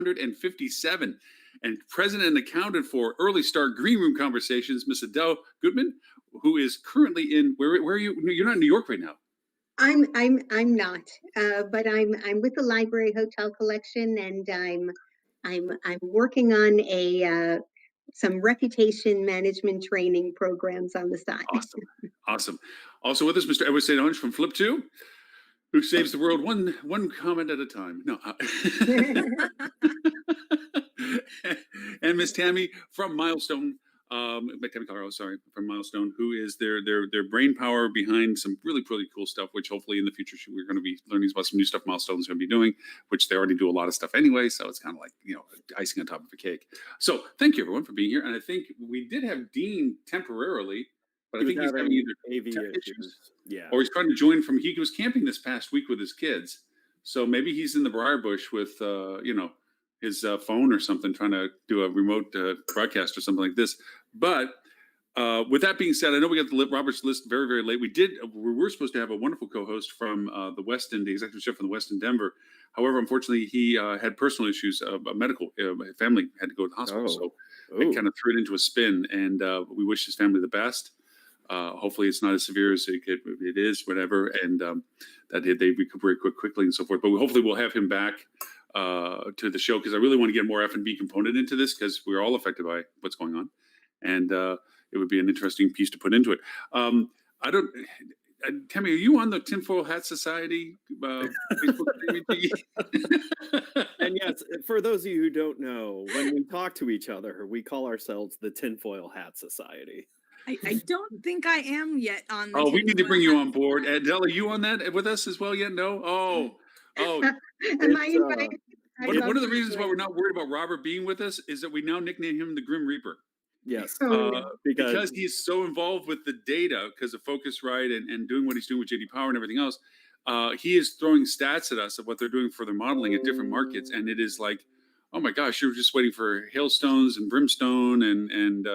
157, and president and accountant for Early Start Green Room Conversations, Miss Adele Goodman, who is currently in where are you? You're not in New York right now. I'm not, but I'm with the library hotel collection, and I'm working on a some reputation management training programs on the side. Awesome. Also with us, Mr. Edward St. Ange from Flip 2, who saves the world one comment at a time. No. And Miss Tammy from Milestone, Tammy Colorado, sorry, from Milestone, who is their brain power behind some really cool stuff, which hopefully in the future we're going to be learning about some new stuff Milestone's going to be doing, which they already do a lot of stuff anyway. So it's kind of like, icing on top of a cake. So thank you everyone for being here. And I think we did have Dean temporarily, but I think he's having either AV issues. Yeah. Or he's trying to join from, he was camping this past week with his kids. So maybe he's in the briar bush with, his phone or something, trying to do a remote broadcast or something like this. But with that being said, I know we got the Robert's list very late. We were supposed to have a wonderful co-host from the Westin, the executive chef from the Westin Denver. However, unfortunately, he had personal issues, a medical family had to go to the hospital. So it kind of threw it into a spin, and we wish his family the best. Hopefully it's not as severe as it is, whatever, and that they recuperate quickly and so forth. But hopefully we'll have him back to the show, because I really want to get more F&B component into this, because we're all affected by what's going on, and it would be an interesting piece to put into it. Tammy, are you on the Tinfoil Hat Society Facebook? And yes, for those of you who don't know, when we talk to each other, we call ourselves the Tinfoil Hat Society. I don't think I am yet on the we need to bring you on board. Adele, are you on that with us as well yet? No? Oh. Am I invited? One of the reasons why we're not worried about Robert being with us is that we now nickname him the Grim Reaper. Yes. Because he's so involved with the data, because of Focusrite and doing what he's doing with JD Power and everything else. He is throwing stats at us of what they're doing for their modeling at different markets. And it is like, oh my gosh, you're just waiting for hailstones and brimstone and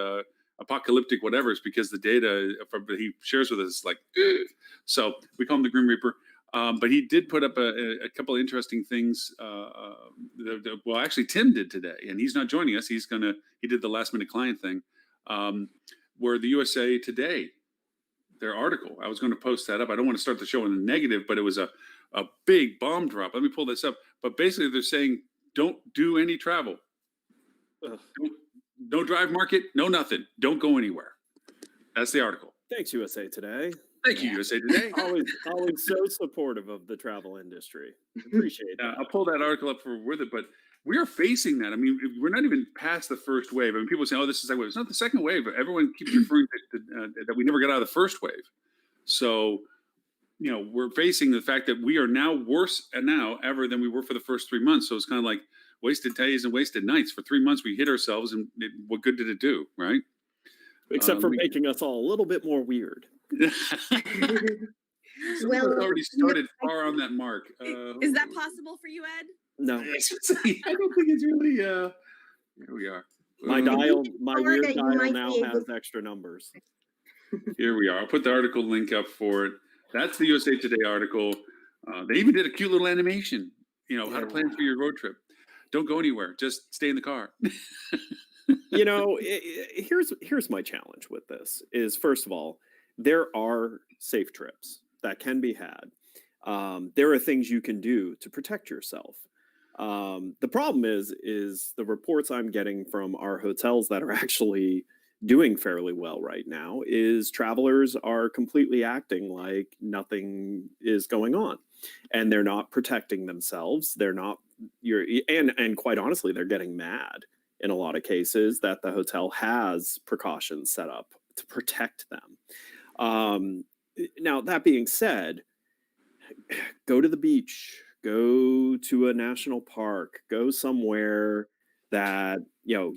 apocalyptic whatever. It's because the data he shares with us is like, ugh. So we call him the Grim Reaper. But he did put up a couple of interesting things. Well, actually, Tim did today, and he's not joining us. He did the last minute client thing, where the USA Today, their article, I was going to post that up. I don't want to start the show in the negative, but it was a big bomb drop. Let me pull this up. But basically, they're saying, don't do any travel. No drive market, no nothing. Don't go anywhere. That's the article. Thanks, USA Today. Thank you, USA Today. always so supportive of the travel industry. Appreciate that. I'll pull that article up with it, but we are facing that. I mean, we're not even past the first wave. I mean, people say, "Oh, this is the second wave." It's not the second wave. Everyone keeps referring to that we never got out of the first wave. So, we're facing the fact that we are now worse ever than we were for the first 3 months. So it's kind of like wasted days and wasted nights. For 3 months, we hit ourselves, and what good did it do, right? Except for making us all a little bit more weird. Well, already started far on that mark. Is that possible for you, Ed? No, I don't think it's really. Here we are. My weird dial now has extra numbers. Here we are. I'll put the article link up for it. That's the USA Today article. They even did a cute little animation. How to plan for your road trip. Don't go anywhere. Just stay in the car. Here's my challenge with this is, first of all, there are safe trips that can be had. There are things you can do to protect yourself. The problem is the reports I'm getting from our hotels that are actually doing fairly well right now is travelers are completely acting like nothing is going on, and they're not protecting themselves. They're not. And quite honestly, they're getting mad in a lot of cases that the hotel has precautions set up to protect them. Now, that being said, go to the beach, go to a national park, go somewhere that,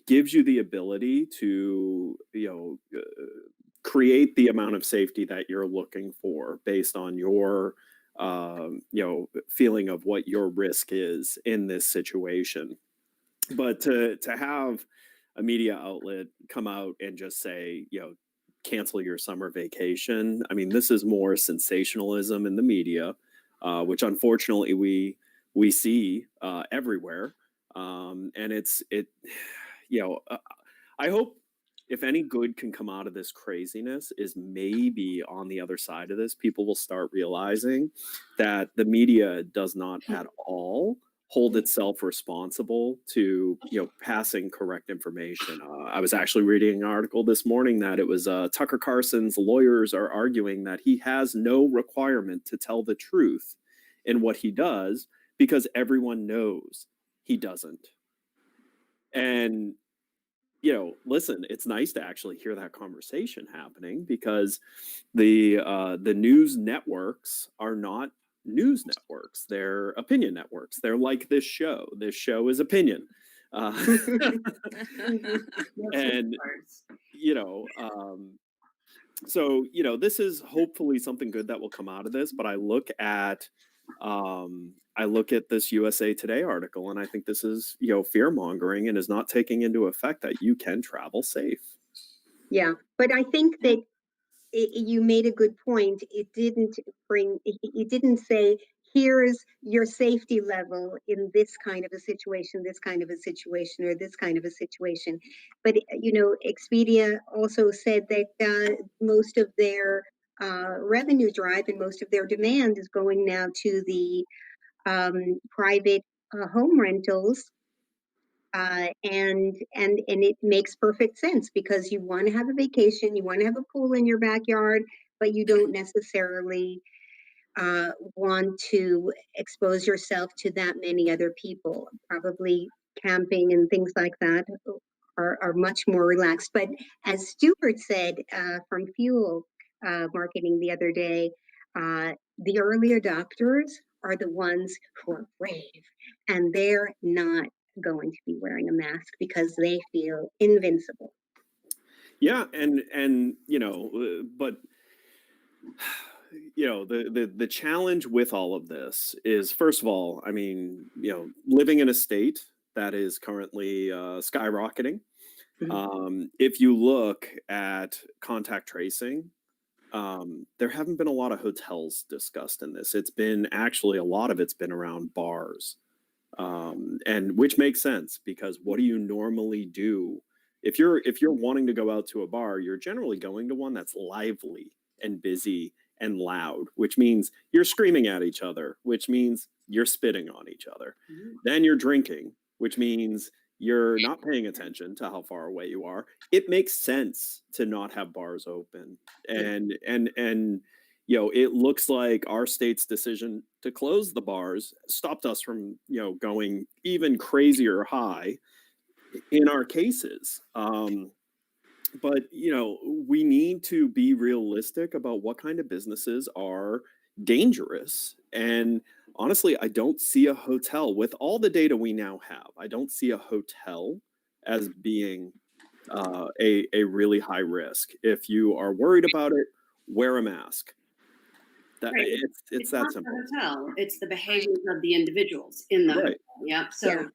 gives you the ability to, create the amount of safety that you're looking for based on your, feeling of what your risk is in this situation. But to have a media outlet come out and just say, cancel your summer vacation. I mean, this is more sensationalism in the media, which unfortunately we see everywhere. And I hope if any good can come out of this craziness is maybe on the other side of this, people will start realizing that the media does not at all hold itself responsible to passing correct information. I was actually reading an article this morning that it was Tucker Carlson's lawyers are arguing that he has no requirement to tell the truth in what he does because everyone knows he doesn't. And listen, it's nice to actually hear that conversation happening because the news networks are not news networks. They're opinion networks. They're like this show. This show is opinion. And, so, this is hopefully something good that will come out of this, but I look at this USA Today article and I think this is, fear mongering and is not taking into effect that you can travel safe. Yeah, but I think that you made a good point. It didn't say, here's your safety level in this kind of a situation, this kind of a situation, or this kind of a situation. But, Expedia also said that most of their revenue drive and most of their demand is going now to the private home rentals. And it makes perfect sense because you want to have a vacation, you want to have a pool in your backyard, but you don't necessarily want to expose yourself to that many other people. Probably camping and things like that are much more relaxed. But as Stuart said from Fuel Marketing the other day, the early adopters are the ones who are brave, and they're not going to be wearing a mask because they feel invincible. Yeah, and but the challenge with all of this is, first of all, I mean, living in a state that is currently skyrocketing. Mm-hmm. If you look at contact tracing, there haven't been a lot of hotels discussed in this. It's been actually a lot of it's been around bars. And which makes sense because what do you normally do if you're wanting to go out to a bar? You're generally going to one that's lively and busy and loud, which means you're screaming at each other, which means you're spitting on each other. Mm-hmm. Then you're drinking, which means you're not paying attention to how far away you are. It makes sense to not have bars open. And it looks like our state's decision to close the bars stopped us from, going even crazier high in our cases. But, we need to be realistic about what kind of businesses are dangerous. And honestly, I don't see a hotel with all the data we now have. I don't see a hotel as being a really high risk. If you are worried about it, wear a mask. That, right. It's that not simple. The hotel. It's the behaviors of the individuals in the hotel. Yep. So,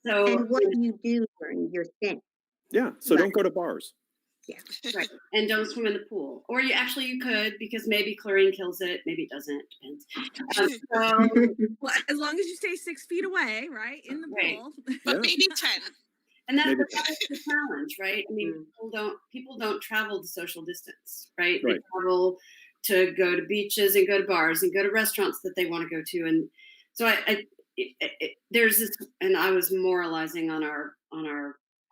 and what you do during your stay. Yeah. So don't go to bars. Yeah. Right. And don't swim in the pool. Or you could, because maybe chlorine kills it. Maybe it doesn't. Depends. Well, as long as you stay 6 feet away, right, in the pool. But maybe 10. And that's the challenge, right? I mean, people don't travel to social distance, right? They travel to go to beaches and go to bars and go to restaurants that they want to go to. And so there's this, and I was moralizing on our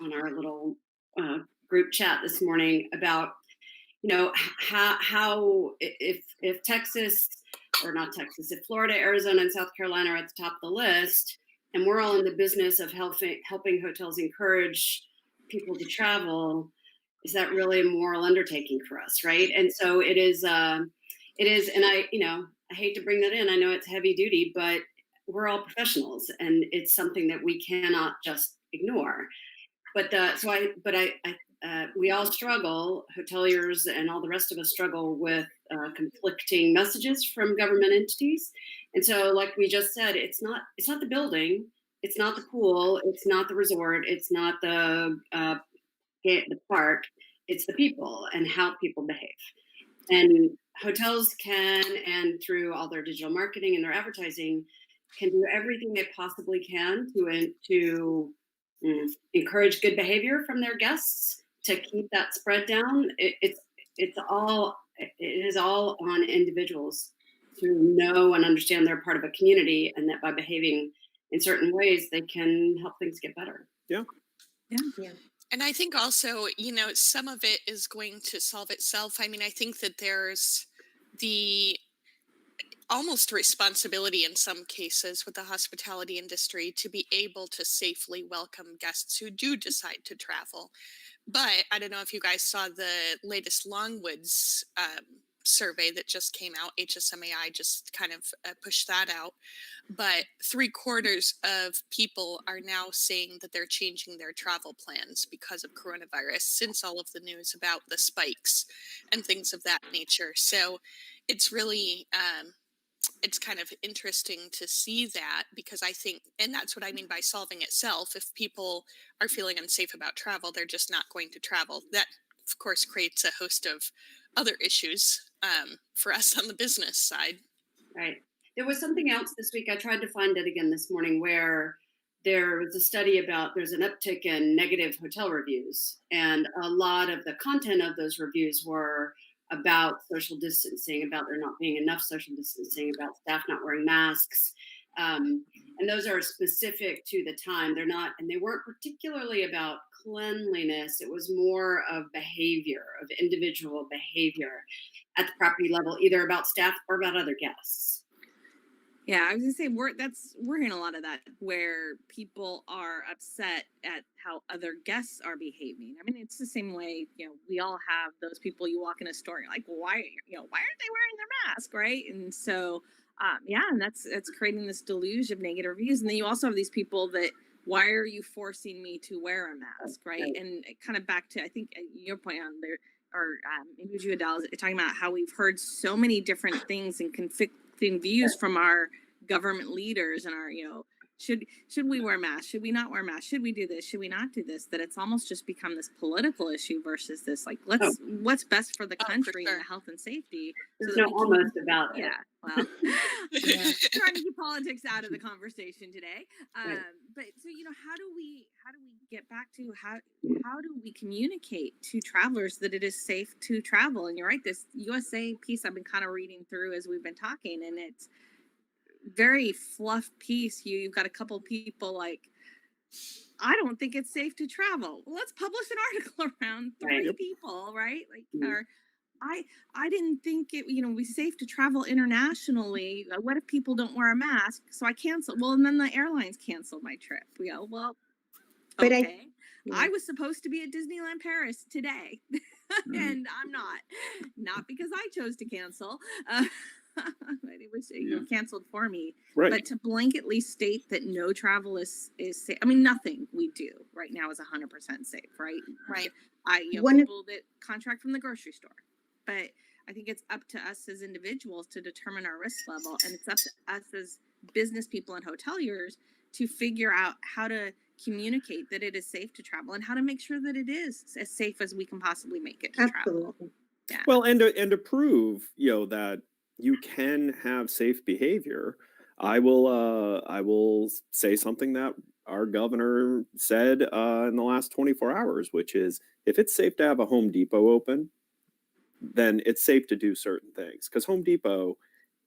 little group chat this morning about, how if Texas, or not Texas, if Florida, Arizona, and South Carolina are at the top of the list, and we're all in the business of helping hotels encourage people to travel, is that really a moral undertaking for us, right? And so it is, and I hate to bring that in. I know it's heavy duty, but we're all professionals, and it's something that we cannot just ignore. But we all struggle, hoteliers and all the rest of us struggle with conflicting messages from government entities. And so, like we just said, it's not the building, it's not the pool, it's not the resort, it's not the park, it's the people and how people behave. And hotels can, and through all their digital marketing and their advertising, can do everything they possibly can to encourage good behavior from their guests to keep that spread down. It is all on individuals to know and understand they're part of a community, and that by behaving in certain ways, they can help things get better. Yeah. And I think also, some of it is going to solve itself. I mean, I think that there's the almost responsibility in some cases with the hospitality industry to be able to safely welcome guests who do decide to travel. But I don't know if you guys saw the latest Longwoods survey that just came out. HSMAI just kind of pushed that out. But 3/4 of people are now saying that they're changing their travel plans because of coronavirus, since all of the news about the spikes and things of that nature. So it's really it's kind of interesting to see that, because I think, and that's what I mean by solving itself. If people are feeling unsafe about travel, they're just not going to travel. That, of course, creates a host of other issues for us on the business side. Right. There was something else this week. I tried to find it again this morning, where there was a study about there's an uptick in negative hotel reviews, and a lot of the content of those reviews were about social distancing, about there not being enough social distancing, about staff not wearing masks. And those are specific to the time. They're not, and they weren't particularly about cleanliness. It was more of behavior, of individual behavior at the property level, either about staff or about other guests. Yeah, I was gonna say we're hearing a lot of that, where people are upset at how other guests are behaving. I mean, it's the same way, we all have those people. You walk in a store, you're like, well, why aren't they wearing their mask, right? And so, and that's creating this deluge of negative reviews. And then you also have these people that, why are you forcing me to wear a mask, right? And kind of back to, I think, your point on there, or maybe it was you, Adele, talking about how we've heard so many different things and conflicting views from our government leaders and our, should we wear masks? Should we not wear masks? Should we do this? Should we not do this? That it's almost just become this political issue versus this, like, what's best for the country and the health and safety. There's no almost about it. Yeah, well, trying to keep politics out of the conversation today. But so, how do we get back to how do we communicate to travelers that it is safe to travel? And you're right, this USA piece I've been kind of reading through as we've been talking, and it's very fluff piece. You've got a couple people like, I don't think it's safe to travel. Well, let's publish an article around 3 people, right? Like, or I didn't think it, be safe to travel internationally. What if people don't wear a mask? So I canceled. Well, and then the airlines canceled my trip. Well, But okay. I was supposed to be at Disneyland Paris today, and I'm not because I chose to cancel. It was canceled for me. Right. But to blanketly state that no travel is safe. I mean, nothing we do right now is 100% safe, right? Right. People that contract from the grocery store. But I think it's up to us as individuals to determine our risk level, and it's up to us as business people and hoteliers to figure out how to communicate that it is safe to travel and how to make sure that it is as safe as we can possibly make it to travel. Absolutely. Yeah. Well, and to prove, that you can have safe behavior, I will say something that our governor said in the last 24 hours, which is, if it's safe to have a Home Depot open, then it's safe to do certain things, because Home Depot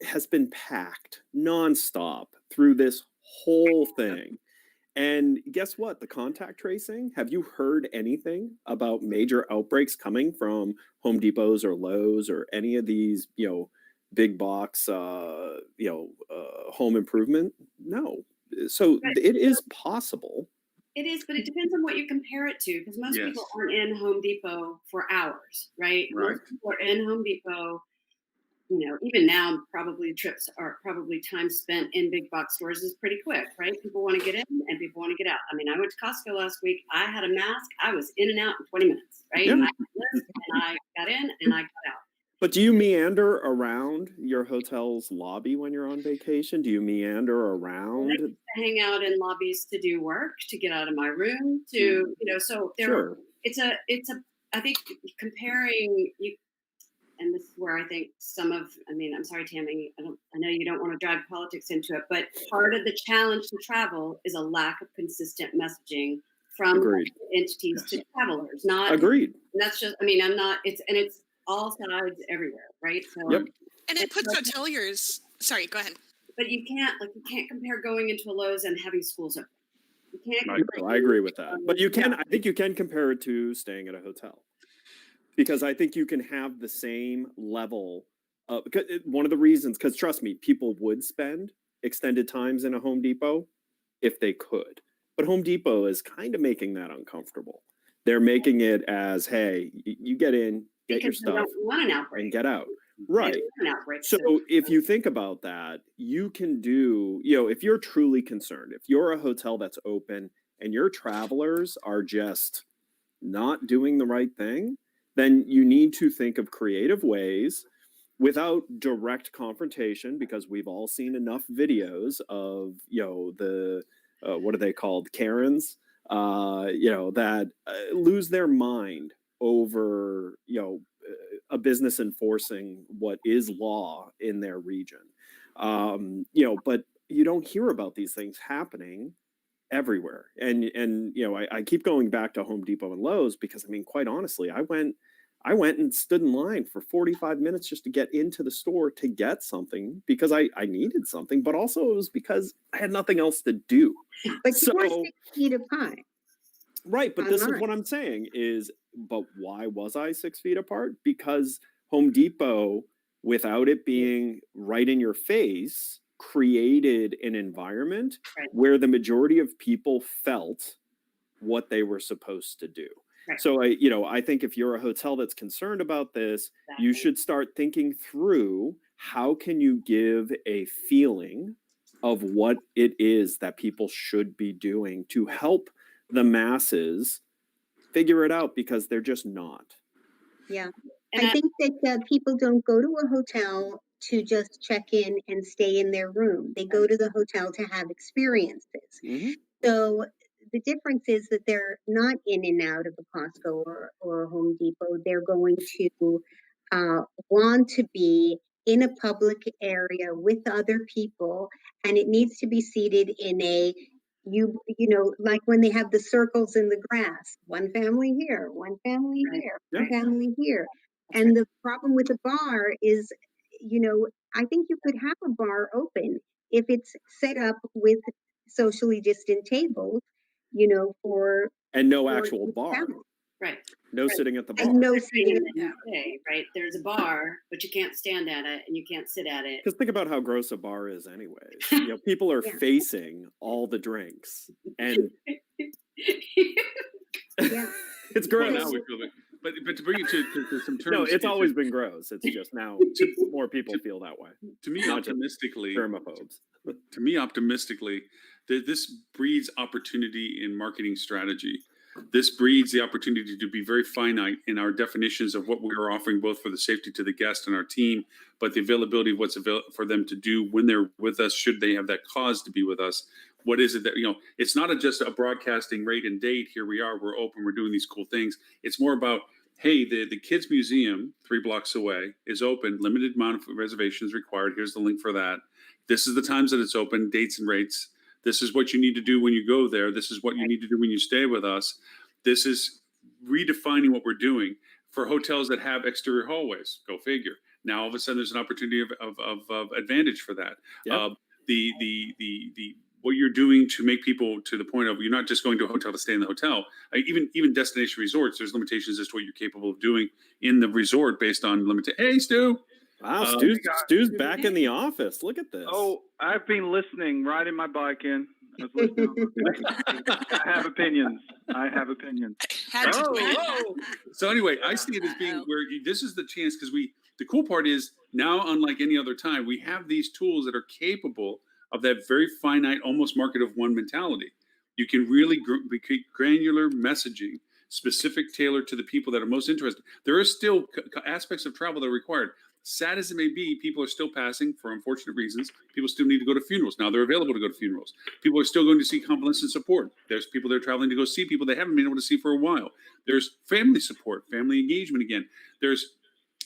has been packed nonstop through this whole thing. And guess what? The contact tracing, have you heard anything about major outbreaks coming from Home Depots or Lowe's or any of these, big box, home improvement? No. So it is possible. It is, but it depends on what you compare it to, because most people aren't in Home Depot for hours, right? Most people are in Home Depot, even now, probably time spent in big box stores is pretty quick, right? People want to get in and people want to get out. I mean, I went to Costco last week. I had a mask. I was in and out in 20 minutes, right? Yeah. I had a list and I got in and I got out. But do you meander around your hotel's lobby when you're on vacation? Do you meander around? I hang out in lobbies to do work, to get out of my room, to, so there, Sure. I think comparing, and this is where I think I'm sorry, Tammy, I know you don't want to drag politics into it, but part of the challenge to travel is a lack of consistent messaging from Agreed. entities to travelers. Not Agreed. and that's just, it's all sides everywhere, right? So, Yep. And it puts hoteliers. Sorry, go ahead. but you can't compare going into a Lowe's and having schools open. You can't. Right. compare- I agree with that. But you can, Yeah. I think you can compare it to staying at a hotel. Because I think you can have the same level of, one of the reasons, because trust me, people would spend extended times in a Home Depot if they could. But Home Depot is kind of making that uncomfortable. They're making it as, hey, you get in, get your Because they stuff, don't want an outbreak. and get out. They Right. don't want an outbreak. So if you think about that, you can do, if you're truly concerned, if you're a hotel that's open and your travelers are just not doing the right thing, then you need to think of creative ways without direct confrontation, because we've all seen enough videos of, the, what are they called? Karens, that lose their mind over, a business enforcing what is law in their region. But you don't hear about these things happening everywhere. And I keep going back to Home Depot and Lowe's because, quite honestly, I went and stood in line for 45 minutes just to get into the store to get something because I needed something, but also it was because I had nothing else to do. But you were So- 6 feet apart. Right, but this is Online. what I'm saying is, but why was I 6 feet apart? Because Home Depot, without it being right in your face, created an environment Right. where the majority of people felt what they were supposed to do. Right. So I think if you're a hotel that's concerned about this, you Exactly. should start thinking through how can you give a feeling of what it is that people should be doing to help the masses figure it out, because they're just not. Yeah. And I think that people don't go to a hotel to just check in and stay in their room. They go to the hotel to have experiences. So the difference is that they're not in and out of a Costco or a Home Depot. They're going to want to be in a public area with other people, and it needs to be seated in a like when they have the circles in the grass, one family here, one family Right. here, Yeah. one family here. That's And the problem with the bar is, I think you could have a bar open if it's set up with socially distant tables, for And no for actual each bar. family. right. No Right. sitting at the And bar. no Right sitting in at the the UK, right? There's a bar, but you can't stand at it and you can't sit at it. Because think about how gross a bar is anyways. People are Yeah. facing all the drinks. And Yeah. it's Well, gross. now we feel it. But to bring it to some terms. No, it's always been gross. It's just now more people feel that way. to me not just optimistically. Germaphobes. To me, optimistically, this breeds opportunity in marketing strategy. This breeds the opportunity to be very finite in our definitions of what we are offering, both for the safety to the guest and our team, but the availability of what's available for them to do when they're with us, should they have that cause to be with us. What is it that, it's not just a broadcasting rate and date. Here we are, we're open, we're doing these cool things. It's more about, hey, the Kids Museum 3 blocks away is open, limited amount of reservations required. Here's the link for that. This is the times that it's open, dates and rates. This is what you need to do when you go there. This is what you need to do when you stay with us. This is redefining what we're doing for hotels that have exterior hallways. Go figure. Now all of a sudden there's an opportunity of advantage for that. Yep. The what you're doing to make people to the point of, you're not just going to a hotel to stay in the hotel. Even destination resorts, there's limitations as to what you're capable of doing in the resort based on Hey, Stu. Wow, Um, Stu's back in the office. Look at this. Oh, I've been listening, riding my bike in. I was listening. I have opinions. Had to Oh, win. whoa. So anyway, I see it as being where this is the chance, because the cool part is now, unlike any other time, we have these tools that are capable of that very finite, almost market of one mentality. You can really be granular messaging, specific, tailored to the people that are most interested. There are still aspects of travel that are required. Sad as it may be, people are still passing for unfortunate reasons. People still need to go to funerals. Now they're available to go to funerals. People are still going to see convalescent support. There's people that are traveling to go see people they haven't been able to see for a while. There's family support, family engagement again. There's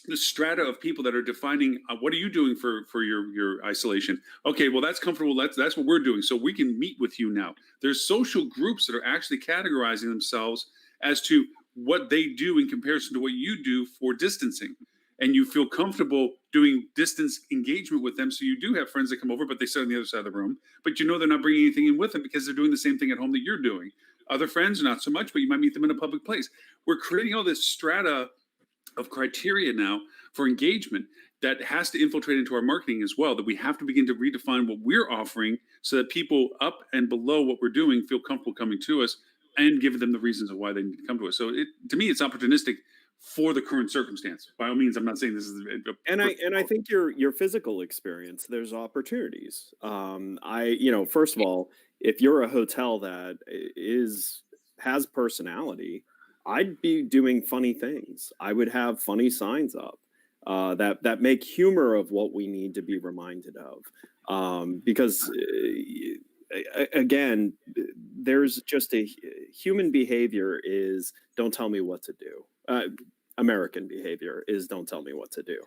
the strata of people that are defining what are you doing for your isolation. Okay, well, that's comfortable, that's what we're doing, so we can meet with you now. There's social groups that are actually categorizing themselves as to what they do in comparison to what you do for distancing, and you feel comfortable doing distance engagement with them. So you do have friends that come over, but they sit on the other side of the room, but you know they're not bringing anything in with them because they're doing the same thing at home that you're doing. Other friends, not so much, but you might meet them in a public place. We're creating all this strata of criteria now for engagement that has to infiltrate into our marketing as well, that we have to begin to redefine what we're offering so that people up and below what we're doing feel comfortable coming to us and give them the reasons of why they need to come to us. So to me, it's opportunistic for the current circumstance. By all means, I'm not saying this is And I think your physical experience, there's opportunities. First of all, if you're a hotel that has personality, I'd be doing funny things. I would have funny signs up that make humor of what we need to be reminded of. Because again, there's just human behavior is don't tell me what to do. American behavior is don't tell me what to do.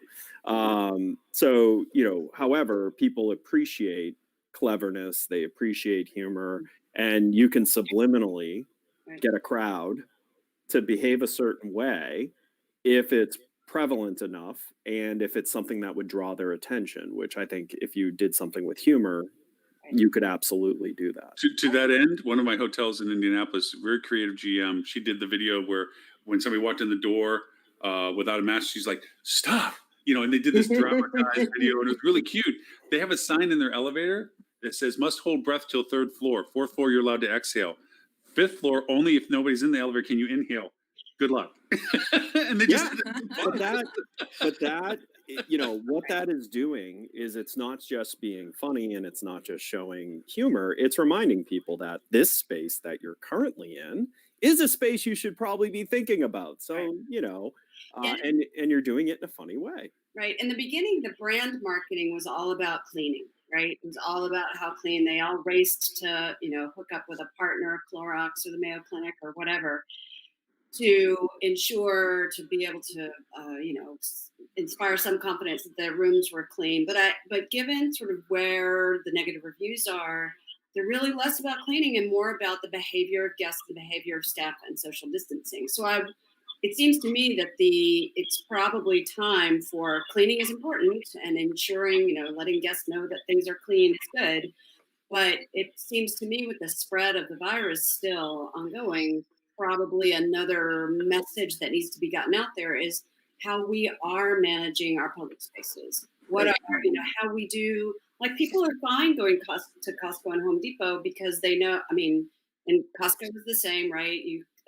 However, people appreciate cleverness, they appreciate humor, and you can subliminally get a crowd to behave a certain way if it's prevalent enough and if it's something that would draw their attention, which I think if you did something with humor, you could absolutely do that. To that end, one of my hotels in Indianapolis, very creative GM, she did the video where when somebody walked in the door without a mask, she's like, stop, and they did this dramatized video, and it was really cute. They have a sign in their elevator that says must hold breath till 3rd floor. 4th floor, you're allowed to exhale. 5th floor, only if nobody's in the elevator can you inhale. Good luck. And they just but that what that is doing is it's not just being funny and it's not just showing humor. It's reminding people that this space that you're currently in is a space you should probably be thinking about. So, and you're doing it in a funny way. Right. In the beginning, the brand marketing was all about cleaning, right? It was all about how clean. They all raced to, hook up with a partner, Clorox or the Mayo Clinic or whatever, to ensure to be able to, inspire some confidence that their rooms were clean. But given sort of where the negative reviews are, they're really less about cleaning and more about the behavior of guests, the behavior of staff, and social distancing. So it seems to me that it's probably time for cleaning is important and ensuring, letting guests know that things are clean is good. But it seems to me with the spread of the virus still ongoing, probably another message that needs to be gotten out there is how we are managing our public spaces. What are, how we do, like people are fine going to Costco and Home Depot because they know, and Costco was the same, right?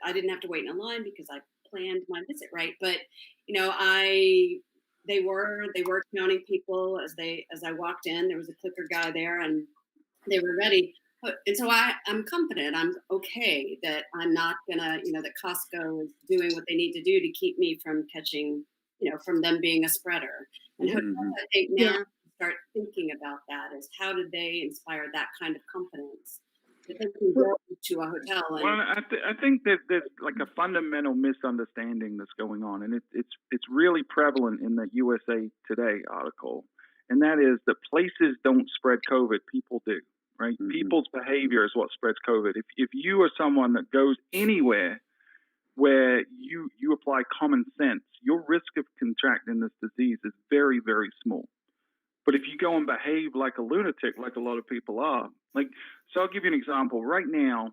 I didn't have to wait in a line because I planned my visit, right? But they were counting people as I walked in. There was a clicker guy there, and they were ready. And so I'm confident. I'm okay that I'm not gonna, that Costco is doing what they need to do to keep me from catching, from them being a spreader. And I think now start thinking about that is how did they inspire that kind of confidence? That they can go to a hotel. I think that there's like a fundamental misunderstanding that's going on, and it's really prevalent in the USA Today article, and that is that places don't spread COVID, people do. Right, people's behavior is what spreads COVID. If you are someone that goes anywhere where you apply common sense, your risk of contracting this disease is very, very small. But if you go and behave like a lunatic, like a lot of people are, so I'll give you an example. Right now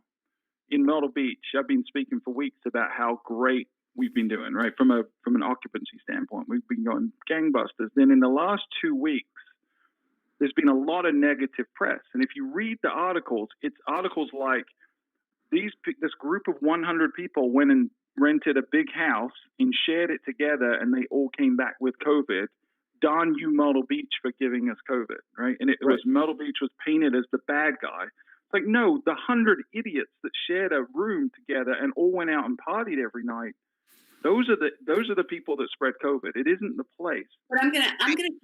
in Myrtle Beach, I've been speaking for weeks about how great we've been doing, right? From an occupancy standpoint, we've been going gangbusters. Then in the last 2 weeks, there's been a lot of negative press. And if you read the articles, it's articles like this group of 100 people went and rented a big house and shared it together, and they all came back with COVID. Darn you, Myrtle Beach, for giving us COVID, right? And it was Myrtle Beach was painted as the bad guy. It's like, no, the 100 idiots that shared a room together and all went out and partied every night. Those are the people that spread COVID. It isn't the place. But I'm gonna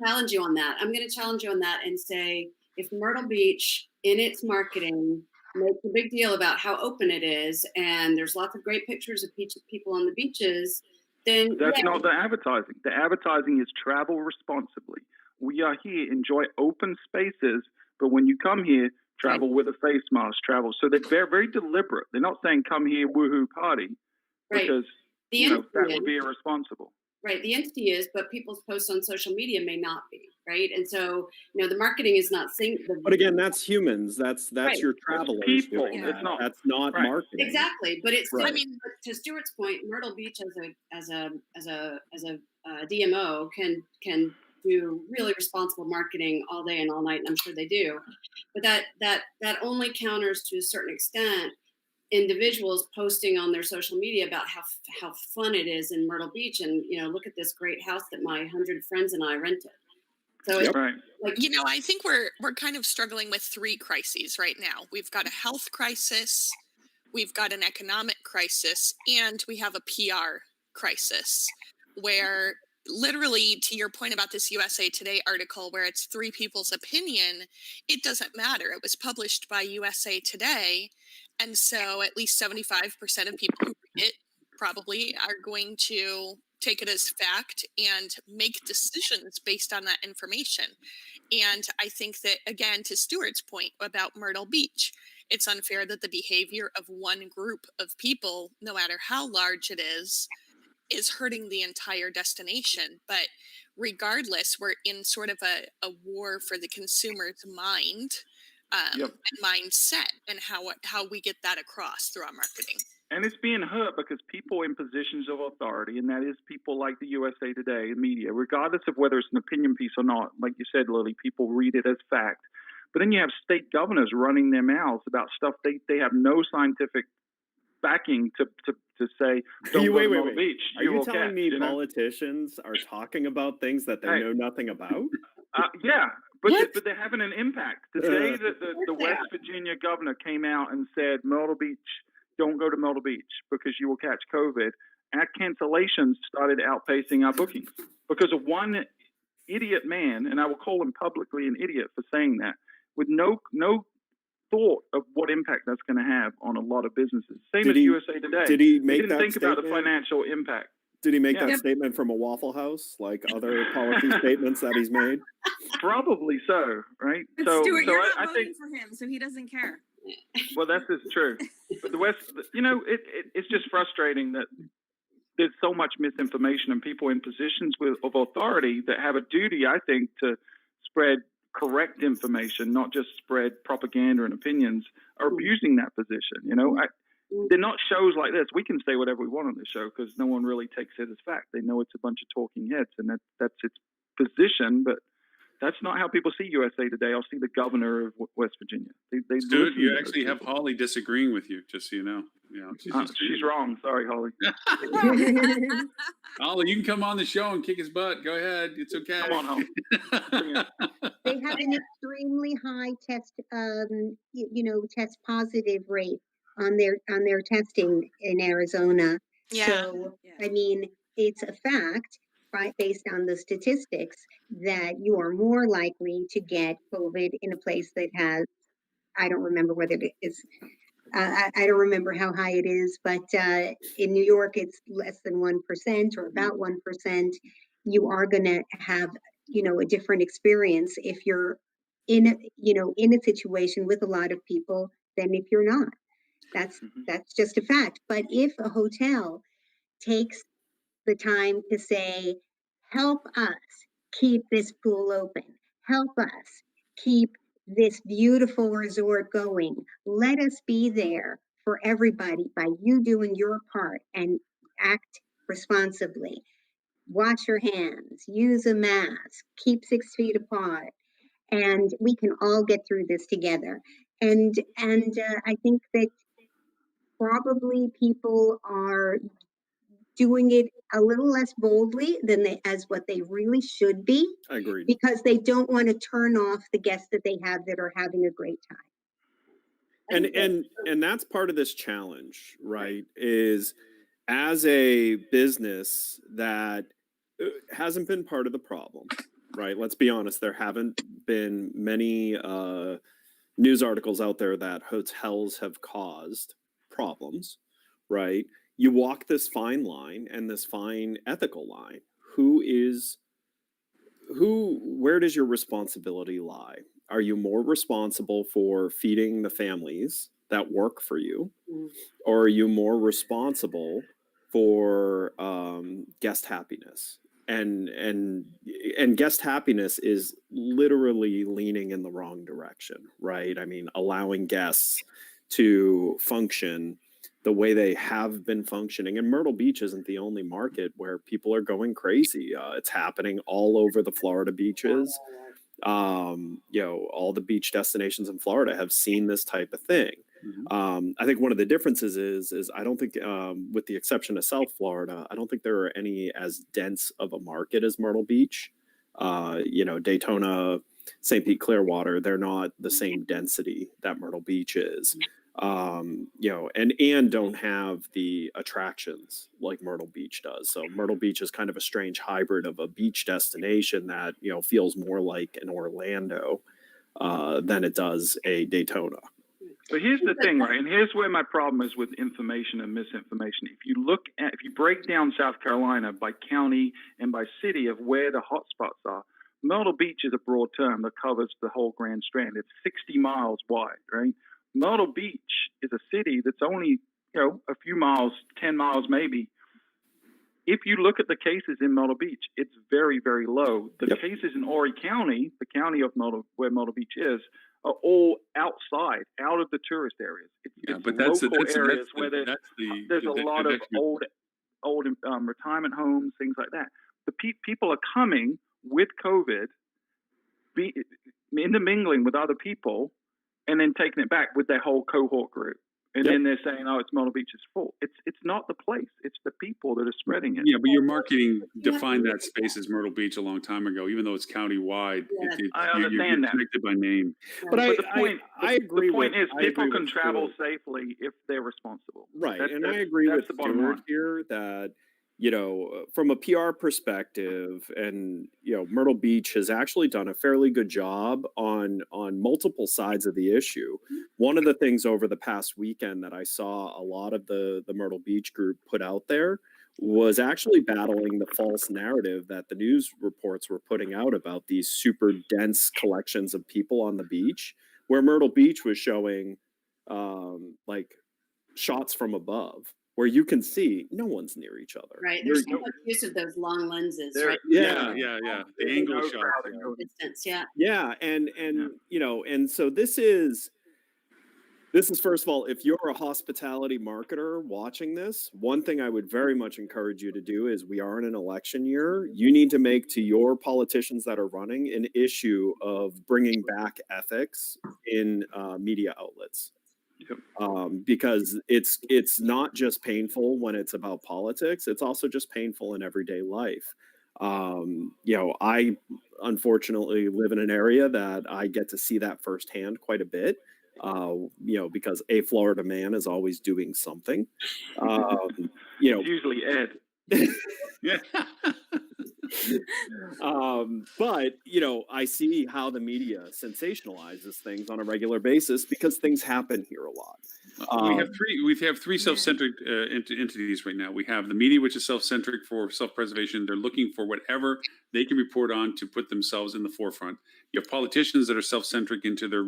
challenge you on that. I'm gonna challenge you on that and say if Myrtle Beach in its marketing makes a big deal about how open it is, and there's lots of great pictures of people on the beaches, then That's yeah, not the advertising. The advertising is travel responsibly. We are here, enjoy open spaces, but when you come here, travel with a face mask, travel. So they're very deliberate. They're not saying come here, woohoo, party, right. because The that entity would be is, irresponsible. right. The entity is, but people's posts on social media may not be, right? And so, the marketing is not saying But again, that's humans. That's Right. your travelers people. doing It's that. not- That's not right. marketing. exactly, but it's still, Right. I mean, to Stuart's point, Myrtle Beach as a DMO can do really responsible marketing all day and all night, and I'm sure they do. But that only counters to a certain extent individuals posting on their social media about how fun it is in Myrtle Beach, and look at this great house that my 100 friends and I rented. So it's Right. like, I think we're kind of struggling with three crises right now. We've got a health crisis, we've got an economic crisis, and we have a PR crisis where literally, to your point about this USA Today article where it's three people's opinion, it doesn't matter. It was published by USA Today. And so at least 75% of people who read it probably are going to take it as fact and make decisions based on that information. And I think that, again, to Stuart's point about Myrtle Beach, it's unfair that the behavior of one group of people, no matter how large it is hurting the entire destination. But regardless, we're in sort of a war for the consumer's mind Yep. and mindset, and how we get that across through our marketing. And it's being hurt because people in positions of authority, and that is people like the USA Today media, regardless of whether it's an opinion piece or not, like you said, Lily, people read it as fact. But then you have state governors running their mouths about stuff they have no scientific backing to say, don't go to Myrtle Beach. Are you will telling catch, me politicians are talking about things that they know nothing about? Yeah, but What? they're having an impact. The day that the West Virginia governor came out and said, Myrtle Beach, don't go to Myrtle Beach because you will catch COVID, our cancellations started outpacing our bookings because of one idiot man, and I will call him publicly an idiot for saying that, with no thought of what impact that's going to have on a lot of businesses. Same as USA Today. Did he make didn't that think about the statement? financial impact. Did he make Yeah. that statement from a Waffle House, like other policy statements that he's made? Probably so, right? But So, Stuart, so you're I not think. voting for him, so he doesn't care. Well, that's just true. But the West, it's just frustrating that there's so much misinformation and people in positions of authority that have a duty, I think, to spread correct information, not just spread propaganda and opinions, are abusing that position. They're not shows like this. We can say whatever we want on this show because no one really takes it as fact. They know it's a bunch of talking heads, and that's its position, but that's not how people see USA Today. I'll see the governor of West Virginia. They Stuart, listen you to those actually have people. Holly disagreeing with you, just so you know. She's wrong. Sorry, Holly. Holly, you can come on the show and kick his butt. Go ahead. It's okay. Come on, Holly. Bring it. They have an extremely high test positive rate on their testing in Arizona. Yeah. So, Yeah. I mean, it's a fact, right, based on the statistics, that you are more likely to get COVID in a place that has, I don't remember whether it is, I don't remember how high it is, but in New York, it's less than 1% or about 1%. You are going to have, a different experience if you're in a situation with a lot of people than if you're not. That's just a fact. But if a hotel takes the time to say, help us keep this pool open, help us keep this beautiful resort going, let us be there for everybody by you doing your part and act responsibly. Wash your hands, use a mask, keep 6 feet apart, and we can all get through this together. And I think that probably people are doing it a little less boldly as what they really should be, Agreed. because they don't want to turn off the guests that they have that are having a great time. And that's part of this challenge, right? Is as a business that hasn't been part of the problem, right? Let's be honest, there haven't been many news articles out there that hotels have caused problems, right? you walk this fine line and this fine ethical line. Where does your responsibility lie? Are you more responsible for feeding the families that work for you, or are you more responsible for guest happiness? And guest happiness is literally leaning in the wrong direction, right? I mean, allowing guests to function the way they have been functioning. And Myrtle Beach isn't the only market where people are going crazy. It's happening all over the Florida beaches. All the beach destinations in Florida have seen this type of thing. I think one of the differences is I don't think, with the exception of South Florida, I don't think there are any as dense of a market as Myrtle Beach. Daytona, St. Pete, Clearwater, they're not the same density that Myrtle Beach is. And don't have the attractions like Myrtle Beach does. So Myrtle Beach is kind of a strange hybrid of a beach destination that, feels more like an Orlando than it does a Daytona. But here's the thing, right? And here's where my problem is with information and misinformation. If you break down South Carolina by county and by city of where the hotspots are, Myrtle Beach is a broad term that covers the whole Grand Strand. It's 60 miles wide, right? Myrtle Beach is a city that's only, a few miles, 10 miles maybe. If you look at the cases in Myrtle Beach, it's very, very low. The cases in Horry County, the county of where Myrtle Beach is, are all outside, out of the tourist areas. It's but that's local areas the, where there's a lot of old retirement homes, things like that. The people are coming with COVID, intermingling with other people, and then taking it back with their whole cohort group. And then they're saying, oh, it's Myrtle Beach's fault. It's not the place. It's the people that are spreading it. Yeah, but your marketing defined that space as Myrtle Beach a long time ago, even though it's county-wide. I understand that. Connected by name. But I agree. The point is I people agree can with travel Stuart. safely if they're responsible. Right. And I agree with the bottom Stuart line. here that, from a PR perspective, and Myrtle Beach has actually done a fairly good job on multiple sides of the issue. One of the things over the past weekend that I saw a lot of the Myrtle Beach group put out there was actually battling the false narrative that the news reports were putting out about these super dense collections of people on the beach, where Myrtle Beach was showing like shots from above, where you can see no one's near each other. Right. There's so much use of those long lenses, right? Yeah. The angle shot. Distance, yeah. Yeah, and so this is first of all, if you're a hospitality marketer watching this, one thing I would very much encourage you to do is, we are in an election year. You need to make to your politicians that are running an issue of bringing back ethics in media outlets. Because it's not just painful when it's about politics, it's also just painful in everyday life. I unfortunately live in an area that I get to see that firsthand quite a bit, because a Florida man is always doing something. Usually Ed. Yeah. But I see how the media sensationalizes things on a regular basis because things happen here a lot. We have three self-centered entities right now. We have the media, which is self-centric for self-preservation. They're looking for whatever they can report on to put themselves in the forefront. You have politicians that are self-centric into their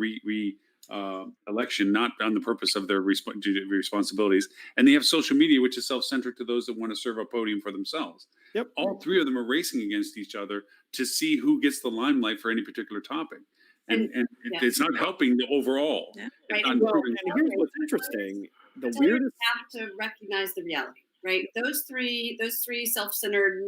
election, not on the purpose of their responsibilities. And they have social media, which is self-centric to those that want to serve a podium for themselves. Yep. All three of them are racing against each other to see who gets the limelight for any particular topic. And it's not helping the overall. Yeah. Right. And here's what's interesting. The weirdest have to recognize the reality, right? Those three self-centered,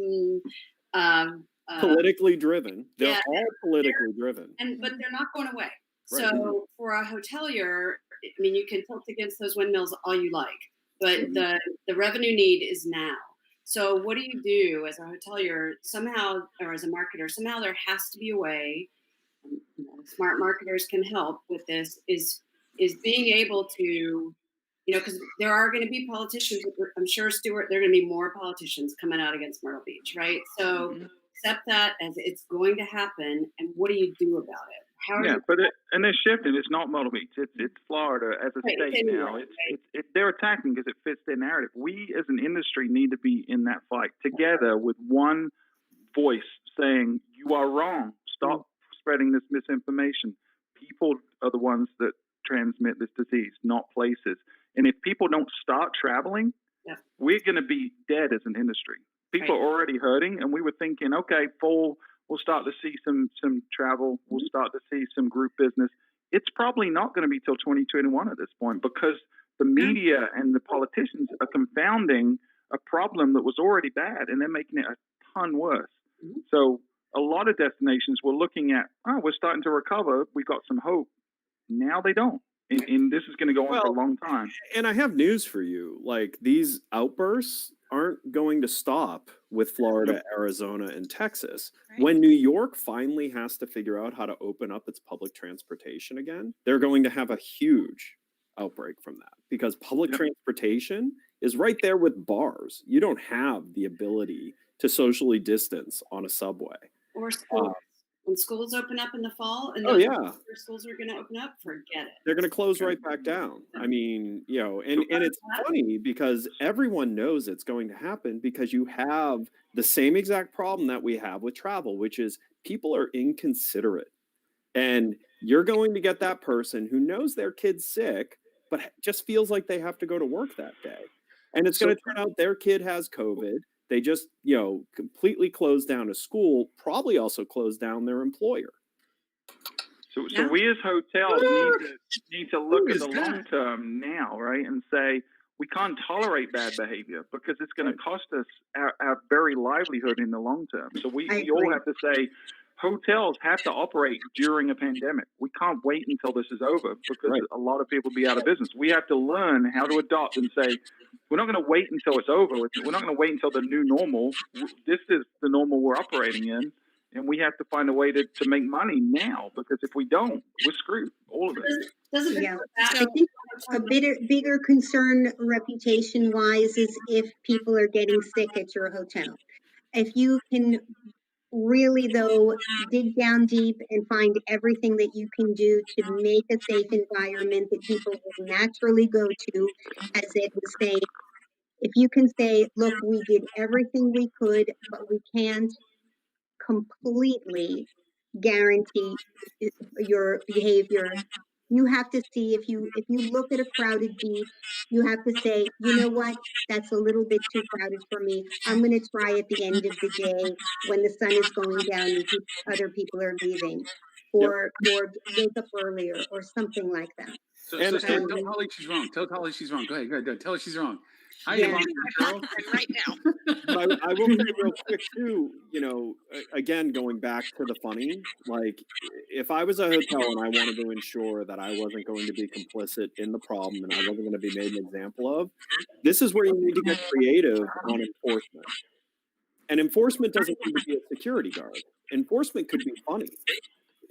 politically driven. They're all politically driven. but they're not going away. Right. So for a hotelier, I mean, you can tilt against those windmills all you like, but the revenue need is now. So what do you do as a hotelier somehow, or as a marketer? Somehow there has to be a way. Smart marketers can help with this. Is being able to, because there are going to be politicians. I'm sure, Stuart, there are going to be more politicians coming out against Myrtle Beach, right? So accept that as it's going to happen, and what do you do about it? How are Yeah, you- but and they're shifting. It's not Myrtle Beach. It's Florida as a Right, it's state anywhere, now. right. They're attacking because it fits their narrative. We as an industry need to be in that fight together with one voice saying you are wrong. Stop spreading this misinformation. People are the ones that transmit this disease, not places. And if people don't start traveling, Yeah. we're going to be dead as an industry. People Right. are already hurting, and we were thinking, okay, fall, we'll start to see some travel. We'll start to see some group business. It's probably not going to be till 2021 at this point because the media and the politicians are confounding a problem that was already bad, and they're making it a ton worse. Mhm. So a lot of destinations we're looking at, oh, we're starting to recover. We got some hope. Now they don't. And this is going to go on for a Well, long time. And I have news for you. Like, these outbursts aren't going to stop with Florida, Arizona, and Texas. Right. When New York finally has to figure out how to open up its public transportation again, they're going to have a huge outbreak from that because public Yep. transportation is right there with bars. You don't have the ability to socially distance on a subway. Or schools. When schools open up in the fall and Oh, those yeah. schools are going to open up, forget it. They're going to close right back down. I mean, and it's funny because everyone knows it's going to happen because you have the same exact problem that we have with travel, which is people are inconsiderate. And you're going to get that person who knows their kid's sick, but just feels like they have to go to work that day. And it's going to turn out their kid has COVID. They just, completely closed down a school, probably also closed down their employer. So Yeah. we as hotels need to look at is the that? long term now, right? And say we can't tolerate bad behavior because it's going to cost us our very livelihood in the long term. So we all agree. have to say hotels have to operate during a pandemic. We can't wait until this is over because Right. a lot of people will be out of business. We have to learn how to adopt and say, we're not going to wait until it's over. We're not going to wait until the new normal. This is the normal we're operating in. And we have to find a way to make money now because if we don't, we're screwed. All of it. Doesn't Yeah. that I think a bigger concern reputation wise is if people are getting sick at your hotel. If you can really though dig down deep and find everything that you can do to make a safe environment that people will naturally go to, as Ed was saying, if you can say, look, we did everything we could, but we can't completely guarantee your behavior. You have to see if you look at a crowded beach, you have to say, you know what, that's a little bit too crowded for me. I'm going to try at the end of the day when the sun is going down and other people are leaving, or wake up earlier or something like that. So, And- so and- tell Holly she's wrong. Tell Holly she's wrong. Go ahead. Tell her she's wrong. Hi, Yeah. Yolanda Carroll. Right now. But I will say real quick too, again, going back to the funny, like if I was a hotel and I wanted to ensure that I wasn't going to be complicit in the problem and I wasn't going to be made an example of, this is where you need to get creative on enforcement. And enforcement doesn't need to be a security guard. Enforcement could be funny.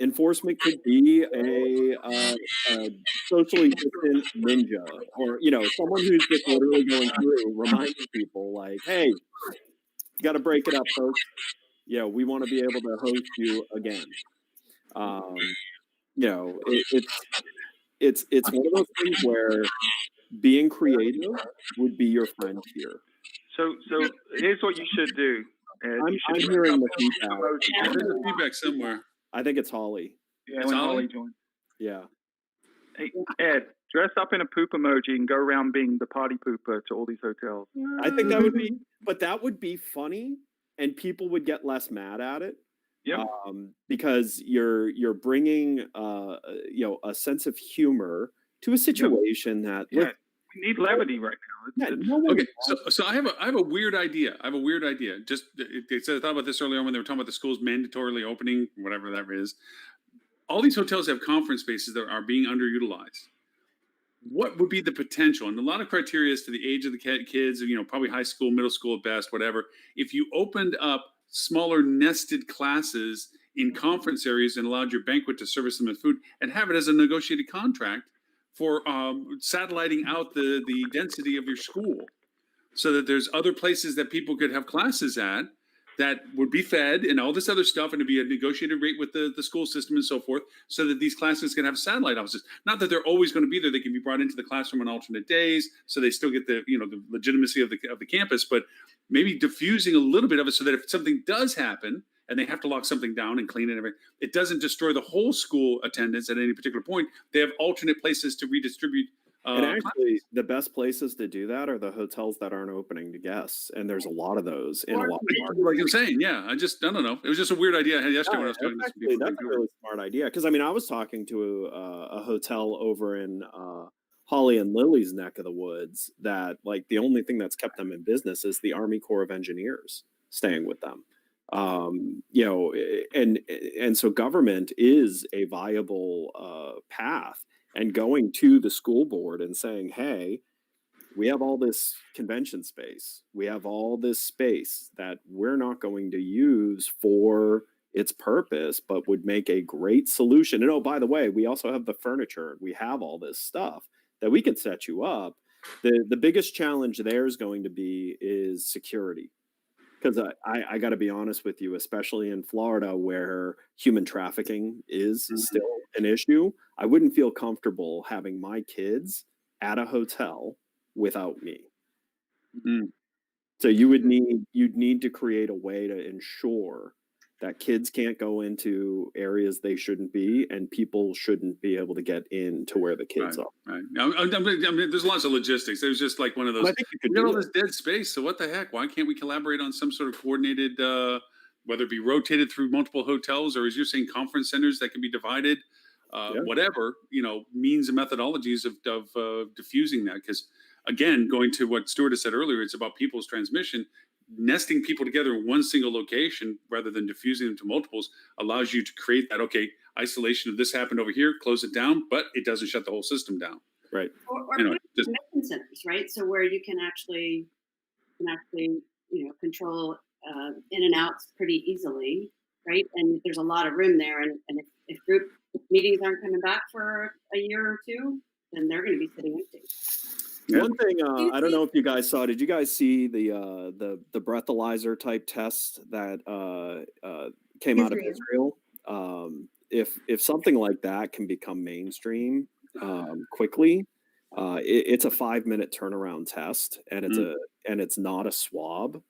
Enforcement could be a socially distant ninja, or someone who's just literally going through reminding people, like, "Hey, you got to break it up, folks. We want to be able to host you again." It's one of those things where being creative would be your friend here. So here's what you should do. Ed. I'm You should hearing the dress feedback. up in a There's a feedback somewhere. I think it's Holly. Yeah, It's when Holly? Holly joined. Yeah. Hey, Ed, dress up in a poop emoji and go around being the party pooper to all these hotels. I think that would be, but that would be funny, and people would get less mad at it. Yep. Because you're bringing a sense of humor to a situation that Yeah, we need levity right now. yeah, It's- no one Okay, so I have a weird idea. Just they said I thought about this earlier on when they were talking about the schools mandatorily opening, whatever that is. All these hotels have conference spaces that are being underutilized. What would be the potential? And a lot of criteria as to the age of the kids, probably high school, middle school at best, whatever. If you opened up smaller nested classes in conference areas and allowed your banquet to service them with food and have it as a negotiated contract for satelliting out the density of your school so that there's other places that people could have classes at that would be fed and all this other stuff, and it'd be a negotiated rate with the school system and so forth, so that these classes can have satellite offices. Not that they're always going to be there; they can be brought into the classroom on alternate days, so they still get the the legitimacy of the campus. But maybe diffusing a little bit of it, so that if something does happen and they have to lock something down and clean it, it doesn't destroy the whole school attendance at any particular point. They have alternate places to redistribute. And actually, the best places to do that are the hotels that aren't opening to guests, and there's a lot of those in a lot of markets. Like I'm saying, yeah, I don't know. It was just a weird idea I had yesterday when I was talking to some people. That's a really smart idea, because I mean, I was talking to a hotel over in Holly and Lily's neck of the woods that, like, the only thing that's kept them in business is the Army Corps of Engineers staying with them. And so government is a viable path. And going to the school board and saying, hey, we have all this convention space. We have all this space that we're not going to use for its purpose, but would make a great solution. And oh, by the way, we also have the furniture. We have all this stuff that we can set you up. The biggest challenge there is going to be is security. Because I got to be honest with you, especially in Florida, where human trafficking is still an issue, I wouldn't feel comfortable having my kids at a hotel without me. Mm. So you'd need to create a way to ensure that kids can't go into areas they shouldn't be, and people shouldn't be able to get into where the kids are. Right. I mean, there's lots of logistics. It was just like one of those. Well, I think you could we got do all it. this dead space, so what the heck? Why can't we collaborate on some sort of coordinated, whether it be rotated through multiple hotels, or as you're saying, conference centers that can be divided, whatever, means and methodologies of diffusing that. Because again, going to what Stuart has said earlier, it's about people's transmission. Nesting people together in one single location rather than diffusing them to multiples allows you to create that, isolation of this happened over here, close it down, but it doesn't shut the whole system down. Right. Or Anyway, put convention centers, right? So where you can actually control in and outs pretty easily, right? And there's a lot of room there. And if group meetings aren't coming back for a year or two, then they're going to be sitting empty. Yeah. One thing I don't know if you guys saw. Did you guys see the breathalyzer type test that came out of Israel? If something like that can become mainstream quickly, it's a 5-minute turnaround test, and it's not a swab.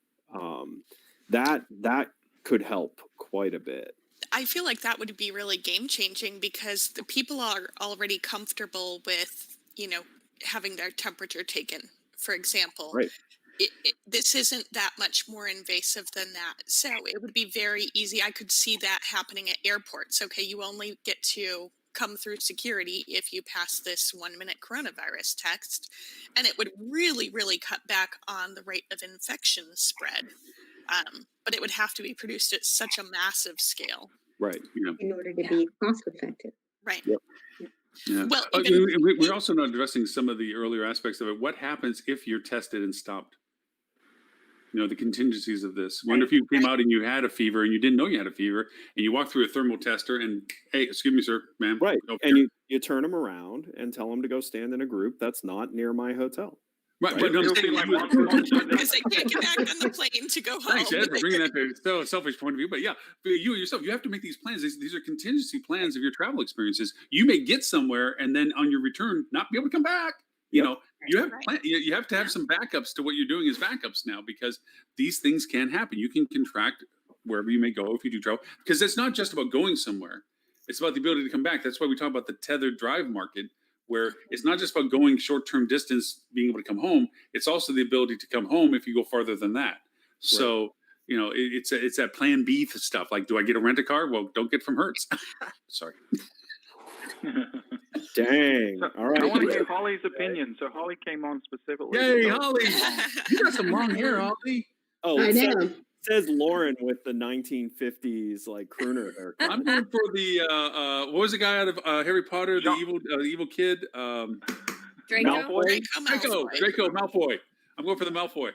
That could help quite a bit. I feel like that would be really game changing, because the people are already comfortable with, having their temperature taken, for example. Right. This isn't that much more invasive than that. So it would be very easy. I could see that happening at airports. Okay, you only get to come through security if you pass this 1-minute coronavirus test. And it would really, really cut back on the rate of infection spread. But it would have to be produced at such a massive scale. Right. In order to be cost effective. Right. Yep. Yeah. Well, we're also not addressing some of the earlier aspects of it. What happens if you're tested and stopped? The contingencies of this. Wonder if you came out and you had a fever and you didn't know you had a fever, and you walk through a thermal tester and, hey, excuse me, sir, ma'am. Right. Okay. And you turn them around and tell them to go stand in a group that's not near my hotel. Right. But I'm saying, because they can't get back on the plane to go home. Thanks, Ed, for bringing that to a selfish point of view. But yeah, you yourself, you have to make these plans. These are contingency plans of your travel experiences. You may get somewhere and then on your return not be able to come back. You have to have some backups to what you're doing as backups now, because these things can happen. You can contract wherever you may go if you do travel, because it's not just about going somewhere. It's about the ability to come back. That's why we talk about the tethered drive market, where it's not just about going short-term distance, being able to come home. It's also the ability to come home if you go farther than that. So, it's that plan B stuff. Like, do I get a rent-a-car? Well, don't get from Hertz. Sorry. Dang. All right. I want to hear Holly's opinion. So Holly came on specifically. Yay, Holly. You got some long hair, Holly. Oh, I know. Says Lauren with the 1950s crooner haircut. I'm going for the what was the guy out of Harry Potter, the evil kid? Draco. Malfoy? Draco Malfoy. I'm going for the Malfoy.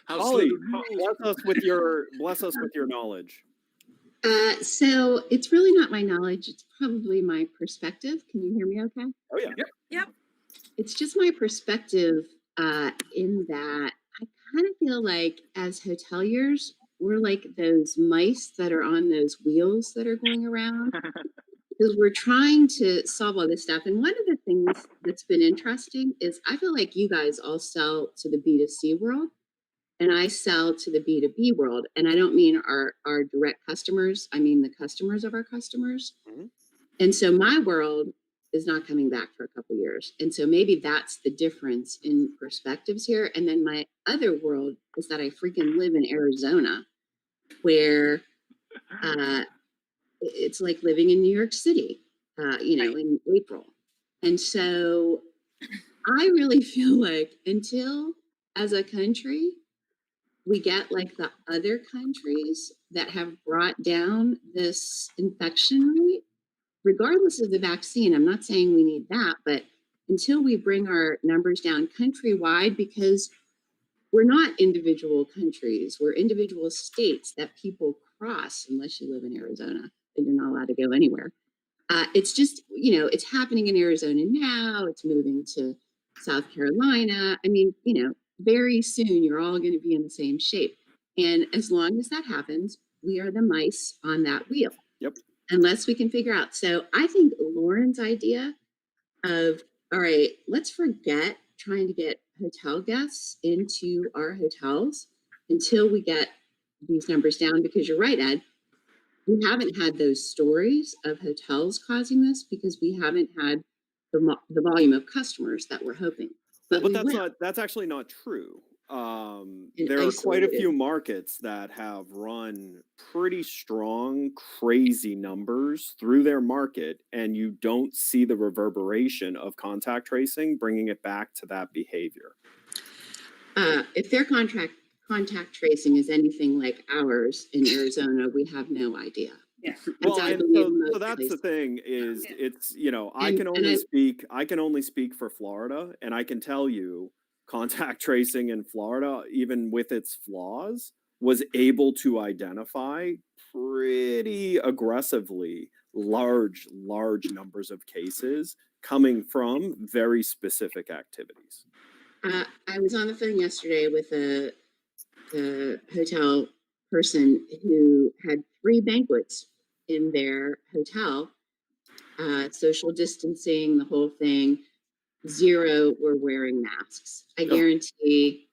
Holly, bless us with your knowledge. So it's really not my knowledge. It's probably my perspective. Can you hear me okay? Oh, yeah. Yep. It's just my perspective in that I kind of feel like as hoteliers, we're like those mice that are on those wheels that are going around because we're trying to solve all this stuff. And one of the things that's been interesting is I feel like you guys all sell to the B2C world and I sell to the B2B world. And I don't mean our direct customers, I mean the customers of our customers. Mhm. And so my world is not coming back for a couple years. And so maybe that's the difference in perspectives here. And then my other world is that I freaking live in Arizona, where it's like living in New York City, in April. And so I really feel like until as a country, we get like the other countries that have brought down this infection rate, regardless of the vaccine. I'm not saying we need that, but until we bring our numbers down countrywide, because we're not individual countries, we're individual states that people cross, unless you live in Arizona, then you're not allowed to go anywhere. It's just, it's happening in Arizona now, it's moving to South Carolina. I mean, very soon you're all going to be in the same shape. And as long as that happens, we are the mice on that wheel. Yep. Unless we can figure out. So I think Lauren's idea of, all right, let's forget trying to get hotel guests into our hotels until we get these numbers down, because you're right, Ed. We haven't had those stories of hotels causing this because we haven't had the volume of customers that we're hoping. But we that's will. that's actually not true. In There are quite a isolated. few markets that have run pretty strong, crazy numbers through their market, and you don't see the reverberation of contact tracing bringing it back to that behavior. If their contact tracing is anything like ours in Arizona, we have no idea. Yeah. Well, I and believe so most that's the places. thing is Yeah. it's, I And- can and only I- I can only speak for Florida, and I can tell you contact tracing in Florida, even with its flaws, was able to identify pretty aggressively large numbers of cases coming from very specific activities. I was on the phone yesterday with a hotel person who had 3 banquets in their hotel, social distancing, the whole thing. 0 were wearing masks. I Oh. guarantee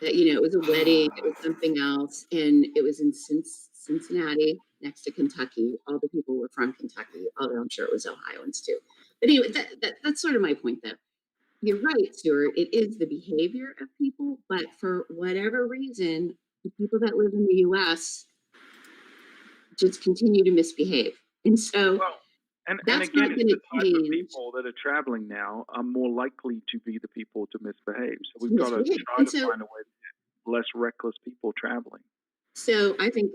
that, it was a wedding, it was something else, and it was in Cincinnati, next to Kentucky. All the people were from Kentucky, although I'm sure it was Ohioans too. But anyway, that's sort of my point, though. You're right, Stuart. It is the behavior of people, but for whatever reason, the people that live in the US just continue to misbehave. And so Well, and that's again, not it's going the to type of change. people that are traveling now are more likely to be the people to misbehave. So we've To got to misbehave. try And to so- find a way to get less reckless people traveling. So I think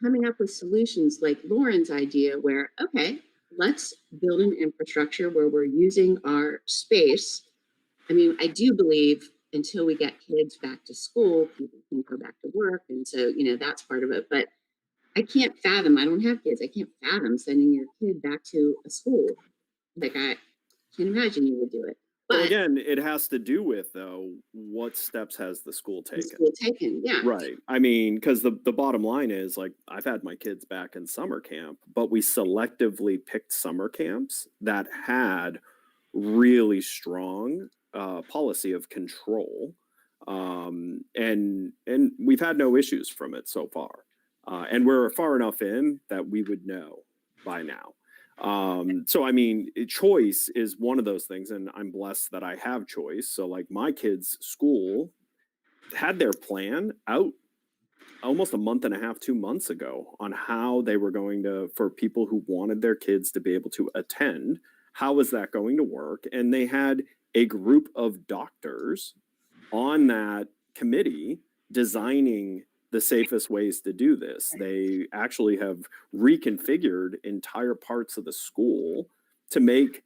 coming up with solutions like Lauren's idea, where, okay, let's build an infrastructure where we're using our space. I mean, I do believe until we get kids back to school, people can go back to work. And so, that's part of it. But I can't fathom, I don't have kids, I can't fathom sending your kid back to a school. Like, I can't imagine you would do it. Well, But again, it has to do with, though, what steps has the school the taken? school taken, yeah. Right. I mean, because the bottom line is, like, I've had my kids back in summer camp, but we selectively picked summer camps that had really strong policy of control, and we've had no issues from it so far, and we're far enough in that we would know by now. So I mean, choice is one of those things, and I'm blessed that I have choice. So like my kids' school had their plan out almost a month and a half, 2 months ago on how they were going to, for people who wanted their kids to be able to attend, how was that going to work? And they had a group of doctors on that committee designing the safest ways to do this. They actually have reconfigured entire parts of the school to make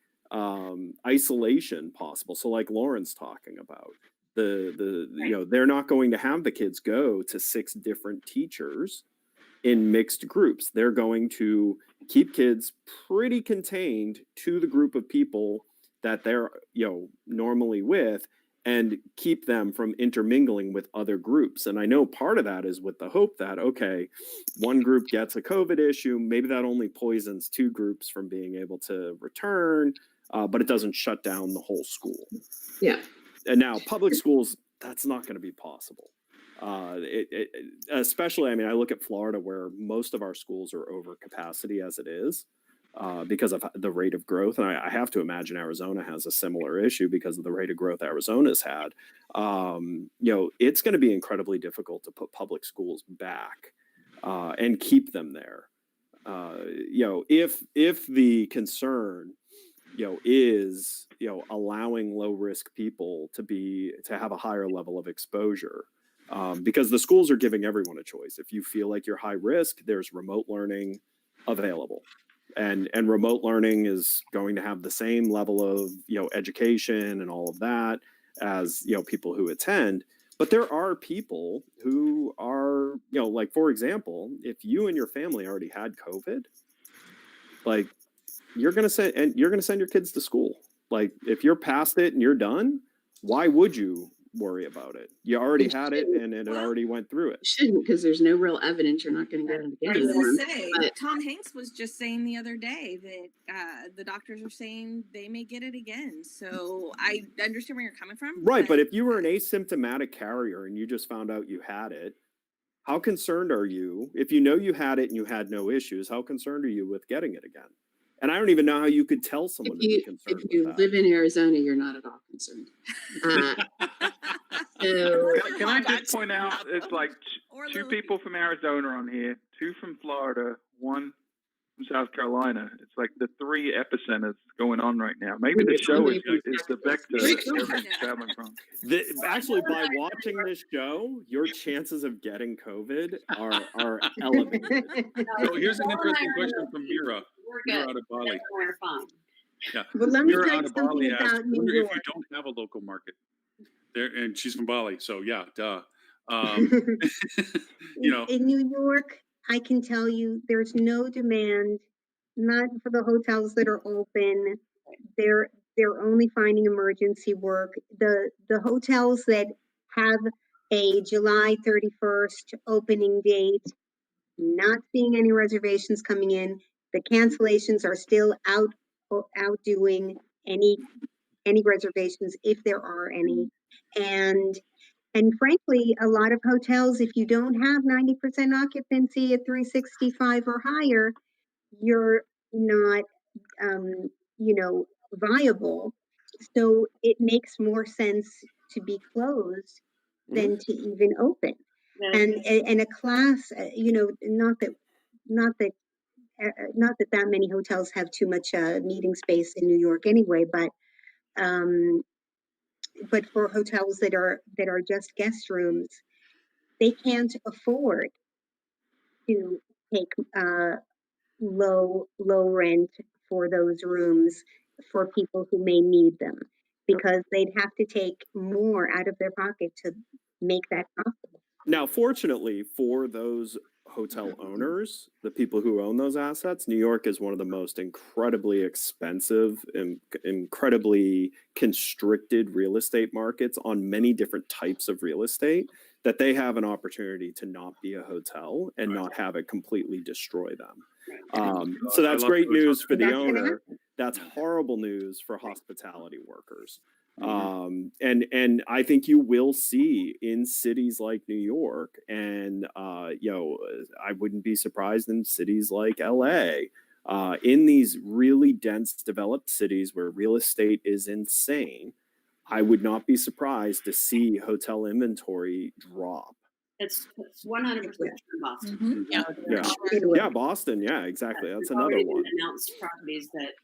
isolation possible. So like Lauren's talking about, they're not going to have the kids go to 6 different teachers in mixed groups. They're going to keep kids pretty contained to the group of people that they're normally with, and keep them from intermingling with other groups. And I know part of that is with the hope that, okay, one group gets a COVID issue, maybe that only poisons two groups from being able to return, but it doesn't shut down the whole school. Yeah. And now public schools, that's not going to be possible. Especially, I mean, I look at Florida where most of our schools are over capacity as it is. Because of the rate of growth. And I have to imagine Arizona has a similar issue because of the rate of growth Arizona's had. It's going to be incredibly difficult to put public schools back and keep them there. If the concern, is, allowing low risk people to have a higher level of exposure. Because the schools are giving everyone a choice. If you feel like you're high risk, there's remote learning available. And remote learning is going to have the same level of education and all of that as people who attend. But there are people who are like, for example, if you and your family already had COVID, like you're gonna send your kids to school. Like if you're past it and you're done, why would you worry about it? You already had it and it already went through it. Shouldn't, because there's no real evidence you're not going to get it I again. was gonna say, But- Tom Hanks was just saying the other day that the doctors are saying they may get it again. So I understand where you're coming from. Right, but if you were an asymptomatic carrier and you just found out you had it, how concerned are you? If you know you had it and you had no issues, how concerned are you with getting it again? And I don't even know how you could tell someone to be concerned If you with live in Arizona, you're not at all concerned. So Can I just point out, it's like Or two Lily. people from Arizona on here, two from Florida, one from South Carolina. It's like the three epicenters going on right now. Maybe the show is the vector that everything's traveling from. Actually, by watching this show, your chances of getting COVID are elevated. So here's an interesting question from Mira. We're Mira good. out of Bali. We're fine. Yeah. Well, let me Mira tell you out of Bali something asked, about New wonder if York. you don't have a local market there, and she's from Bali, so yeah, duh. In New York, I can tell you there's no demand, not for the hotels that are open. They're only finding emergency work. The hotels that have a July 31st opening date, not seeing any reservations coming in. The cancellations are still outdoing any reservations if there are any. And frankly, a lot of hotels, if you don't have 90% occupancy at 365 or higher, you're not, viable. So it makes more sense to be closed than to even open. And a class, not that many hotels have too much meeting space in New York anyway, but for hotels that are just guest rooms, they can't afford to take low rent for those rooms for people who may need them, because they'd have to take more out of their pocket to make that possible. Now, fortunately for those hotel owners, the people who own those assets, New York is one of the most incredibly expensive and incredibly constricted real estate markets on many different types of real estate, that they have an opportunity to not be a hotel and not have it completely destroy them. So that's great news for the That's gonna owner. happen. That's horrible news for hospitality workers. And I think you will see in cities like New York, and I wouldn't be surprised in cities like LA, in these really dense developed cities where real estate is insane. I would not be surprised to see hotel inventory drop. It's 100% true in Boston. Mhm. Yeah. Yeah, Boston. Yeah, exactly. That's There's another already one. been announced properties that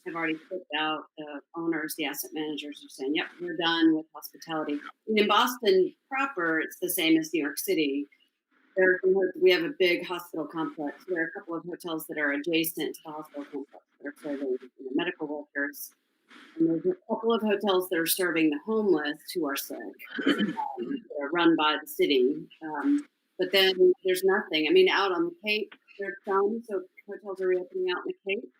have already put out. The owners, the asset managers are saying, "Yep, we're done with hospitality." And in Boston proper, it's the same as New York City. We have a big hospital complex. There are a couple of hotels that are adjacent to the hospital complex that are serving medical workers. And there's a couple of hotels that are serving the homeless who are sick. They're run by the city. But then there's nothing. I mean, out on the Cape, there's some, so hotels are reopening out in the Cape,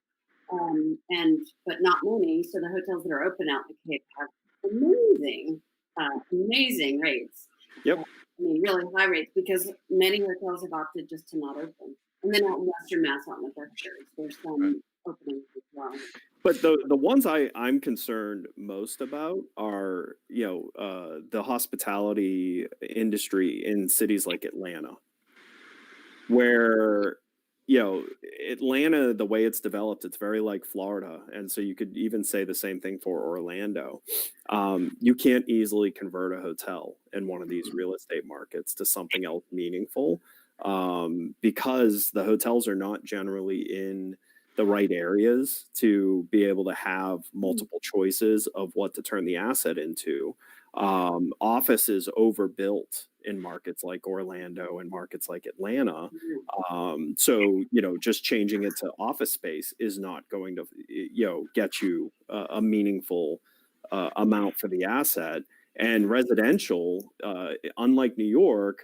but not many. So the hotels that are open out in the Cape have amazing amazing rates. Yep. I mean, really high rates because many hotels have opted just to not open. And then out in Western Mass, out in the Berkshires, there's some openings as well. But the ones I'm concerned most about are, the hospitality industry in cities like Atlanta, where, Atlanta, the way it's developed, it's very like Florida. And so you could even say the same thing for Orlando. You can't easily convert a hotel in one of these real estate markets to something else meaningful, because the hotels are not generally in the right areas to be able to have multiple choices of what to turn the asset into. Office is overbuilt in markets like Orlando and markets like Atlanta. So, just changing it to office space is not going to, get you a meaningful amount for the asset. And residential, unlike New York,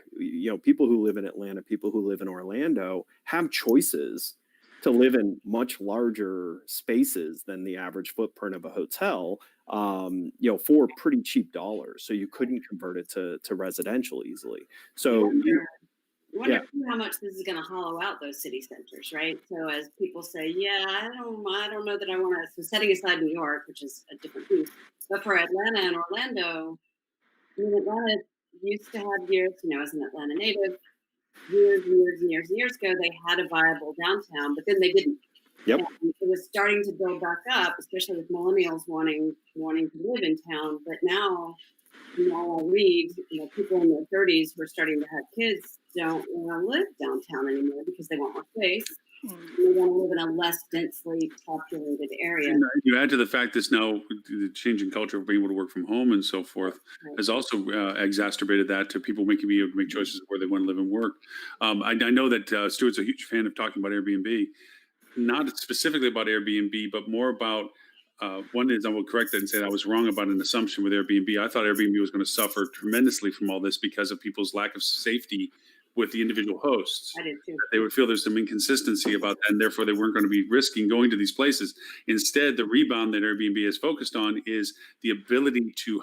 people who live in Atlanta, people who live in Orlando have choices to live in much larger spaces than the average footprint of a hotel, for pretty cheap dollars. So you couldn't convert it to residential easily. So I wonder how much this is going to hollow out those city centers, right? So as people say, I don't know that I want to. So setting aside New York, which is a different piece, but for Atlanta and Orlando, I mean, Atlanta used to have years, as an Atlanta native, years ago, they had a viable downtown, but then they didn't. Yep. And it was starting to build back up, especially with millennials wanting to live in town. But now, I read, people in their 30s who are starting to have kids don't want to live downtown anymore because they want more space. They want to live in a less densely populated area. And you add to the fact that now the changing culture of being able to work from home and so forth has also exacerbated that to people making me make choices where they want to live and work. I know that Stuart's a huge fan of talking about Airbnb, not specifically about Airbnb, but more about one is I will correct that and say that I was wrong about an assumption with Airbnb. I thought Airbnb was going to suffer tremendously from all this because of people's lack of safety with the individual hosts. I did too. They would feel there's some inconsistency about that, and therefore they weren't going to be risking going to these places. Instead, the rebound that Airbnb is focused on is the ability to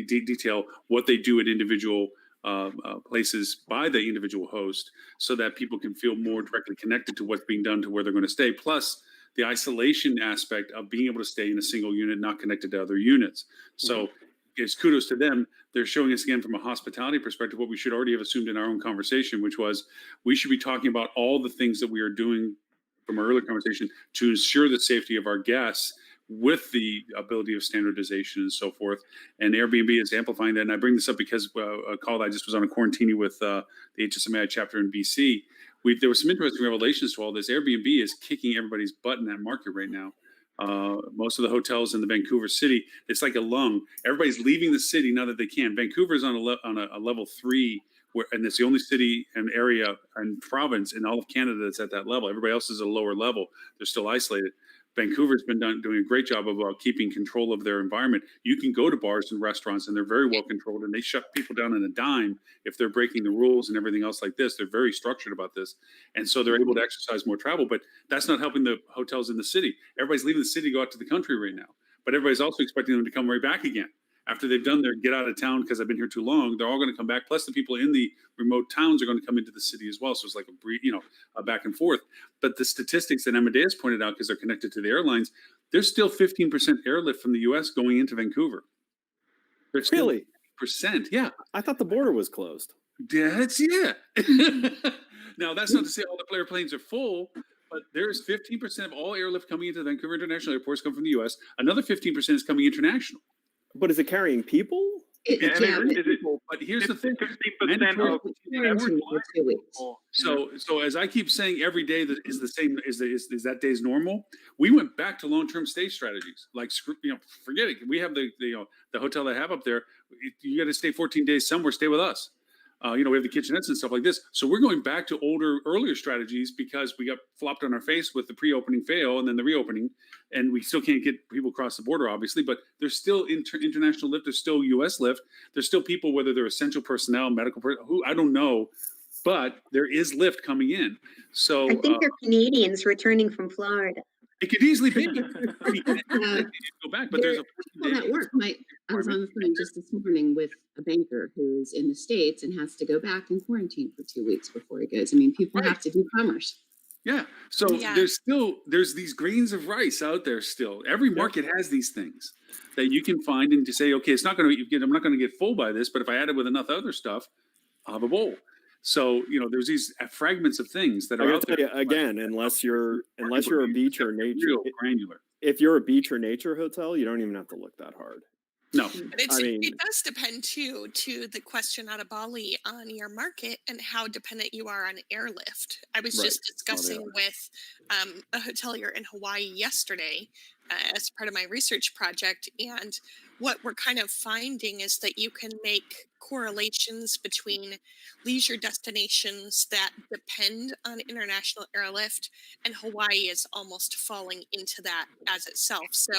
detail what they do at individual places by the individual host, so that people can feel more directly connected to what's being done to where they're going to stay. Plus, the isolation aspect of being able to stay in a single unit, not connected to other units. So it's kudos to them. They're showing us again from a hospitality perspective what we should already have assumed in our own conversation, which was we should be talking about all the things that we are doing from our earlier conversation to ensure the safety of our guests with the ability of standardization and so forth. And Airbnb is amplifying that. And I bring this up because a call that I just was on a quarantine with the HSMAI chapter in BC. There were some interesting revelations to all this. Airbnb is kicking everybody's butt in that market right now. Most of the hotels in the Vancouver city, it's like a lung. Everybody's leaving the city now that they can. Vancouver is on a level 3, and it's the only city and area and province in all of Canada that's at that level. Everybody else is at a lower level. They're still isolated. Vancouver's been doing a great job of keeping control of their environment. You can go to bars and restaurants, and they're very well controlled, and they shut people down in a dime if they're breaking the rules and everything else like this. They're very structured about this, and so they're able to exercise more travel. But that's not helping the hotels in the city. Everybody's leaving the city to go out to the country right now, but everybody's also expecting them to come right back again. After they've done their get out of town because I've been here too long, they're all going to come back. Plus, the people in the remote towns are going to come into the city as well. So it's like a back and forth. But the statistics that Amadeus pointed out, because they're connected to the airlines, there's still 15% airlift from the U.S. going into Vancouver. There's still Really? 15%, yeah. I thought the border was closed. Yeah. Now, that's not to say all the airplanes are full, but there's 15% of all airlift coming into the Vancouver International Airports come from the U.S. Another 15% is coming international. But is it carrying people? But here's the thing. 15% of So as I keep saying, every day that is the same is that day's normal. We went back to long-term stay strategies. Like forget it. We have the hotel they have up there. You got to stay 14 days somewhere. Stay with us. We have the kitchenettes and stuff like this. So we're going back to earlier strategies because we got flopped on our face with the pre-opening fail and then the reopening, and we still can't get people across the border, obviously. But there's still international lift. There's still U.S. lift. There's still people, whether they're essential personnel, medical personnel, who I don't know, but there is lift coming in. So I think they're Canadians returning from Florida. It could easily be. Go back, but there's a Well, that work. I was on the phone just this morning with a banker who's in the States and has to go back and quarantine for 2 weeks before he goes. I mean, people have to do commerce. Yeah. So Yeah. there's these grains of rice out there still. Every market has these things that you can find and to say, okay, it's not going to I'm not going to get full by this, but if I add it with enough other stuff, I'll have a bowl. So, there's these fragments of things that I are gotta out tell there. you, again, unless you're a beach or nature, Real granular. if you're a beach or nature hotel, you don't even have to look that hard. No. But it does depend too, to the question out of Bali, on your market and how dependent you are on airlift. I was just discussing with a hotelier in Hawaii yesterday as part of my research project, and what we're kind of finding is that you can make correlations between leisure destinations that depend on international airlift, and Hawaii is almost falling into that as itself. So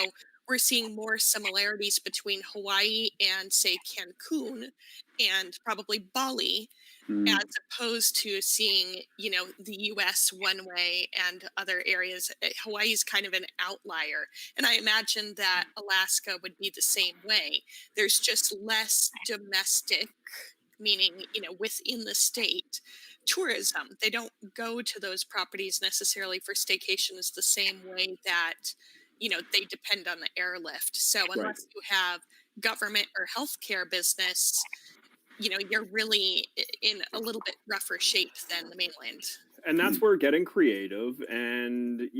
we're seeing more similarities between Hawaii and, say, Cancun and probably Bali, as opposed to seeing, the US one way and other areas. Hawaii is kind of an outlier. And I imagine that Alaska would be the same way. There's just less domestic, meaning, within the state, tourism. They don't go to those properties necessarily for staycations the same way that they depend on the airlift. So unless you have government or healthcare business, you're really in a little bit rougher shape than the mainland. And that's where getting creative and,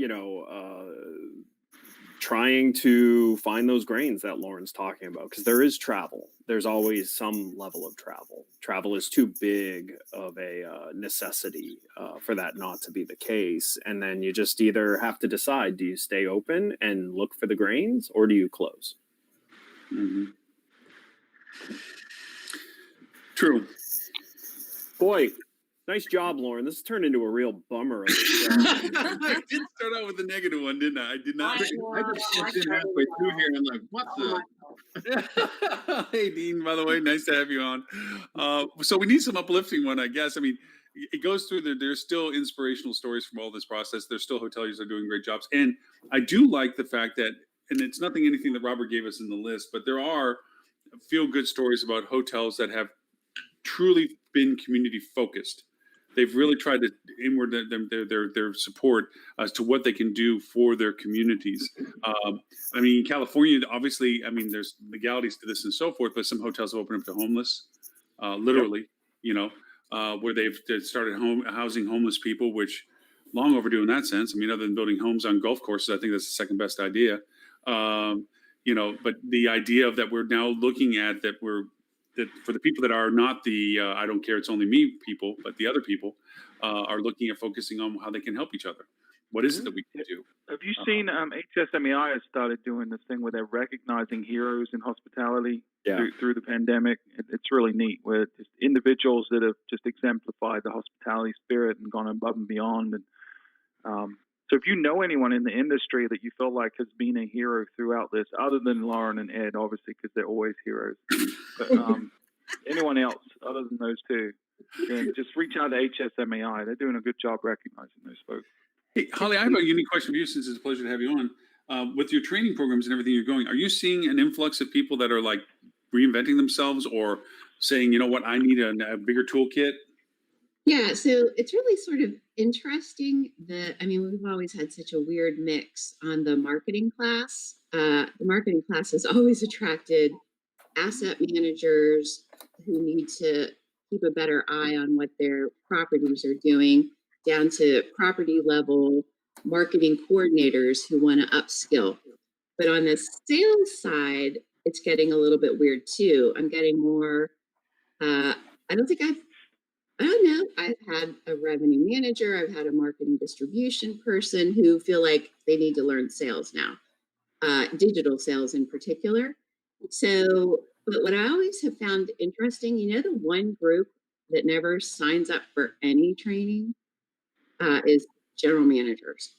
trying to find those grains that Lauren's talking about, because there is travel. There's always some level of travel. Travel is too big of a necessity for that not to be the case. And then you just either have to decide, do you stay open and look for the grains, or do you close? Mm-hmm. True. Boy, nice job, Lauren. This turned into a real bummer of a show. I did start out with the negative one, didn't I? I did not. I just slipped in halfway through here and I'm like, what the? Hey, Dean, by the way, nice to have you on. So we need some uplifting one, I guess. I mean, it goes through there's still inspirational stories from all this process. There's still hoteliers that are doing great jobs. And I do like the fact that, and it's anything that Robert gave us in the list, but there are feel-good stories about hotels that have truly been community focused. They've really tried to inward their support as to what they can do for their communities. I mean, California, obviously, there's legalities to this and so forth, but some hotels have opened up to homeless, literally, where they've started housing homeless people, which long overdue in that sense. I mean, other than building homes on golf courses, I think that's the second best idea. But the idea of that we're now looking at that for the people that are not the I don't care, it's only me people, but the other people are looking at focusing on how they can help each other. What is it that we can do? Have you seen HSMEI has started doing this thing where they're recognizing heroes in hospitality through the pandemic? It's really neat, where just individuals that have just exemplified the hospitality spirit and gone above and beyond. And so if you know anyone in the industry that you feel like has been a hero throughout this, other than Lauren and Ed, obviously, because they're always heroes, but anyone else other than those two, then just reach out to HSMEI. They're doing a good job recognizing those folks. Hey, Holly, I have a unique question for you, since it's a pleasure to have you on. With your training programs and everything you're going, are you seeing an influx of people that are like reinventing themselves or saying, you know what, I need a bigger toolkit? Yeah, so it's really sort of interesting that, we've always had such a weird mix on the marketing class. The marketing class has always attracted asset managers who need to keep a better eye on what their properties are doing, down to property level marketing coordinators who want to upskill. But on the sales side, it's getting a little bit weird too. I'm getting more, I've had a revenue manager, I've had a marketing distribution person who feel like they need to learn sales now, digital sales in particular. So, but what I always have found interesting, the one group that never signs up for any training is general managers.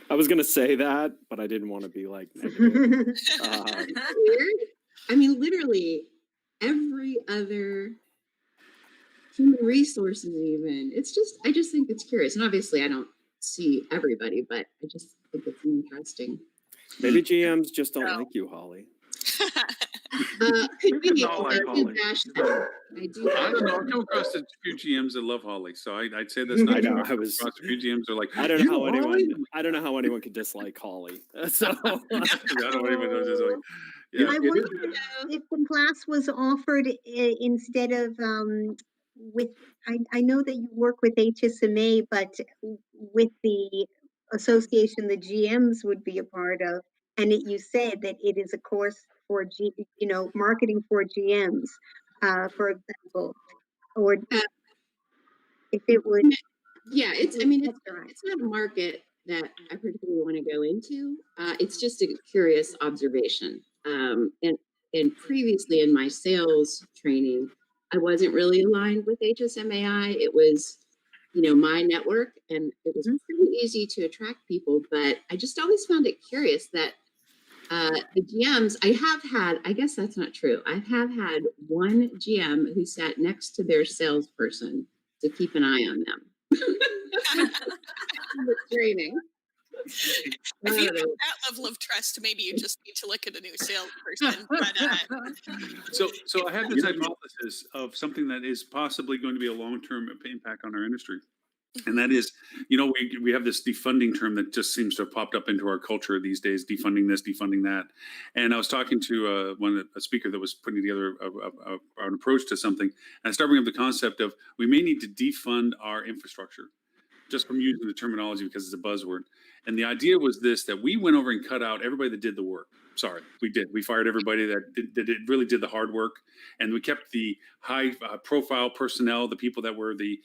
I was going to say that, but I didn't want to be like negative. Weird. Literally every other human resources, even. I just think it's curious. And obviously I don't see everybody, but I just think it's interesting. Maybe GMs just don't No. like you, Holly. Could be. not like I do Holly. bash them. I do. I don't know. I've bash come across a few GMs that love Holly, so I'd say that's not I know, true. I I've was- come across a few GMs that are like, I don't "You know how anyone. Holly?" I don't know how anyone could dislike Holly. So I don't even know. Just like, yeah, I it wonder is- if the class was offered instead of with, I know that you work with HSMA, but with the association the GMs would be a part of, and you said that it is a course for marketing for GMs, for example, or if it would. Yeah, it's. I mean, That's right. it's not a market that I particularly want to go into. It's just a curious observation. And previously in my sales training, I wasn't really aligned with HSMAI. It was, my network, and it was pretty easy to attract people. But I just always found it curious that the GMs, I guess that's not true. I have had one GM who sat next to their salesperson to keep an eye on them. The training. If you have that level of trust, maybe you just need to look at a new salesperson. But So I have this hypothesis of something that is possibly going to be a long-term impact on our industry. And that is, we have this defunding term that just seems to have popped up into our culture these days, defunding this, defunding that. And I was talking to a speaker that was putting together an approach to something. And I started bringing up the concept of we may need to defund our infrastructure, just from using the terminology because it's a buzzword. And the idea was this, that we went over and cut out everybody that did the work. Sorry, we did. We fired everybody that really did the hard work. And we kept the high profile personnel, the people that were the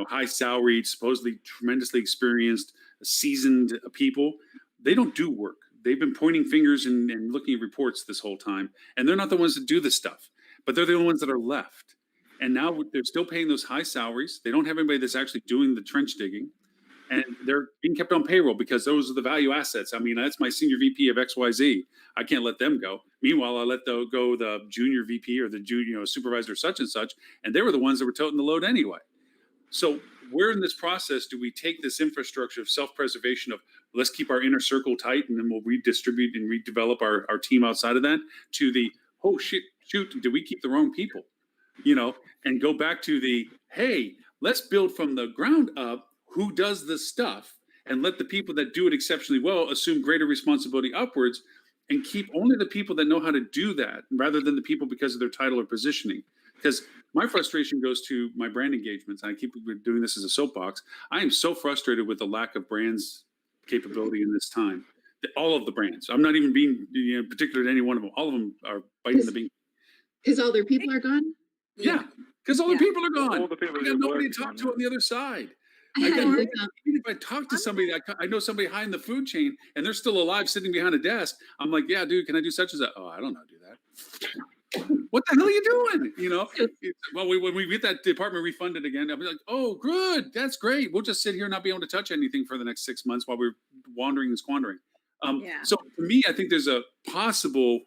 high salaried, supposedly tremendously experienced, seasoned people. They don't do work. They've been pointing fingers and looking at reports this whole time. And they're not the ones that do this stuff, but they're the only ones that are left. And now they're still paying those high salaries. They don't have anybody that's actually doing the trench digging. And they're being kept on payroll because those are the value assets. I mean, that's my senior VP of XYZ. I can't let them go. Meanwhile, I let go the junior VP or the junior supervisor such and such. And they were the ones that were toting the load anyway. So where in this process do we take this infrastructure of self-preservation of let's keep our inner circle tight and then we'll redistribute and redevelop our team outside of that to the, oh, shoot, did we keep the wrong people? And go back to the, hey, let's build from the ground up who does the stuff and let the people that do it exceptionally well assume greater responsibility upwards and keep only the people that know how to do that rather than the people because of their title or positioning. Because my frustration goes to my brand engagements. And I keep doing this as a soapbox. I am so frustrated with the lack of brands capability in this time. All of the brands. I'm not even being particular to any one of them. All of them are biting the bean. Because all their people are gone? Yeah, because all the people are gone. All the people I that got nobody work to talk on to it. on the other side. I I had got like even if I talk to somebody, I know somebody high in the food chain and they're still alive sitting behind a desk. I'm like, yeah, dude, can I do such as that? Oh, I don't know, do that. What the hell are you doing? Well, when we get that department refunded again, I'll be like, oh, good, that's great. We'll just sit here and not be able to touch anything for the next 6 months while we're wandering and squandering. So for me, I think there's a possible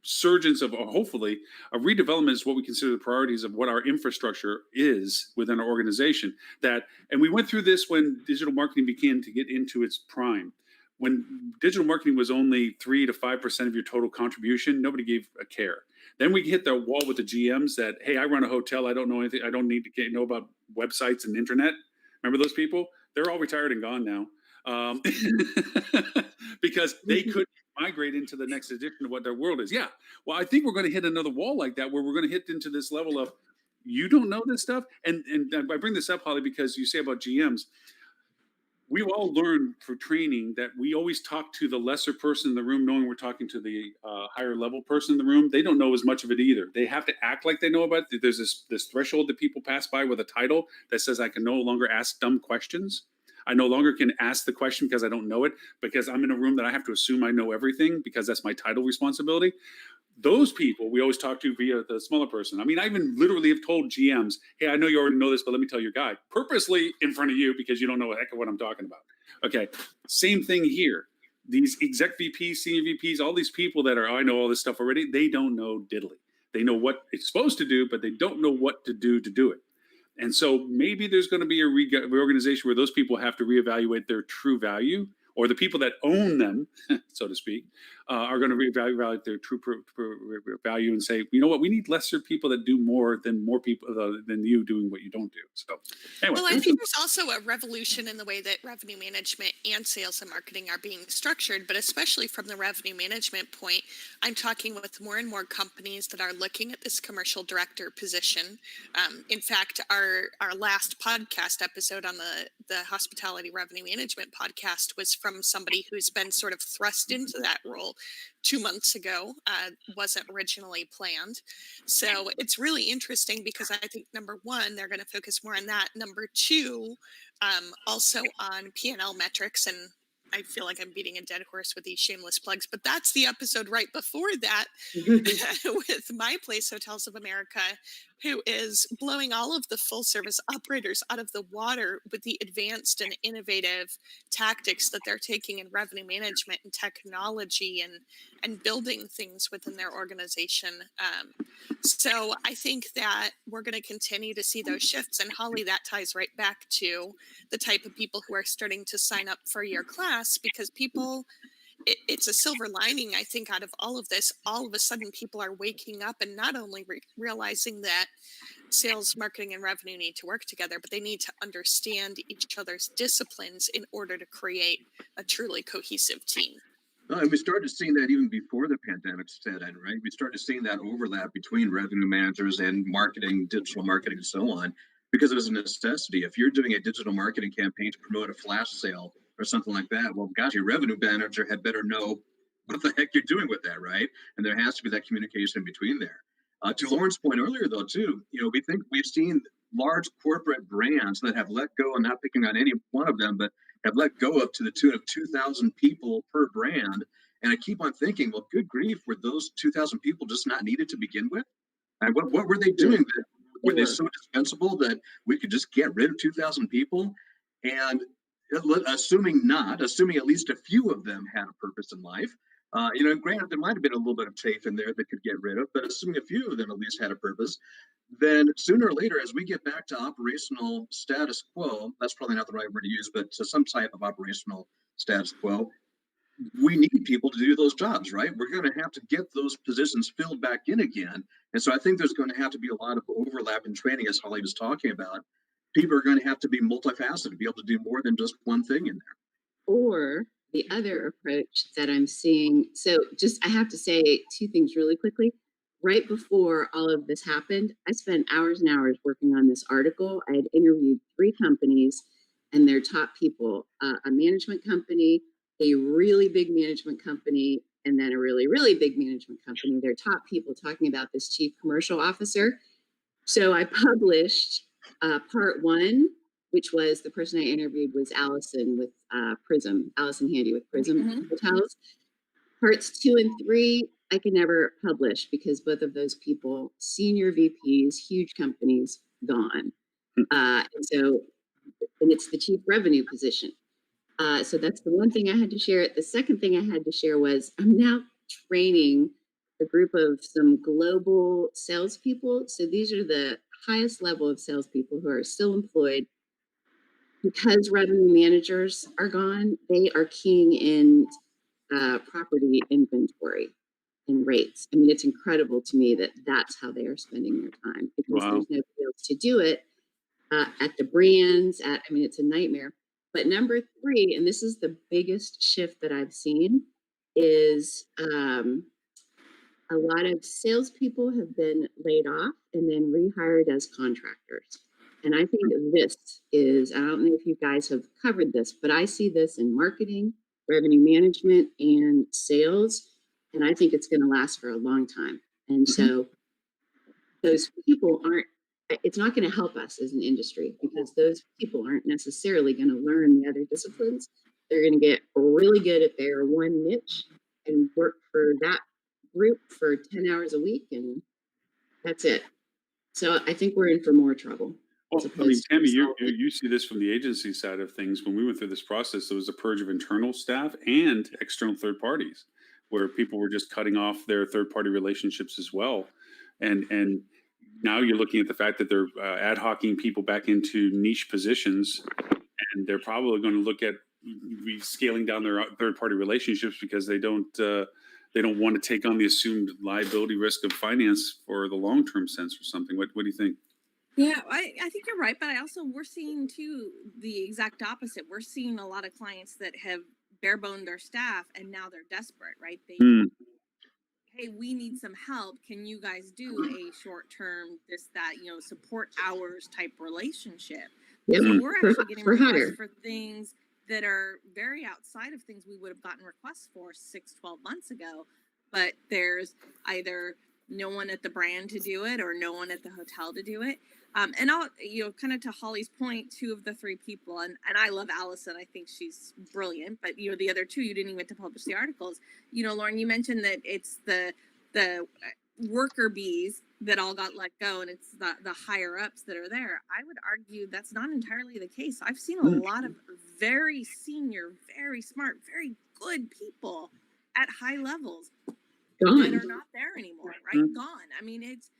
surgence of, or hopefully, a redevelopment is what we consider the priorities of what our infrastructure is within our organization. And we went through this when digital marketing began to get into its prime. When digital marketing was only 3 to 5% of your total contribution, nobody gave a care. Then we hit the wall with the GMs that, hey, I run a hotel. I don't know anything. I don't need to know about websites and internet. Remember those people? They're all retired and gone now. Because they couldn't migrate into the next edition of what their world is. Yeah. Well, I think we're going to hit another wall like that where we're going to hit into this level of you don't know this stuff. And I bring this up, Holly, because you say about GMs, we've all learned through training that we always talk to the lesser person in the room, knowing we're talking to the higher level person in the room. They don't know as much of it either. They have to act like they know about it. There's this threshold that people pass by with a title that says I can no longer ask dumb questions. I no longer can ask the question because I don't know it, because I'm in a room that I have to assume I know everything because that's my title responsibility. Those people we always talk to via the smaller person. I mean, I even literally have told GMs, hey, I know you already know this, but let me tell your guy purposely in front of you because you don't know a heck of what I'm talking about. Okay. Same thing here. These exec VPs, senior VPs, all these people that are, I know all this stuff already. They don't know diddly. They know what it's supposed to do, but they don't know what to do it. And so maybe there's going to be a reorganization where those people have to reevaluate their true value, or the people that own them, so to speak, are going to reevaluate their true value and say, you know what, we need lesser people that do more people than you doing what you don't do. So anyway. Well, I think there's also a revolution in the way that revenue management and sales and marketing are being structured, but especially from the revenue management point, I'm talking with more and more companies that are looking at this commercial director position. In fact, our last podcast episode on the hospitality revenue management podcast was from somebody who's been sort of thrust into that role 2 months ago. Wasn't originally planned. So it's really interesting because I think number one, they're going to focus more on that. Number two, also on P&L metrics. And I feel like I'm beating a dead horse with these shameless plugs, but that's the episode right before that with My Place Hotels of America, who is blowing all of the full service operators out of the water with the advanced and innovative tactics that they're taking in revenue management and technology and building things within their organization. So I think that we're going to continue to see those shifts. And Holly, that ties right back to the type of people who are starting to sign up for your class, because people, it's a silver lining, I think, out of all of this. All of a sudden, people are waking up and not only realizing that sales, marketing, and revenue need to work together, but they need to understand each other's disciplines in order to create a truly cohesive team. And we started seeing that even before the pandemic set in, right? We started seeing that overlap between revenue managers and marketing, digital marketing, and so on, because it was a necessity. If you're doing a digital marketing campaign to promote a flash sale or something like that, well, gosh, your revenue manager had better know what the heck you're doing with that, right? And there has to be that communication in between there. To Lauren's point earlier, though, too, we've seen large corporate brands that have let go, and not picking on any one of them, but have let go up to the tune of 2,000 people per brand. And I keep on thinking, well, good grief, were those 2,000 people just not needed to begin with? And what were they doing? That were they so dispensable that we could just get rid of 2,000 people? And assuming at least a few of them had a purpose in life. Granted, there might have been a little bit of TAFE in there that could get rid of, but assuming a few of them at least had a purpose, then sooner or later, as we get back to operational status quo, that's probably not the right word to use, but to some type of operational status quo, we need people to do those jobs, right? We're going to have to get those positions filled back in again. And so I think there's going to have to be a lot of overlap in training, as Holly was talking about. People are going to have to be multifaceted, be able to do more than just one thing in there. Or the other approach that I'm seeing, so I have to say two things really quickly. Right before all of this happened, I spent hours and hours working on this article. I had interviewed 3 companies and their top people, a management company, a really big management company, and then a really, really big management company, their top people talking about this chief commercial officer. So I published part 1, which was the person I interviewed was Allison with Allison Handy with Prism Hotels. Parts 2 and 3, I could never publish because both of those people, senior VPs, huge companies, gone. And it's the chief revenue position. So that's the one thing I had to share. The second thing I had to share was I'm now training a group of some global salespeople. So these are the highest level of salespeople who are still employed. Because revenue managers are gone, they are keying in property inventory and rates. I mean, it's incredible to me that that's how they are spending their time, because there's nobody else to do it at the brands. It's a nightmare. But number 3, and this is the biggest shift that I've seen, is a lot of salespeople have been laid off and then rehired as contractors. And I think this is, I don't know if you guys have covered this, but I see this in marketing, revenue management, and sales. And I think it's going to last for a long time. And so those people it's not going to help us as an industry, because those people aren't necessarily going to learn the other disciplines. They're going to get really good at their one niche and work for that group for 10 hours a week. And that's it. So I think we're in for more trouble. Well, Tammy, you see this from the agency side of things. When we went through this process, there was a purge of internal staff and external third parties, where people were just cutting off their third party relationships as well. And now you're looking at the fact that they're ad hocing people back into niche positions, and they're probably going to look at scaling down their third-party relationships because they don't want to take on the assumed liability risk of finance for the long-term sense or something. What do you think? Yeah, I think you're right, but we're seeing too the exact opposite. We're seeing a lot of clients that have bare boned their staff and now they're desperate, right? Hey, we need some help. Can you guys do a short term, this, that, support hours type relationship? Yep. So we're actually getting For requests hire. for things that are very outside of things we would have gotten requests for 6-12 months ago. But there's either no one at the brand to do it or no one at the hotel to do it. And I'll, kind of to Holly's point, 2 of the 3 people, and I love Allison. I think she's brilliant, but the other 2, you didn't even get to publish the articles. Lauren, you mentioned that it's the worker bees that all got let go, and it's the higher ups that are there. I would argue that's not entirely the case. I've seen a lot of very senior, very smart, very good people at high levels that Gone. are not there anymore, right? Gone. I mean, it's,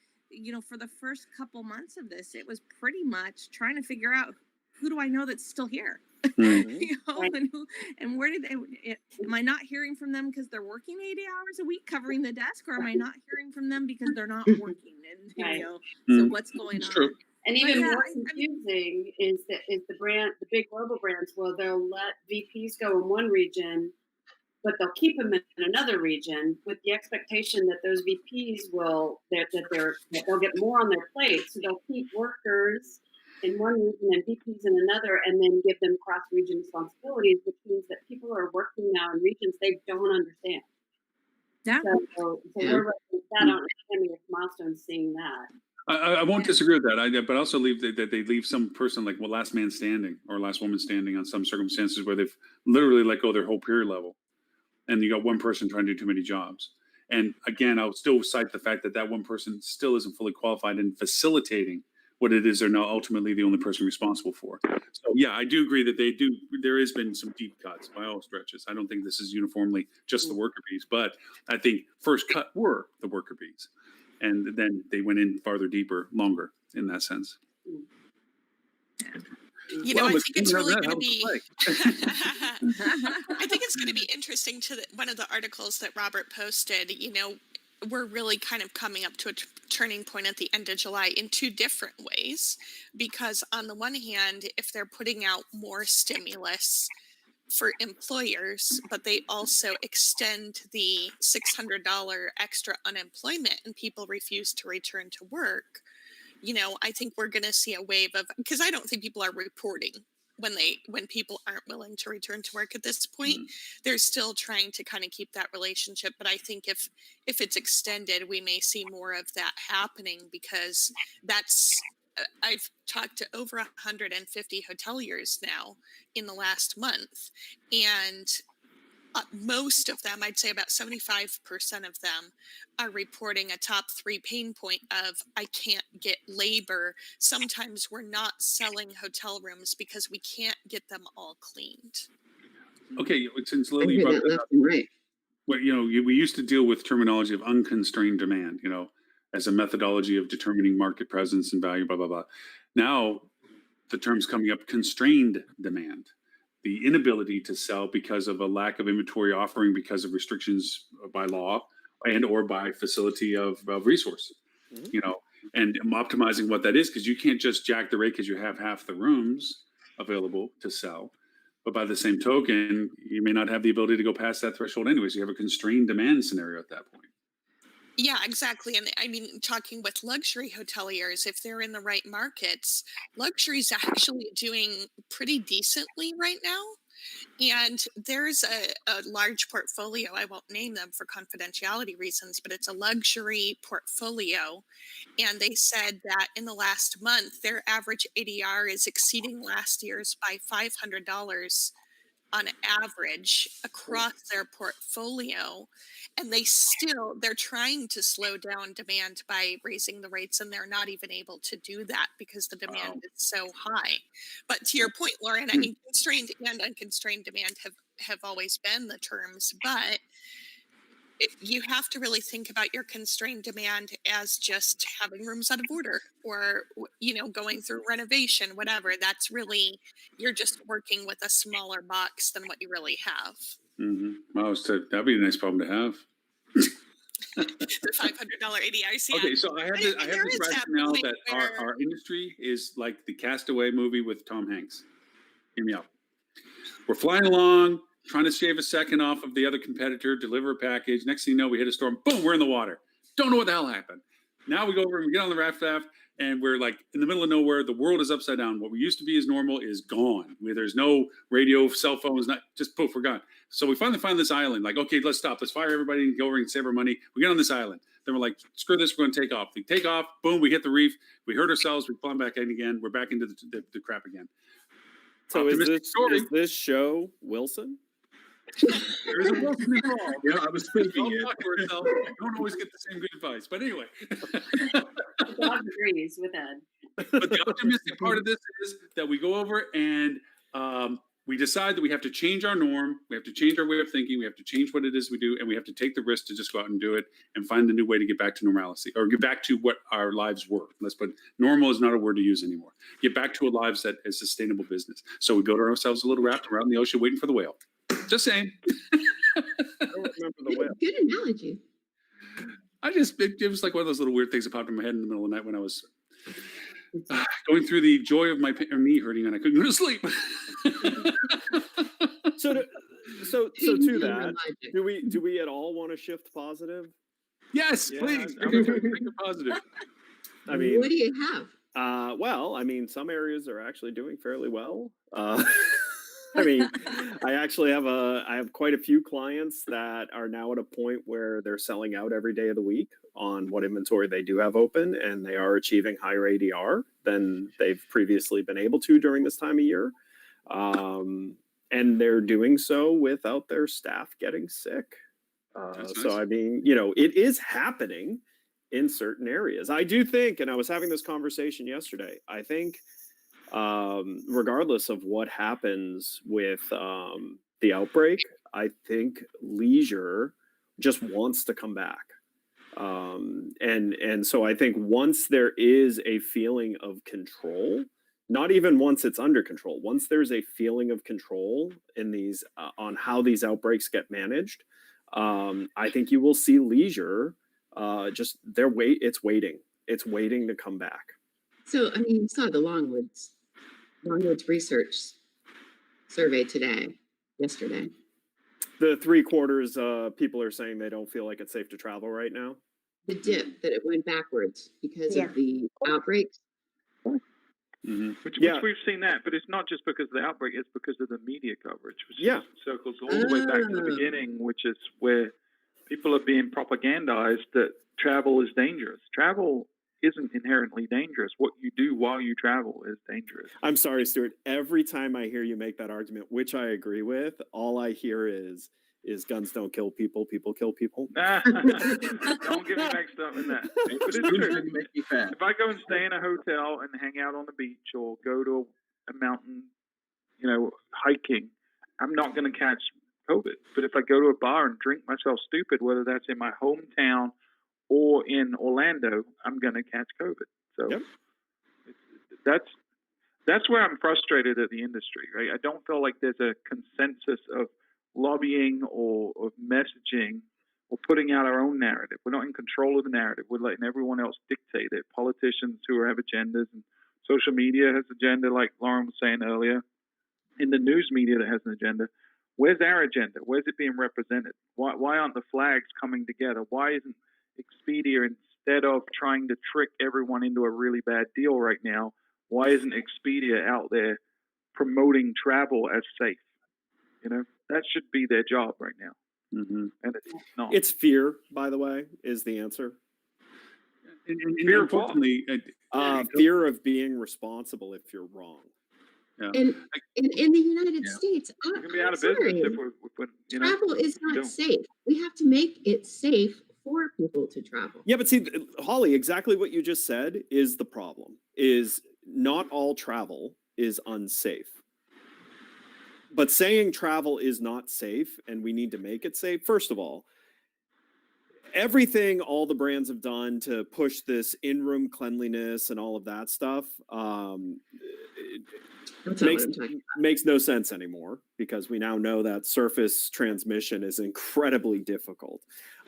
for the first couple months of this, it was pretty much trying to figure out who do I know that's still here, and where did they? Am I not hearing from them because they're working 80 hours a week covering the desk, or am I not hearing from them because they're not working? And so what's going on? And even But yeah, more confusing is the big global brands. Well, they'll let VPs go in one region, but they'll keep them in another region with the expectation that those VPs they'll get more on their plate. So they'll keep workers in one region and VPs in another, and then give them cross-region responsibilities, which means that people are working now in regions they don't understand. Yeah. So we're right with that. I don't understand if Milestone's seeing that. I won't disagree with that. But also that they leave some person like last man standing or last woman standing on some circumstances where they've literally let go their whole peer level. And you got one person trying to do too many jobs. And again, I'll still cite the fact that one person still isn't fully qualified in facilitating what it is they're now ultimately the only person responsible for. So yeah, I do agree that there has been some deep cuts by all stretches. I don't think this is uniformly just the worker bees, but I think first cut were the worker bees. And then they went in farther, deeper, longer in that sense. I think it's really going to be. I think it's going to be interesting one of the articles that Robert posted. We're really kind of coming up to a turning point at the end of July in 2 different ways, because on the one hand, if they're putting out more stimulus for employers, but they also extend the $600 extra unemployment and people refuse to return to work. I think we're going to see a wave of, because I don't think people are reporting when people aren't willing to return to work at this point. They're still trying to kind of keep that relationship. But I think if it's extended, we may see more of that happening, because I've talked to over 150 hoteliers now in the last month, and most of them, I'd say about 75% of them, are reporting a top 3 pain point of, I can't get labor. Sometimes we're not selling hotel rooms because we can't get them all cleaned. Okay, since Lily brought that up, right. Well, we used to deal with terminology of unconstrained demand, as a methodology of determining market presence and value, blah, blah, blah. Now the term's coming up, constrained demand. The inability to sell because of a lack of inventory offering because of restrictions by law and or by facility of resource, and optimizing what that is, because you can't just jack the rate because you have half the rooms available to sell. But by the same token, you may not have the ability to go past that threshold anyways. You have a constrained demand scenario at that point. Yeah, exactly. And I mean, talking with luxury hoteliers, if they're in the right markets, luxury is actually doing pretty decently right now. And there's a large portfolio, I won't name them for confidentiality reasons, but it's a luxury portfolio. And they said that in the last month, their average ADR is exceeding last year's by $500 on average across their portfolio. And they're trying to slow down demand by raising the rates, and they're not even able to do that because the demand is so high. But to your point, Lauren, I mean, constrained and unconstrained demand have always been the terms, but you have to really think about your constrained demand as just having rooms out of order or, going through renovation, whatever. That's really, you're just working with a smaller box than what you really have. Wow, that'd be a nice problem to have. The $500 ADR. Okay, so I have this rationale that where- our industry is like the Castaway movie with Tom Hanks. Hear me out. We're flying along, trying to shave a second off of the other competitor, deliver a package. Next thing you know, we hit a storm. Boom, we're in the water. Don't know what the hell happened. Now we go over and we get on the raft, and we're like in the middle of nowhere. The world is upside down. What we used to be as normal is gone. There's no radio, cell phones, not just poof, we're gone. So we finally find this island. Like, okay, let's stop. Let's fire everybody and go over and save our money. We get on this island. Then we're like, screw this. We're going to take off. We take off. Boom. We hit the reef. We hurt ourselves. We climb back in again. We're back into the crap again. So is Optimistic story. this show Wilson? There's a Wilson involved. Yeah, I was thinking Don't it. talk to ourselves. We don't always get the same good advice. But anyway. The dog agrees with Ed. But the optimistic part of this is that we go over and we decide that we have to change our norm. We have to change our way of thinking. We have to change what it is we do. And we have to take the risk to just go out and do it and find a new way to get back to normalcy or get back to what our lives were. Let's put normal is not a word to use anymore. Get back to a lives that is sustainable business. So we build ourselves a little raft around the ocean waiting for the whale. Just saying. I don't remember the whale. Good analogy. It was like one of those little weird things that popped in my head in the middle of the night when I was going through the joy of my knee hurting and I couldn't go to sleep. So to that, do we at all want to shift positive? Yes, Yeah, please. I'm Make it positive. I mean, What do you have? well, I mean, some areas are actually doing fairly well. I mean, I have quite a few clients that are now at a point where they're selling out every day of the week on what inventory they do have open, and they are achieving higher ADR than they've previously been able to during this time of year. And they're doing so without their staff getting sick. That's So, nice. I mean, it is happening in certain areas. I do think, and I was having this conversation yesterday, I think regardless of what happens with the outbreak, I think leisure just wants to come back. And so I think once there is a feeling of control, not even once it's under control, once there's a feeling of control in these on how these outbreaks get managed, I think you will see leisure just it's waiting to come back. So, I mean, you saw the Longwoods research survey yesterday. The 3/4 people are saying they don't feel like it's safe to travel right now. The dip that it went backwards because Yeah. of the outbreaks. Which Yeah. we've seen that, but it's not just because of the outbreak, it's because of the media coverage, which Yeah. circles all the way back to the Ah. beginning, which is where people are being propagandized that travel is dangerous. Travel isn't inherently dangerous. What you do while you travel is dangerous. I'm sorry, Stuart. Every time I hear you make that argument, which I agree with, all I hear is guns don't kill people, people kill people. Don't get me mixed up in that. But it's Spoons true. didn't make me fat. If I go and stay in a hotel and hang out on the beach or go to a mountain, hiking, I'm not going to catch COVID. But if I go to a bar and drink myself stupid, whether that's in my hometown or in Orlando, I'm going to catch COVID. So Yep. that's where I'm frustrated at the industry, right? I don't feel like there's a consensus of lobbying or of messaging or putting out our own narrative. We're not in control of the narrative. We're letting everyone else dictate it. Politicians who have agendas and social media has agenda, like Lauren was saying earlier. In the news media that has an agenda, where's our agenda? Where's it being represented? Why aren't the flags coming together? Why isn't Expedia, instead of trying to trick everyone into a really bad deal right now, why isn't Expedia out there promoting travel as safe? That should be their job right now. Mm-hmm. And it's not. It's fear, by the way, is the answer. And Fear of what? unfortunately, Fear of being responsible if you're wrong. And in the United Yeah. States, We're going to be out of sorry, business if we're travel is don't. not safe. We have to make it safe for people to travel. Yeah, but see, Holly, exactly what you just said is the problem. Is not all travel is unsafe. But saying travel is not safe and we need to make it safe, first of all, everything all the brands have done to push this in-room cleanliness and all of that stuff That's not what I'm talking makes no sense anymore, because we now know that surface transmission is incredibly difficult.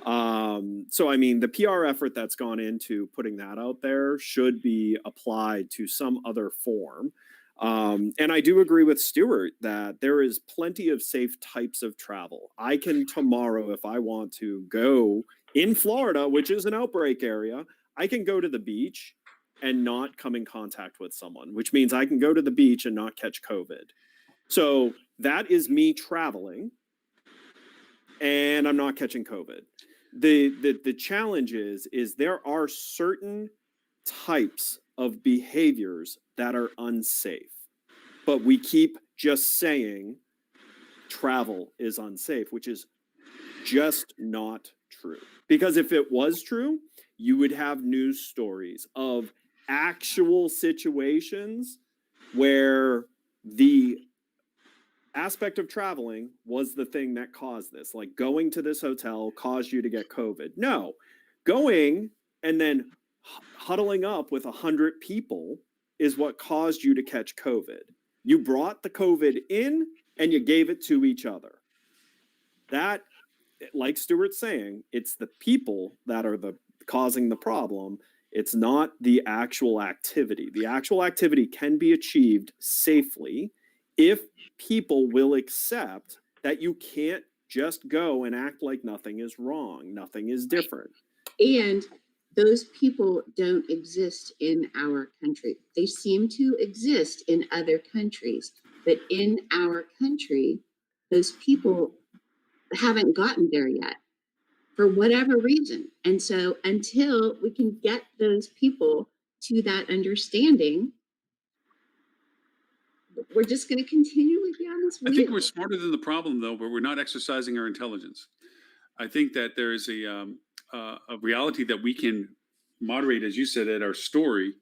So I mean, the PR effort that's gone into putting that out there should be applied to some other form. And I do agree with Stuart that there is plenty of safe types of travel. I can tomorrow, if I want to go in Florida, which is an outbreak area, I can go to the beach and not come in contact with someone, which means I can go to the beach and not catch COVID. So that is me traveling and I'm not catching COVID. The challenge is there are certain types of behaviors that are unsafe, but we keep just saying travel is unsafe, which is just not true. Because if it was true, you would have news stories of actual situations where the aspect of traveling was the thing that caused this. Like going to this hotel caused you to get COVID. No, going and then huddling up with 100 people is what caused you to catch COVID. You brought the COVID in and you gave it to each other. That, like Stuart's saying, it's the people that are the causing the problem. It's not the actual activity. The actual activity can be achieved safely if people will accept that you can't just go and act like nothing is wrong, nothing is different. And those people don't exist in our country. They seem to exist in other countries, but in our country, those people haven't gotten there yet for whatever reason. And so until we can get those people to that understanding, we're just going to continually be on this wheel. I think we're smarter than the problem, though, but we're not exercising our intelligence. I think that there is a reality that we can moderate, as you said, at our story.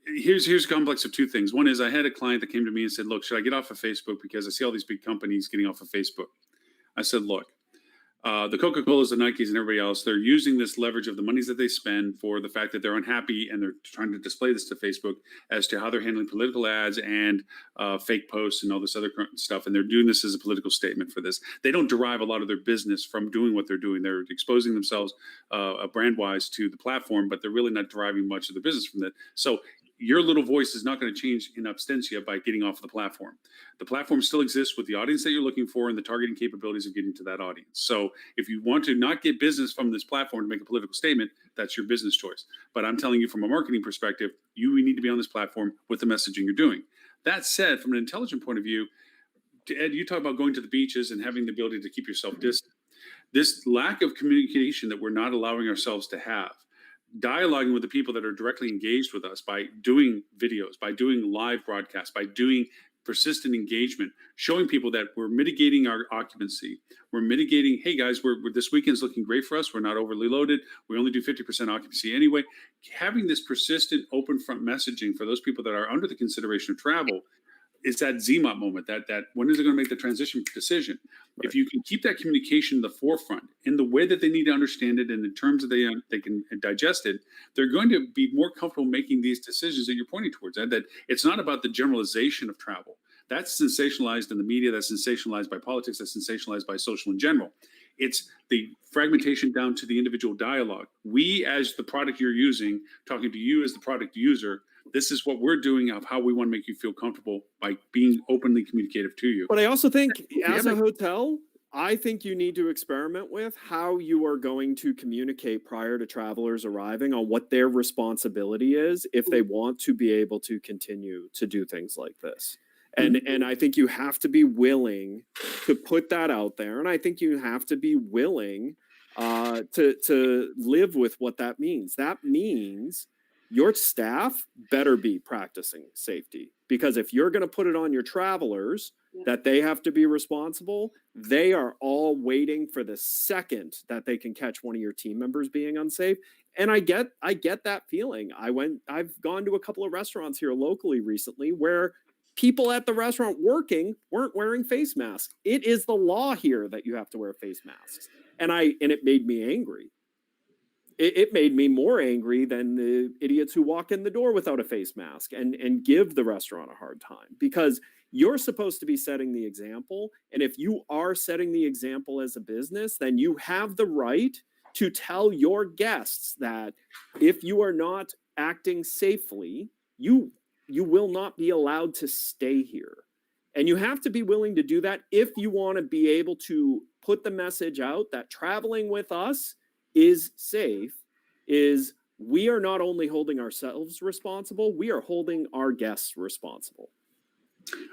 Here's a complex of two things. One is I had a client that came to me and said, look, should I get off of Facebook? Because I see all these big companies getting off of Facebook. I said, look, the Coca-Colas, the Nikes, and everybody else, they're using this leverage of the monies that they spend for the fact that they're unhappy, and they're trying to display this to Facebook as to how they're handling political ads and fake posts and all this other stuff. And they're doing this as a political statement for this. They don't derive a lot of their business from doing what they're doing. They're exposing themselves brand-wise to the platform, but they're really not deriving much of their business from that. So your little voice is not going to change in absentia by getting off the platform. The platform still exists with the audience that you're looking for and the targeting capabilities of getting to that audience. So if you want to not get business from this platform to make a political statement, that's your business choice. But I'm telling you from a marketing perspective, you need to be on this platform with the messaging you're doing. That said, from an intelligent point of view, Ed, you talk about going to the beaches and having the ability to keep yourself distant. This lack of communication that we're not allowing ourselves to have, dialoguing with the people that are directly engaged with us by doing videos, by doing live broadcasts, by doing persistent engagement, showing people that we're mitigating our occupancy. We're mitigating, hey guys, we're this weekend's looking great for us. We're not overly loaded. We only do 50% occupancy anyway. Having this persistent open front messaging for those people that are under the consideration of travel, it's that ZMOP moment, that when is it going to make the transition decision? Right. If you can keep that communication in the forefront in the way that they need to understand it and in terms that they can digest it, they're going to be more comfortable making these decisions that you're pointing towards. And that it's not about the generalization of travel. That's sensationalized in the media, that's sensationalized by politics, that's sensationalized by social in general. It's the fragmentation down to the individual dialogue. We, as the product you're using, talking to you as the product user, this is what we're doing of how we want to make you feel comfortable by being openly communicative to you. But I also think as a hotel, I think you need to experiment with how you are going to communicate prior to travelers arriving on what their responsibility is if they want to be able to continue to do things like this. And I think you have to be willing to put that out there. And I think you have to be willing to live with what that means. That means your staff better be practicing safety, because if you're going to put it on your travelers that they have to be responsible, they are all waiting for the second that they can catch one of your team members being unsafe. And I get that feeling. I've gone to a couple of restaurants here locally recently where people at the restaurant working weren't wearing face masks. It is the law here that you have to wear face masks. And it made me angry it made me more angry than the idiots who walk in the door without a face mask and give the restaurant a hard time, because you're supposed to be setting the example. And if you are setting the example as a business, then you have the right to tell your guests that if you are not acting safely, you will not be allowed to stay here. And you have to be willing to do that if you want to be able to put the message out that traveling with us is safe, is we are not only holding ourselves responsible, we are holding our guests responsible.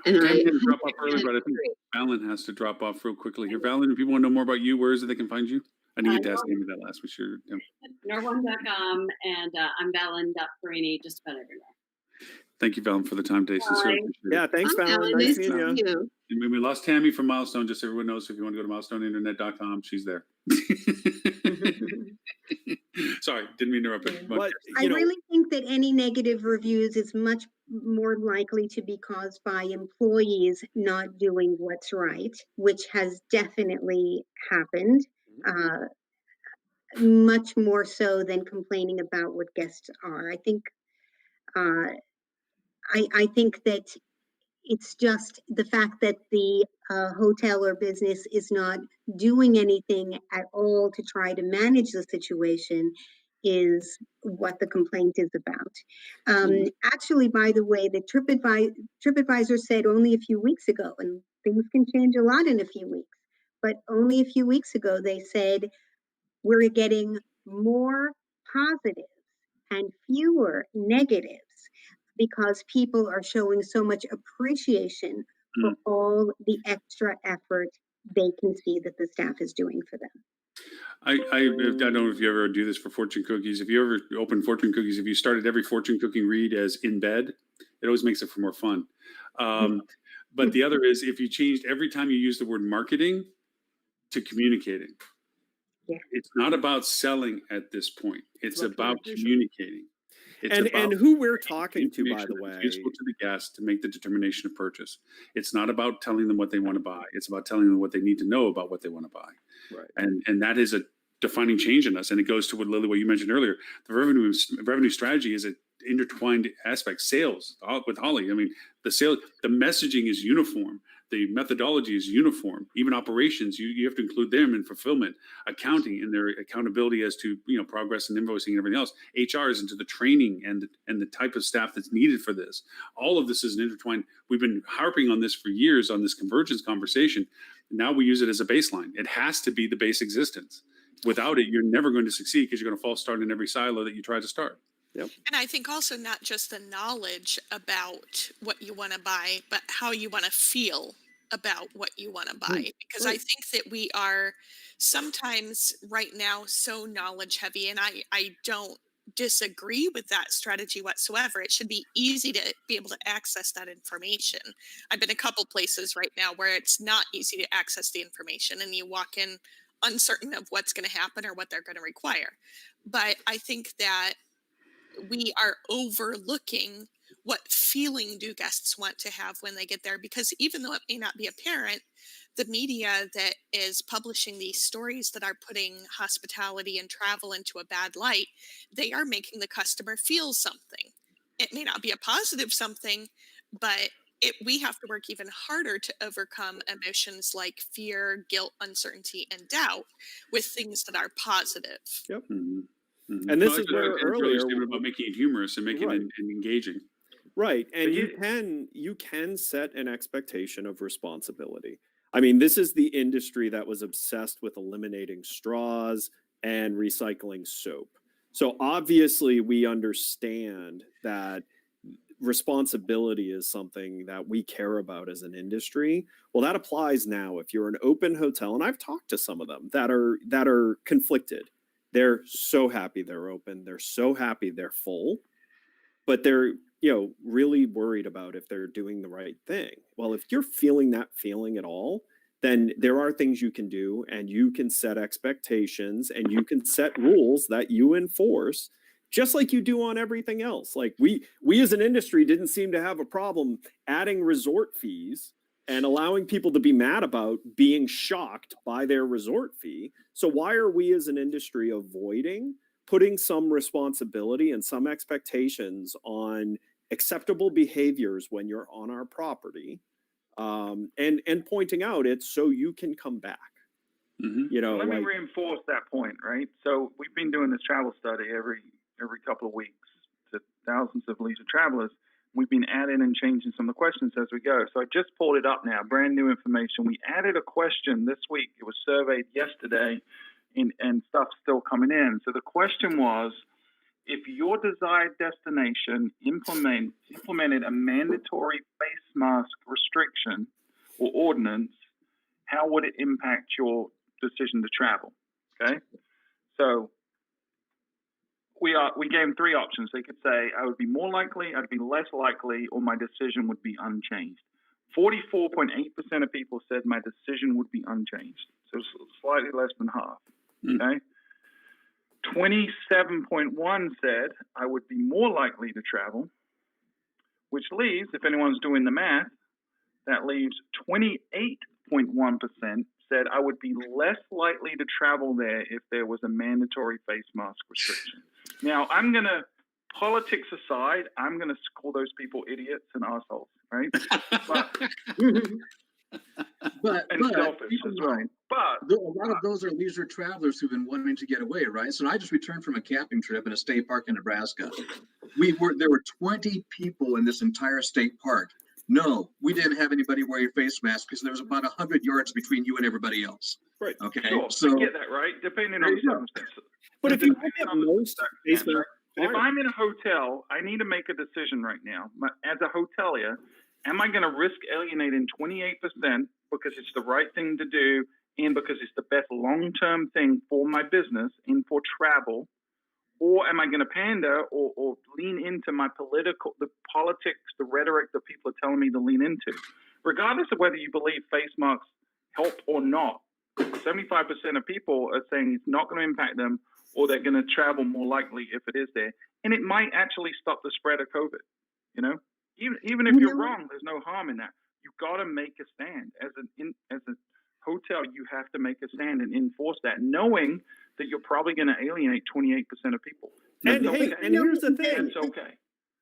And I'm I going to drop off early, but I think Valen has to drop off real quickly here. Valen, if you want to know more about you, where is it they can find you? I didn't get to ask Amy that last week. Sure. Yeah. Norone.com, and I'm Valen.Perini just about everywhere. Thank you, Valen, for the time today. Sincerely appreciate it. Yeah, thanks, I'm Valen. Alan. Nice Nice meeting to you. meet you. And when we lost Tammy from Milestone, just so everyone knows, if you want to go to milestoneinternet.com, she's there. Sorry, didn't mean to interrupt. But, I really think that any negative reviews is much more likely to be caused by employees not doing what's right, which has definitely happened, much more so than complaining about what guests are. I think I think that it's just the fact that the hotel or business is not doing anything at all to try to manage the situation is what the complaint is about. Actually, by the way, the TripAdvisor said only a few weeks ago, and things can change a lot in a few weeks, but only a few weeks ago, they said we're getting more positives and fewer negatives because people are showing so much appreciation for all the extra effort they can see that the staff is doing for them. I don't know if you ever do this for fortune cookies. If you ever open fortune cookies, if you started every fortune cookie read as in bed, it always makes it for more fun. But the other is if you changed every time you use the word marketing to communicating. Yeah. It's not about selling at this point. It's about communicating. It's and who we're talking to, by the way, useful to the guest to make the determination of purchase. It's not about telling them what they want to buy. It's about telling them what they need to know about what they want to buy. Right. And that is a defining change in us. And it goes to what Lily, what you mentioned earlier. The revenue strategy is an intertwined aspect. Sales with Holly. I mean, the messaging is uniform. The methodology is uniform. Even operations, you have to include them in fulfillment, accounting, and their accountability as to progress and invoicing and everything else. HR is into the training and the type of staff that's needed for this. All of this is an intertwined. We've been harping on this for years on this convergence conversation. Now we use it as a baseline. It has to be the base existence. Without it, you're never going to succeed because you're going to false start in every silo that you try to start. Yep. And I think also not just the knowledge about what you want to buy, but how you want to feel about what you want to buy. Because I think that we are sometimes right now so knowledge heavy, and I don't disagree with that strategy whatsoever. It should be easy to be able to access that information. I've been a couple places right now where it's not easy to access the information, and you walk in uncertain of what's going to happen or what they're going to require. But I think that we are overlooking what feeling do guests want to have when they get there, because even though it may not be apparent, the media that is publishing these stories that are putting hospitality and travel into a bad light, they are making the customer feel something. It may not be a positive something, but we have to work even harder to overcome emotions like fear, guilt, uncertainty, and doubt with things that are positive. Yep. Mm-hmm. And this is where earlier about making it humorous and making it engaging. Right. And you can set an expectation of responsibility. I mean, this is the industry that was obsessed with eliminating straws and recycling soap. So obviously we understand that responsibility is something that we care about as an industry. Well, that applies now. If you're an open hotel, and I've talked to some of them that are conflicted. They're so happy they're open. They're so happy they're full, but they're really worried about if they're doing the right thing. Well, if you're feeling that feeling at all, then there are things you can do, and you can set expectations and you can set rules that you enforce, just like you do on everything else. Like we as an industry didn't seem to have a problem adding resort fees and allowing people to be mad about being shocked by their resort fee. So why are we as an industry avoiding putting some responsibility and some expectations on acceptable behaviors when you're on our property, and pointing out it's so you can come back. Mhm. You know, Let me like, reinforce that point, right? So we've been doing this travel study every couple of weeks to thousands of leisure travelers. We've been adding and changing some of the questions as we go. So I just pulled it up now, brand new information. We added a question this week. It was surveyed yesterday, and stuff's still coming in. So the question was, if your desired destination implemented a mandatory face mask restriction or ordinance, how would it impact your decision to travel? Okay, so we gave them three options. They could say, I would be more likely, I'd be less likely, or my decision would be unchanged. 44.8% of people said my decision would be unchanged, so slightly less than half. Okay, 27.1 said I would be more likely to travel, which leaves, if anyone's doing the math, that leaves 28.1% said I would be less likely to travel there if there was a mandatory face mask restriction. Now, politics aside, I'm going to call those people idiots and assholes, right? And selfish keep in as well. mind, But a lot of those are leisure travelers who've been wanting to get away, right? So I just returned from a camping trip in a state park in Nebraska. There were 20 people in this entire state park. No, we didn't have anybody wear your face mask because there was about 100 yards between you and everybody else. Right. Okay. sure, So I get that, right? Depending There on you the go. circumstances. but if you look Depending at on the most face circumstance, masks, But if I'm in a hotel, I need to make a decision right now. As a hotelier, am I going to risk alienating 28% because it's the right thing to do and because it's the best long-term thing for my business and for travel? Or am I going to pander or lean into the politics, the rhetoric that people are telling me to lean into? Regardless of whether you believe face masks help or not, 75% of people are saying it's not going to impact them, or they're going to travel more likely if it is there. And it might actually stop the spread of COVID, you know? Even if you're wrong, there's no harm in that. You've got to make a stand. As a hotel, you have to make a stand and enforce that, knowing that you're probably going to alienate 28% of people. and That's hey, okay. and here's the thing: That's okay.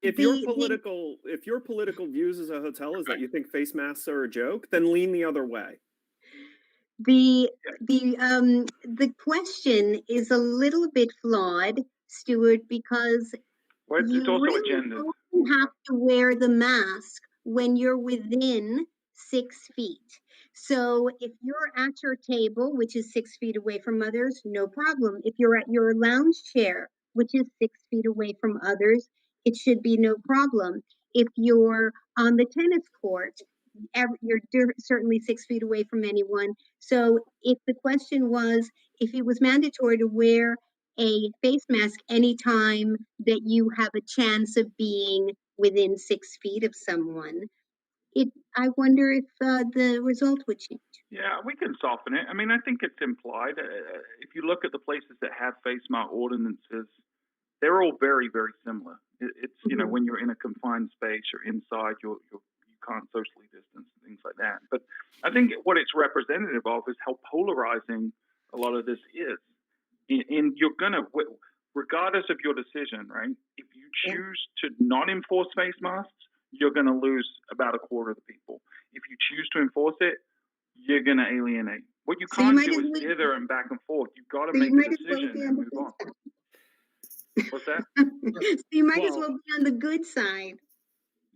if your political views as a hotel is that you think face masks are a joke, then lean the other way. The question is a little bit flawed, Stuart, because Well, it's you also really agendas. only have to wear the mask when you're within 6 feet. So if you're at your table, which is 6 feet away from others, no problem. If you're at your lounge chair, which is 6 feet away from others, it should be no problem. If you're on the tennis court, you're certainly 6 feet away from anyone. So if the question was, if it was mandatory to wear a face mask anytime that you have a chance of being within 6 feet of someone, I wonder if the result would change. Yeah, we can soften it. I mean, I think it's implied. If you look at the places that have face mask ordinances, they're all very, very similar. It's you know, when you're in a confined space or inside, you can't socially distance and things like that. But I think what it's representative of is how polarizing a lot of this is. And you're gonna, regardless of your decision, right? If you choose to not enforce face masks, you're going to lose about a quarter of the people. If you choose to enforce it, you're going to alienate. What you So you can't might do as is well- dither and back and forth. You've got to So make you a might as well decision be and on the move on. good What's that? side. So you might as Well- well be on the good side.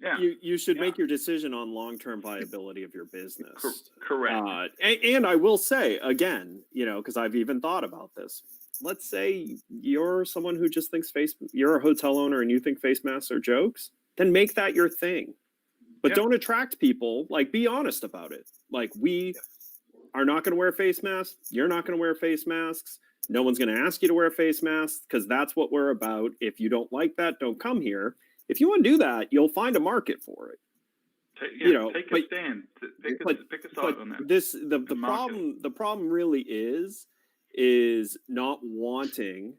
Yeah. You should Yeah. make your decision on long-term viability of your business. Correct. And I will say again, you know, because I've even thought about this. Let's say you're someone who just thinks you're a hotel owner and you think face masks are jokes, then make that your thing. But Yeah. don't attract people. Like, be honest about it. Like, we are not going to wear face masks. You're not going to wear face masks. No one's going to ask you to wear face masks because that's what we're about. If you don't like that, don't come here. If you want to do that, you'll find a market for it. Take but- a stand. Pick a side But on that. the market. problem really is not wanting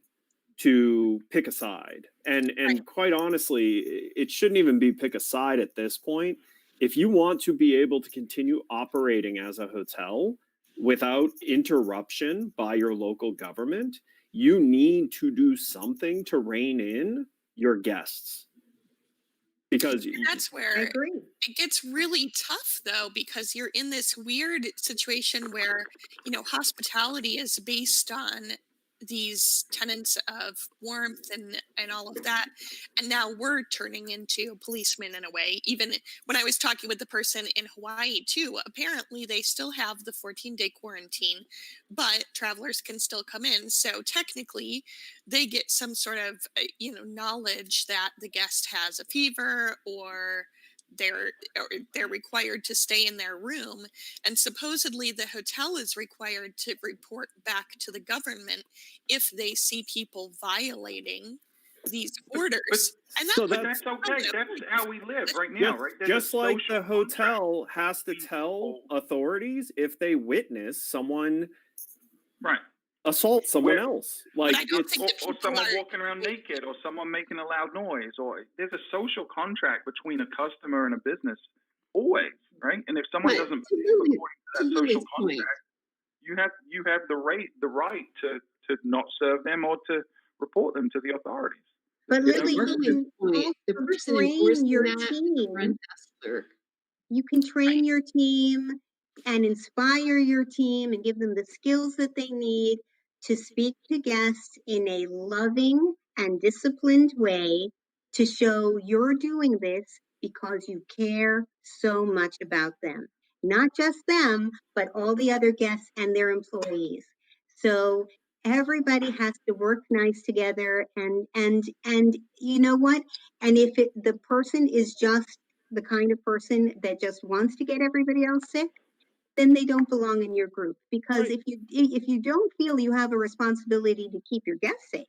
to pick a side. And quite honestly, it shouldn't even be pick a side at this point. If you want to be able to continue operating as a hotel without interruption by your local government, you need to do something to rein in your guests. Because That's I where agree. it gets really tough, though, because you're in this weird situation where, hospitality is based on these tenets of warmth and all of that. And now we're turning into policemen in a way. Even when I was talking with the person in Hawaii, too, apparently they still have the 14-day quarantine, but travelers can still come in. So technically, they get some sort of, knowledge that the guest has a fever or they're required to stay in their room, and supposedly the hotel is required to report back to the government if they see people violating these orders. And So But that's that's okay. That's how we live right now, just, right? There's a just like social the hotel contract has to between tell people. authorities if they witness someone Right. assault someone Where- else. But Like I don't it's think that Or people someone are. walking around naked, or someone making a loud noise, or there's a social contract between a customer and a business always, right? And if someone But doesn't to behave Lily- according to to that social Lily's point, contract, you have the right to not serve them or to report them to the authorities. But to Lily, you Lily's can point, the also person train enforcing your that is the team. front desk clerk. You can train your team and inspire your team and give them the skills that they need to speak to guests in a loving and disciplined way to show you're doing this because you care so much about them. Not just them, but all the other guests and their employees. So everybody has to work nice together, and you know what? And if the person is just the kind of person that just wants to get everybody else sick, then they don't belong in your group. Because Right. if you don't feel you have a responsibility to keep your guests safe,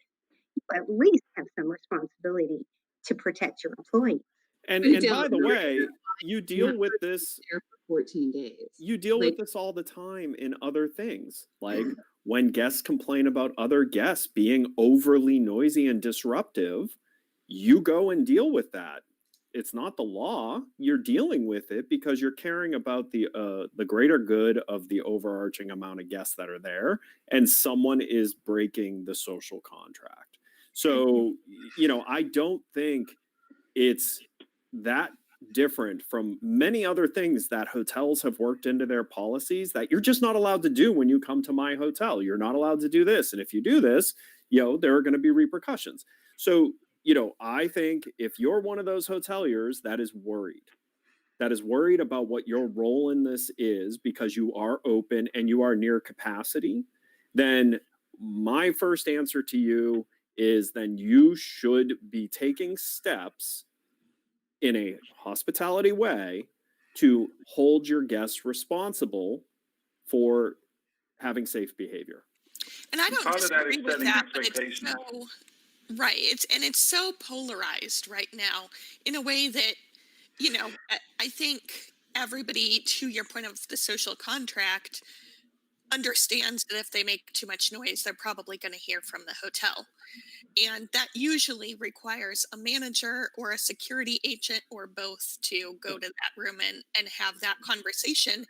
you at least have some responsibility to protect your employees. and Put it by down. the way, you deal Not with for this there for 14 days. you deal Like- with this all the time in other things. Like when guests complain about other guests being overly noisy and disruptive, you go and deal with that. It's not the law. You're dealing with it because you're caring about the greater good of the overarching amount of guests that are there, and someone is breaking the social contract. So, I don't think it's that different from many other things that hotels have worked into their policies that you're just not allowed to do when you come to my hotel. You're not allowed to do this. And if you do this, there are going to be repercussions. So, I think if you're one of those hoteliers that is worried about what your role in this is because you are open and you are near capacity, then my first answer to you is then you should be taking steps in a hospitality way to hold your guests responsible for having safe behavior. And I don't Part of that is disagree with setting that, but it's expectations. so right. It's so polarized right now in a way that, I think everybody, to your point of the social contract, understands that if they make too much noise, they're probably going to hear from the hotel. And that usually requires a manager or a security agent or both to go to that room and have that conversation.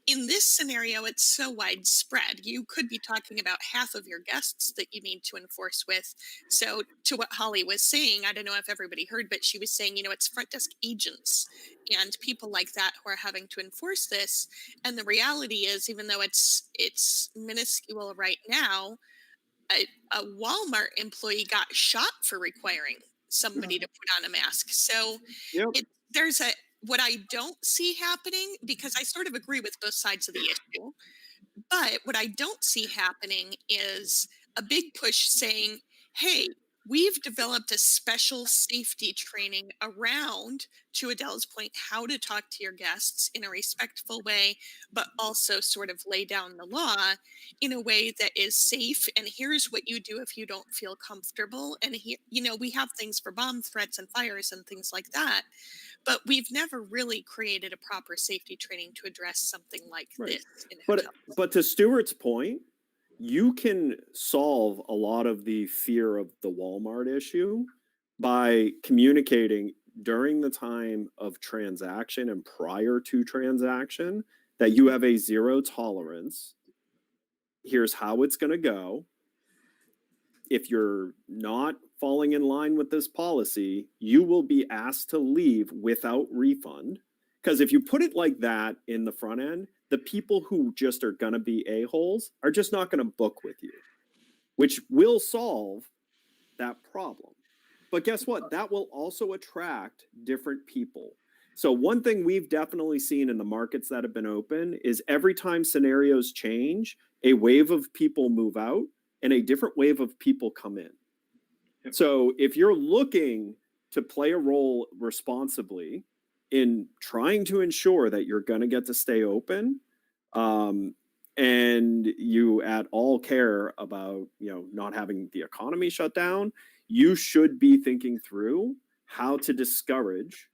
In this scenario, it's so widespread. You could be talking about half of your guests that you need to enforce with. So to what Holly was saying, I don't know if everybody heard, but she was saying, it's front desk agents and people like that who are having to enforce this. And the reality is, even though it's minuscule right now, a Walmart employee got shot for requiring somebody to put on a mask. So Yep. there's what I don't see happening, because I sort of agree with both sides of the issue, but what I don't see happening is a big push saying, hey, we've developed a special safety training around, to Adele's point, how to talk to your guests in a respectful way, but also sort of lay down the law in a way that is safe. And here's what you do if you don't feel comfortable. And we have things for bomb threats and fires and things like that. But we've never really created a proper safety training to address something like Right. this in But hotels. but to Stuart's point, you can solve a lot of the fear of the Walmart issue by communicating during the time of transaction and prior to transaction that you have a zero tolerance. Here's how it's going to go. if you're not falling in line with this policy, you will be asked to leave without refund. Because if you put it like that in the front end, the people who just are going to be a-holes are just not going to book with you, which will solve that problem. But guess what? That will also attract different people. So one thing we've definitely seen in the markets that have been open is every time scenarios change, a wave of people move out and a different wave of people come in. Yep. So if you're looking to play a role responsibly in trying to ensure that you're going to get to stay open, and you at all care about, not having the economy shut down, you should be thinking through how to discourage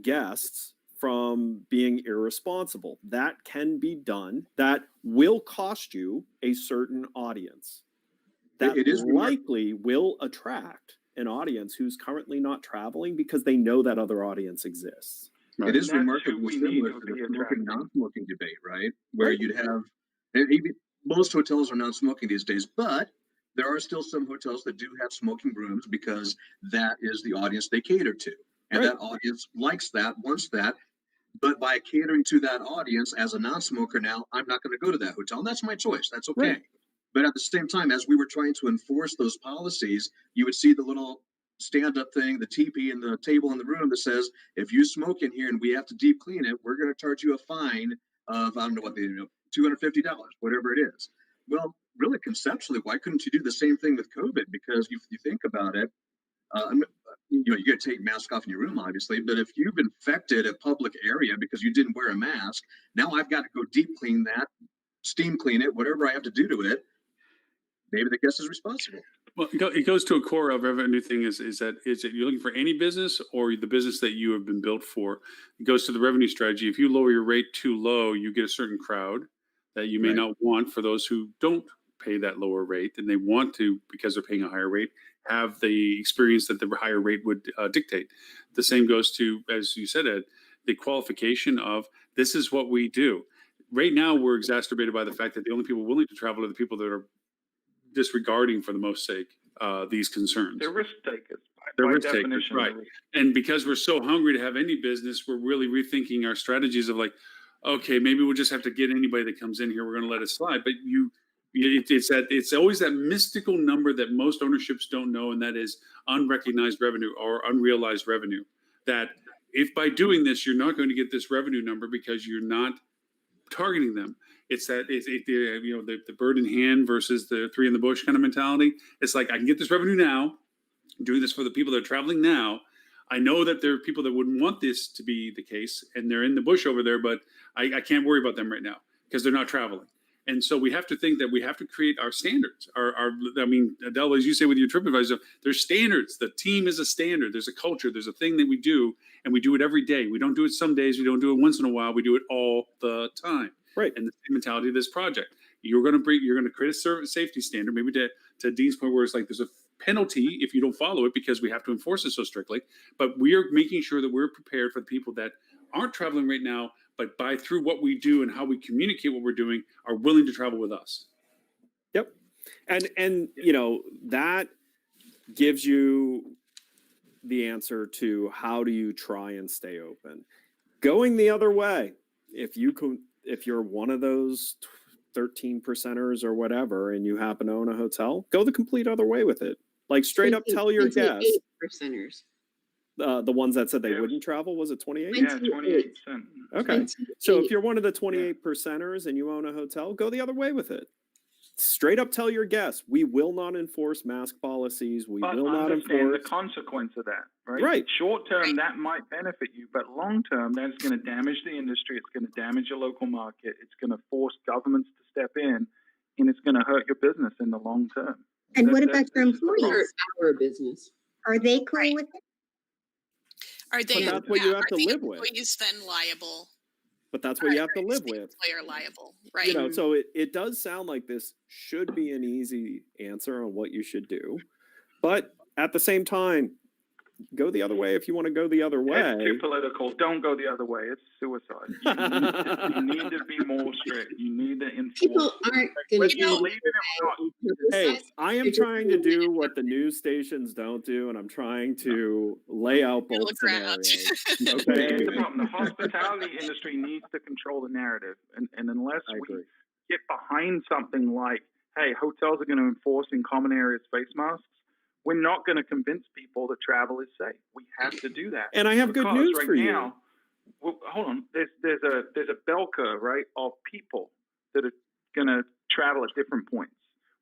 guests from being irresponsible. That can be done. That will cost you a certain audience. That It is likely will attract an audience who's currently not traveling because they know that other audience exists. Right. It is That's who remarkably we similar need to to the be smoking, attracting. non-smoking debate, right? Where you'd have, and even most hotels are non-smoking these days, but there are still some hotels that do have smoking rooms because that is the audience they cater to. And Right. that audience likes that, wants that. But by catering to that audience as a non-smoker now, I'm not going to go to that hotel. And that's my choice. That's okay. Right. But at the same time, as we were trying to enforce those policies, you would see the little stand-up thing, the teepee and the table in the room that says, if you smoke in here and we have to deep clean it, we're going to charge you a fine of, I don't know what $250, whatever it is. Well, really conceptually, why couldn't you do the same thing with COVID? Because if you think about it, you got to take mask off in your room, obviously. But if you've infected a public area because you didn't wear a mask, now I've got to go deep clean that, steam clean it, whatever I have to do to it. Maybe the guest is responsible. Well, it goes to a core of revenue thing is that you're looking for any business or the business that you have been built for. It goes to the revenue strategy. If you lower your rate too low, you get a certain crowd that you may Right. not want. For those who don't pay that lower rate and they want to, because they're paying a higher rate, have the experience that the higher rate would dictate. The same goes to, as you said, Ed, the qualification of this is what we do. Right now, we're exacerbated by the fact that the only people willing to travel are the people that are disregarding, for the most sake, these concerns. They're risk takers. They're by risk takers, definition, right. they're risk- And because we're so hungry to have any business, we're really rethinking our strategies of like, okay, maybe we'll just have to get anybody that comes in here. We're going to let it slide. But it's always that mystical number that most ownerships don't know, and that is unrecognized revenue or unrealized revenue. That if by doing this, you're not going to get this revenue number because you're not targeting them. It's the bird in hand versus the three in the bush kind of mentality. It's like, I can get this revenue now, doing this for the people that are traveling now. I know that there are people that wouldn't want this to be the case, and they're in the bush over there, but I can't worry about them right now because they're not traveling. And so we have to think that we have to create our standards. Adele, as you say with your TripAdvisor, there's standards. The team is a standard. There's a culture. There's a thing that we do, and we do it every day. We don't do it some days. We don't do it once in a while. We do it all the time. Right. And the same mentality of this project. You're going to create a safety standard, maybe to Dean's point, where it's like there's a penalty if you don't follow it because we have to enforce it so strictly. But we are making sure that we're prepared for the people that aren't traveling right now, but through what we do and how we communicate what we're doing, are willing to travel with us. Yep. And that gives you the answer to how do you try and stay open. Going the other way, if you're one of those 13 percenters or whatever, and you happen to own a hotel, go the complete other way with it. Like straight up tell your guests. 28%ers. The ones that said they Yeah. wouldn't travel, was it 28? Yeah, 28%. Okay. So if you're one of the 28 percenters and you own a hotel, go the other way with it. Straight up tell your guests, we will not enforce mask policies. We But will not understand enforce. the consequence of that, right? Right. Short term, that might benefit you, but long term, that's going to damage the industry. It's going to damage your local market. It's going to force governments to step in, and it's going to hurt your business in the long term. And what That- about your that's just the employees? Our business. Are they cool Right. with it? Are they? that's what you have are to the live with. employees then liable? But that's what you have to Or live is the with. employer liable, right? So it does sound like this should be an easy answer on what you should do. But at the same time, go the other way if you want to go the other way. It's too political. Don't go the other way. It's suicide. You need to be more strict. You need to enforce. People aren't going Whether to you go. believe it or not. Hey, I am trying to do what the news stations don't do, and I'm trying to lay out both Middle ground. scenarios. But Okay. here's the problem. The hospitality industry needs to control the narrative. And unless I we agree. get behind something like, hey, hotels are going to enforce in common areas face masks, we're not going to convince people that travel is safe. We have to do that. And I have good Because news right for you. now, well, hold on. There's a bell curve, right, of people that are going to travel at different points.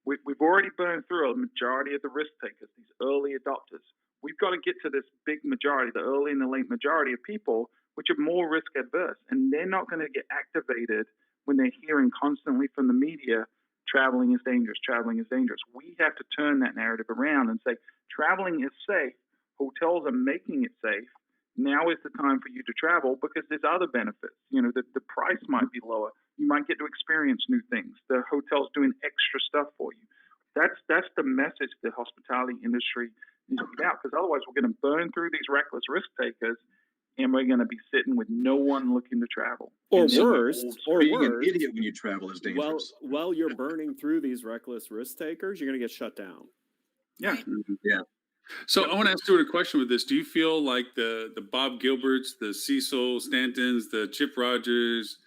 We've already burned through a majority of the risk takers, these early adopters. We've got to get to this big majority, the early and the late majority of people, which are more risk adverse, and they're not going to get activated when they're hearing constantly from the media, traveling is dangerous, traveling is dangerous. We have to turn that narrative around and say, traveling is safe. Hotels are making it safe. Now is the time for you to travel because there's other benefits. You know, the price might be lower. You might get to experience new things. The hotel's doing extra stuff for you. That's the message the hospitality industry needs to get out, because otherwise we're going to burn through these reckless risk takers and we're going to be sitting with no one looking to travel. Or And so worse, Being an idiot when you travel is Well, dangerous. while you're burning through these reckless risk takers, you're going to get shut down. Yeah. Yeah. So I want to ask Stuart a question with this. Do you feel like the Bob Gilberts, the Cecil Stantons, the Chip Rogers,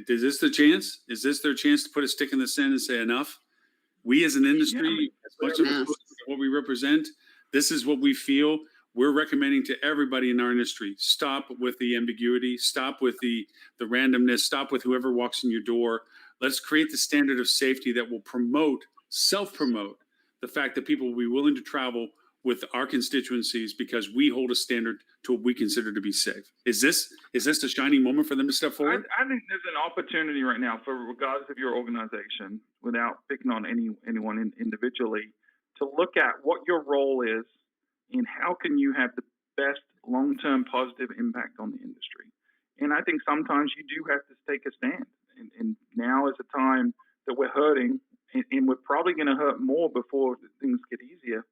is this the chance? Is this their chance to put a stick in the sand and say enough? We as an industry, as much as what we represent, this is what we feel. We're recommending to everybody in our industry, stop with the ambiguity, stop with the randomness, stop with whoever walks in your door. Let's create the standard of safety that will promote, self-promote the fact that people will be willing to travel with our constituencies because we hold a standard to what we consider to be safe. Is this the shining moment for them to step forward? I think there's an opportunity right now, for regardless of your organization, without picking on anyone individually, to look at what your role is and how can you have the best long-term positive impact on the industry. And I think sometimes you do have to take a stand. And now is a time that we're hurting, and we're probably going to hurt more before things get easier.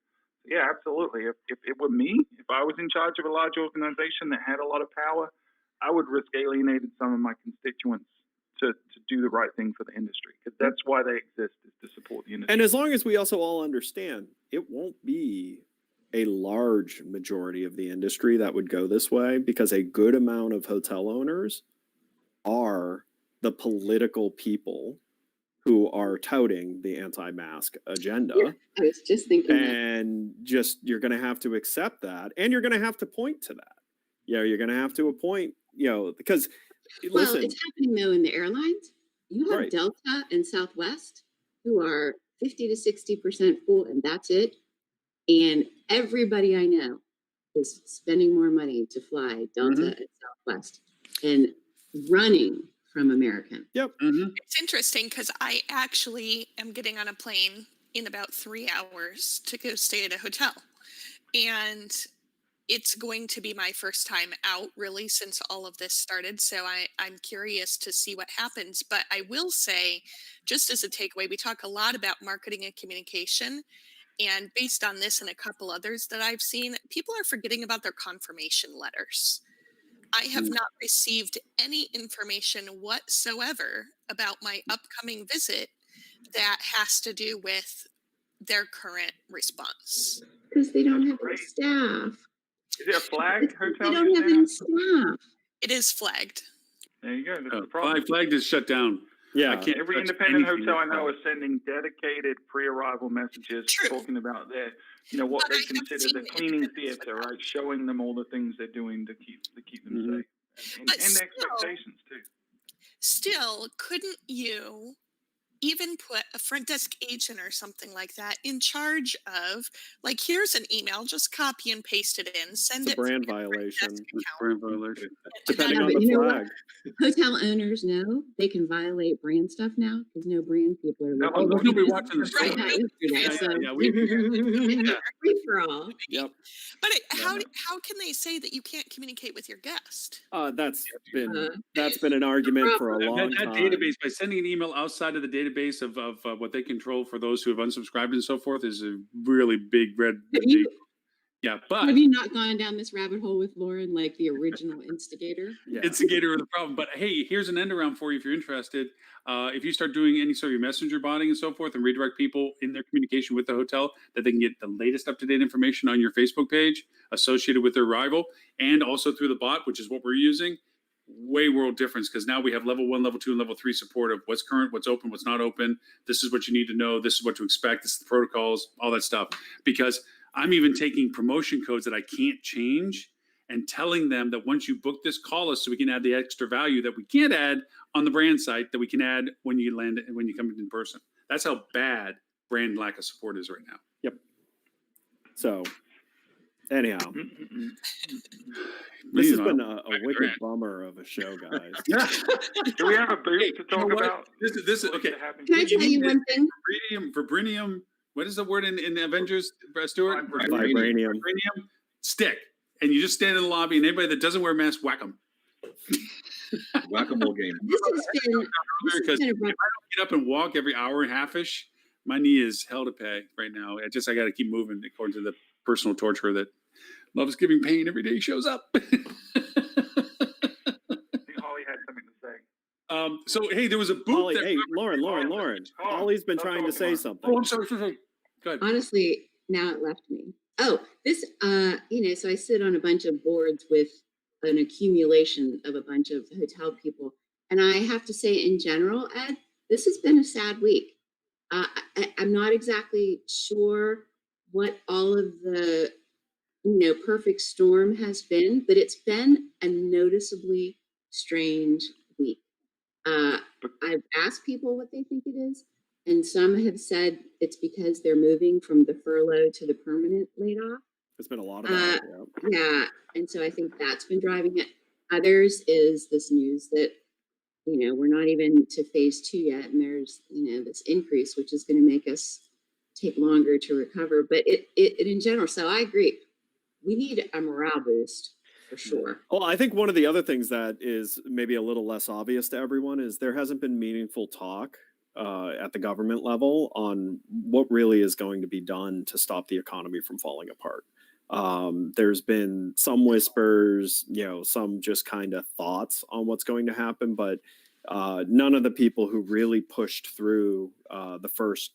Yeah, absolutely. If it were me, if I was in charge of a large organization that had a lot of power, I would risk alienating some of my constituents to do the right thing for the industry, because that's why they exist, is to support the industry. And as long as we also all understand, it won't be a large majority of the industry that would go this way, because a good amount of hotel owners are the political people who are touting the anti-mask agenda. Yeah, I was just thinking that. And just, you're going to have to accept that, and you're going to have to point to that. You know, you're going to have to appoint, you know, because Well, listen, it's happening though in the airlines. You have Right. Delta and Southwest who are 50 to 60% full, and that's it. And everybody I know is spending more money to fly Delta and Southwest and running from American. It's interesting because I actually am getting on a plane in about 3 hours to go stay at a hotel. And it's going to be my first time out really since all of this started. So I'm curious to see what happens. But I will say, just as a takeaway, we talk a lot about marketing and communication. And based on this and a couple others that I've seen, people are forgetting about their confirmation letters. I have not received any information whatsoever about my upcoming visit that has to do with their current response. Because they don't have any Great. staff. Is it a flag hotel? They don't have any staff. It is flagged. There you go. That's the problem. Flag is shut down. yeah, I can't Every touch independent anything hotel I with know Flag. is sending dedicated pre-arrival messages True. talking about their, what But they I have consider the seen cleaning independents theater, without. right? Showing them all the things they're doing to keep them Mhm. safe, and But the still- expectations too. Still, couldn't you even put a front desk agent or something like that in charge of, like, here's an email, just copy and paste it in, send it's a it brand from your front violation, desk account, Brand violation. depending Yeah, on but the you know what? flag. Hotel owners know they can violate brand stuff now because no brand people are No, looking. there's nobody watching the Right. store. Not yesterday, so Yeah, we, free for all. Yep. But Yeah, how no. how can they say that you can't communicate with your guest? That's been Uh, an argument for a long that time. database, by sending an email outside of the database of what they control for those who have unsubscribed and so forth, is a really big red. Have you Yeah, but Have you not gone down this rabbit hole with Lauren, like the original instigator? Yeah. instigator of the problem. But hey, here's an end around for you if you're interested. If you start doing any sort of messenger botting and so forth and redirect people in their communication with the hotel, that they can get the latest up-to-date information on your Facebook page associated with their arrival, and also through the bot, which is what we're using. Way world difference, because now we have level 1, level 2, and level 3 support of what's current, what's open, what's not open. This is what you need to know. This is what to expect. This is the protocols, all that stuff. Because I'm even taking promotion codes that I can't change and telling them that once you book this, call us so we can add the extra value that we can't add on the brand site that we can add when you land when you come in person. That's how bad brand lack of support is right now. Yep. So, anyhow, this has been a wicked bummer of a show, guys. Yeah. Do we have a booth Hey, to you know talk what? about? This is okay. Can I tell you one thing? Vibranium. What is the word in Avengers, Stuart? Vibranium. Vibranium stick. And you just stand in the lobby, and anybody that doesn't wear a mask, whack them. Whack-a-mole game. This Because has been if I don't get up and walk every hour and a half-ish, my knee is hell to pay right now. I got to keep moving according to the personal torturer that loves giving pain every day he shows up. I think Holly had something to say. So, hey, there was a booth. Holly, that- hey, Lauren. Oh, Holly's been that's trying all to say fine. something. Oh, I'm sorry. Go ahead. honestly, now it left me. Oh, this, so I sit on a bunch of boards with an accumulation of a bunch of hotel people. And I have to say, in general, Ed, this has been a sad week. I'm not exactly sure what all of the, perfect storm has been, but it's been a noticeably strange week. I've asked people what they think it is, and some have said it's because they're moving from the furlough to the permanent laid off. There's been a lot of that. Yeah, and so I think that's been driving it. Others is this news that, we're not even to phase 2 yet, and there's, this increase, which is going to make us take longer to recover. But it in general, so I agree. We need a morale boost for sure. Well, I think one of the other things that is maybe a little less obvious to everyone is there hasn't been meaningful talk at the government level on what really is going to be done to stop the economy from falling apart. There's been some whispers, some just kind of thoughts on what's going to happen, but none of the people who really pushed through the first,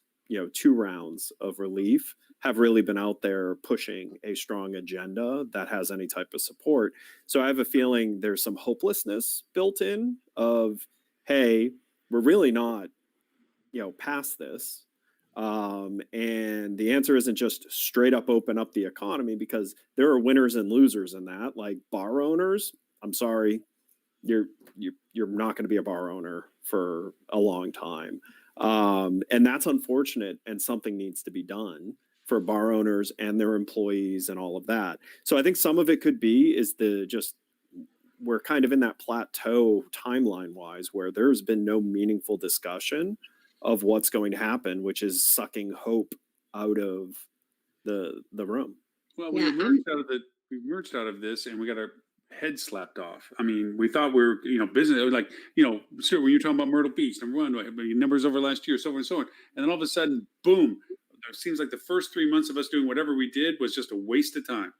2 rounds of relief have really been out there pushing a strong agenda that has any type of support. So I have a feeling there's some hopelessness built in of, hey, we're really not, past this. And the answer isn't just straight up open up the economy, because there are winners and losers in that. Like bar owners, I'm sorry, you're not going to be a bar owner for a long time. And that's unfortunate, and something needs to be done for bar owners and their employees and all of that. So I think some of it could be is we're kind of in that plateau timeline wise where there's been no meaningful discussion of what's going to happen, which is sucking hope out of the room. Well, Yeah, we emerged out of this, and we got our head slapped off. I mean, we thought we were, business. It was like, Stuart, when you're talking about Myrtle Beach, number one, numbers over last year, so on and so on, and then all of a sudden, boom! It seems like the first 3 months of us doing whatever we did was just a waste of time,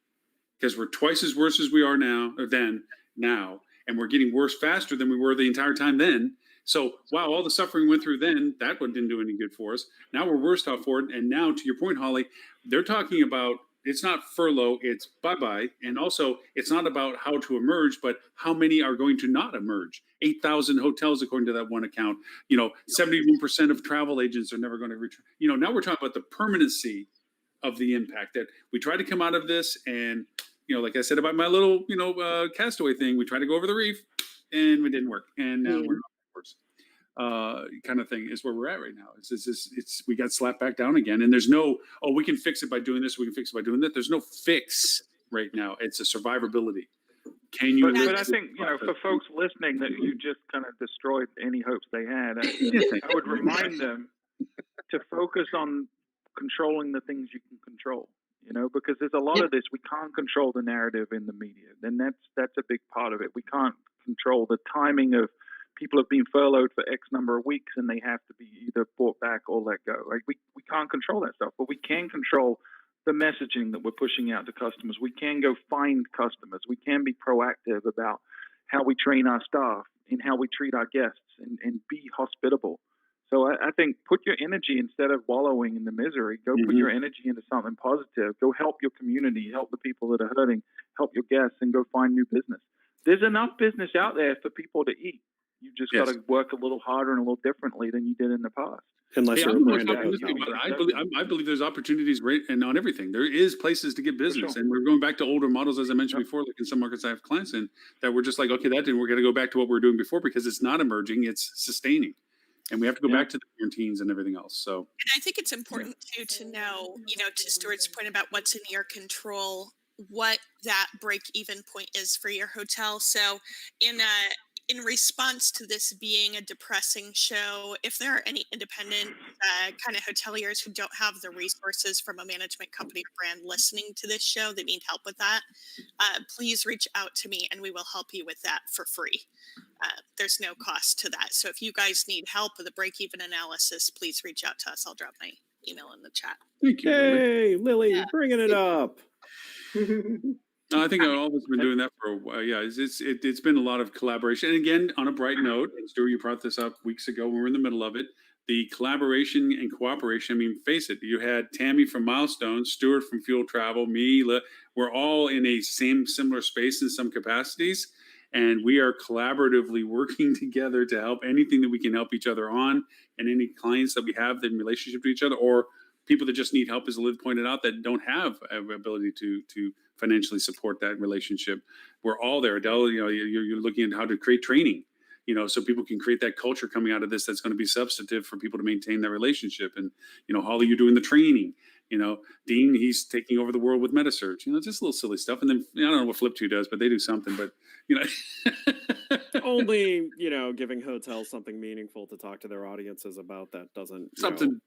because we're twice as worse as we are now, and we're getting worse faster than we were the entire time then. So, wow, all the suffering we went through then, that one didn't do any good for us. Now we're worse off for it. And now, to your point, Holly, they're talking about it's not furlough, it's bye-bye. And also, it's not about how to emerge, but how many are going to not emerge. 8,000 hotels, according to that one account. 71% of travel agents are never going to return. Now we're talking about the permanency of the impact, that we try to come out of this. And, like I said about my little, castaway thing, we tried to go over the reef and it didn't work. And now we're kind of thing is where we're at right now. It's we got slapped back down again, and there's no, we can fix it by doing this, we can fix it by doing that. There's no fix right now. It's a survivability. Can you? But I think, for folks listening, that you just kind of destroyed any hopes they had. I would remind them to focus on controlling the things you can control. Because there's a lot of this, we can't control the narrative in the media, and that's a big part of it. We can't control the timing of people have been furloughed for X number of weeks and they have to be either brought back or let go. Like we can't control that stuff, but we can control the messaging that we're pushing out to customers. We can go find customers. We can be proactive about how we train our staff and how we treat our guests and be hospitable. So I think put your energy, instead of wallowing in the misery, go put your energy into something positive. Go help your community, help the people that are hurting, help your guests, and go find new business. There's enough business out there for people to eat. You just got to work a little harder and a little differently than you did in the past. Unless Hey, you're I'm a the most branded optimistic hotel. about it. I believe there's opportunities and on everything. There is places to get business, and we're going back to older models, as I mentioned before. Like in some markets I have clients in, that we're just like, okay, that didn't. We're going to go back to what we were doing before because it's not emerging; it's sustaining, and we have to go back to the quarantines and everything else. So, And I think it's important too to know, to Stuart's point about what's in your control, what that break-even point is for your hotel. So, in response to this being a depressing show, if there are any independent kind of hoteliers who don't have the resources from a management company brand listening to this show that need help with that, please reach out to me and we will help you with that for free. There's no cost to that. So if you guys need help with a break-even analysis, please reach out to us. I'll drop my email in the chat. thank you. Lily. Hey, Lily, bringing it up. No, I think all of us have been doing that for a while. Yeah, it's been a lot of collaboration. And again, on a bright note, and Stuart, you brought this up weeks ago when we were in the middle of it. The collaboration and cooperation. I mean, face it, you had Tammy from Milestone, Stuart from Fuel Travel, me. We're all in a similar space in some capacities, and we are collaboratively working together to help anything that we can help each other on, and any clients that we have in relationship to each other, or people that just need help, as Liv pointed out, that don't have an ability to financially support that relationship. We're all there. Adele, you're looking at how to create training, so people can create that culture coming out of this that's going to be substantive for people to maintain that relationship. And, Holly, you're doing the training. Dean, he's taking over the world with MetaSearch. Just little silly stuff. And then I don't know what Flip2 does, but they do something. But Only, giving hotels something meaningful to talk to their audiences about that doesn't something.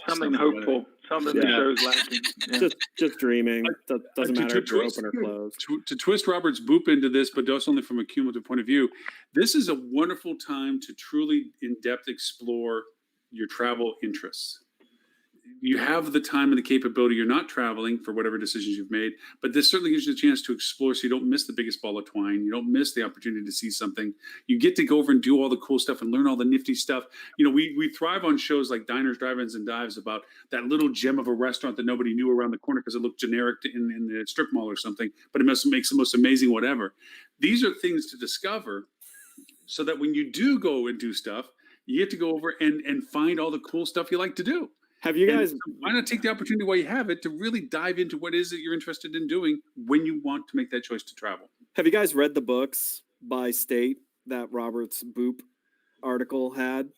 Something hopeful. Something that shows lacking. Yeah. Just dreaming. Doesn't to matter if you're twist- open or closed. To twist Robert's boop into this, but just only from a cumulative point of view, this is a wonderful time to truly in-depth explore your travel interests. You have the time and the capability. You're not traveling for whatever decisions you've made, but this certainly gives you a chance to explore so you don't miss the biggest ball of twine. You don't miss the opportunity to see something. You get to go over and do all the cool stuff and learn all the nifty stuff. We thrive on shows like Diners, Drive-Ins, and Dives about that little gem of a restaurant that nobody knew around the corner because it looked generic in the strip mall or something, but it makes the most amazing whatever. These are things to discover so that when you do go and do stuff, you get to go over and find all the cool stuff you like to do. Have you guys? Why not take the opportunity while you have it to really dive into what is it you're interested in doing when you want to make that choice to travel? Have you guys read the books by state that Robert's Boop article had?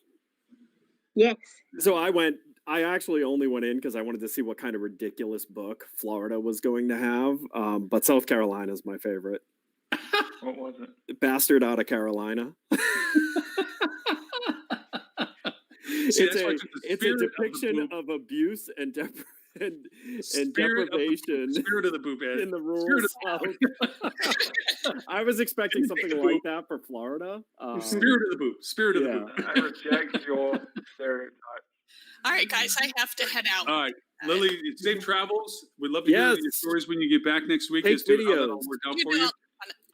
Yes. So I actually only went in because I wanted to see what kind of ridiculous book Florida was going to have. But South Carolina is my favorite. What was it? Bastard Out of Carolina. It's a depiction of abuse and deprivation Spirit of the boop, Ed. in the rural South. I was expecting something like that for Florida. Spirit of the boop. Spirit of the boop. I reject your stereotype. All right, guys, I have to head out. All right, Lily, safe travels. We'd love to hear your stories when you get back next week. Take as to how that all videos. worked out for you.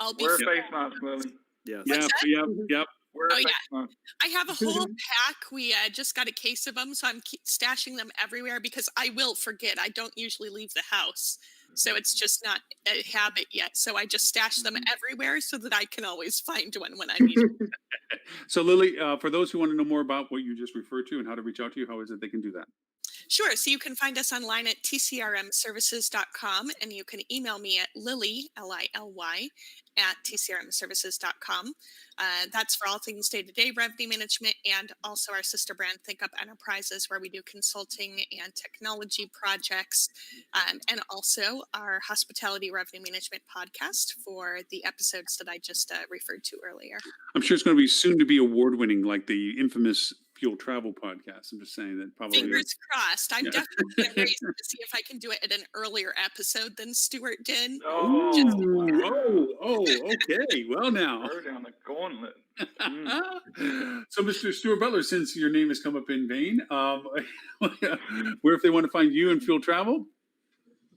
I'll be Wear a free. face mask, Lily. Yes. Yep. Wear a Oh, face yeah. mask. I have a whole pack. We just got a case of them, so I'm stashing them everywhere because I will forget. I don't usually leave the house, so it's just not a habit yet. So I just stash them everywhere so that I can always find one when I need it. So, Lily, for those who want to know more about what you just referred to and how to reach out to you, how is it they can do that? Sure. So you can find us online at tcrmservices.com, and you can email me at Lily, Lily, at tcrmservices.com. That's for all things day-to-day revenue management, and also our sister brand, Think Up Enterprises, where we do consulting and technology projects, and also our hospitality revenue management podcast for the episodes that I just referred to earlier. I'm sure it's going to be soon to be award-winning, like the infamous Fuel Travel podcast. I'm just saying that probably. Fingers crossed. I'm Yeah. definitely going to race to see if I can do it at an earlier episode than Stuart did. Oh, Okay. Well, now. throw down the gauntlet. So, Mr. Stuart Butler, since your name has come up in vain, where if they want to find you and Fuel Travel?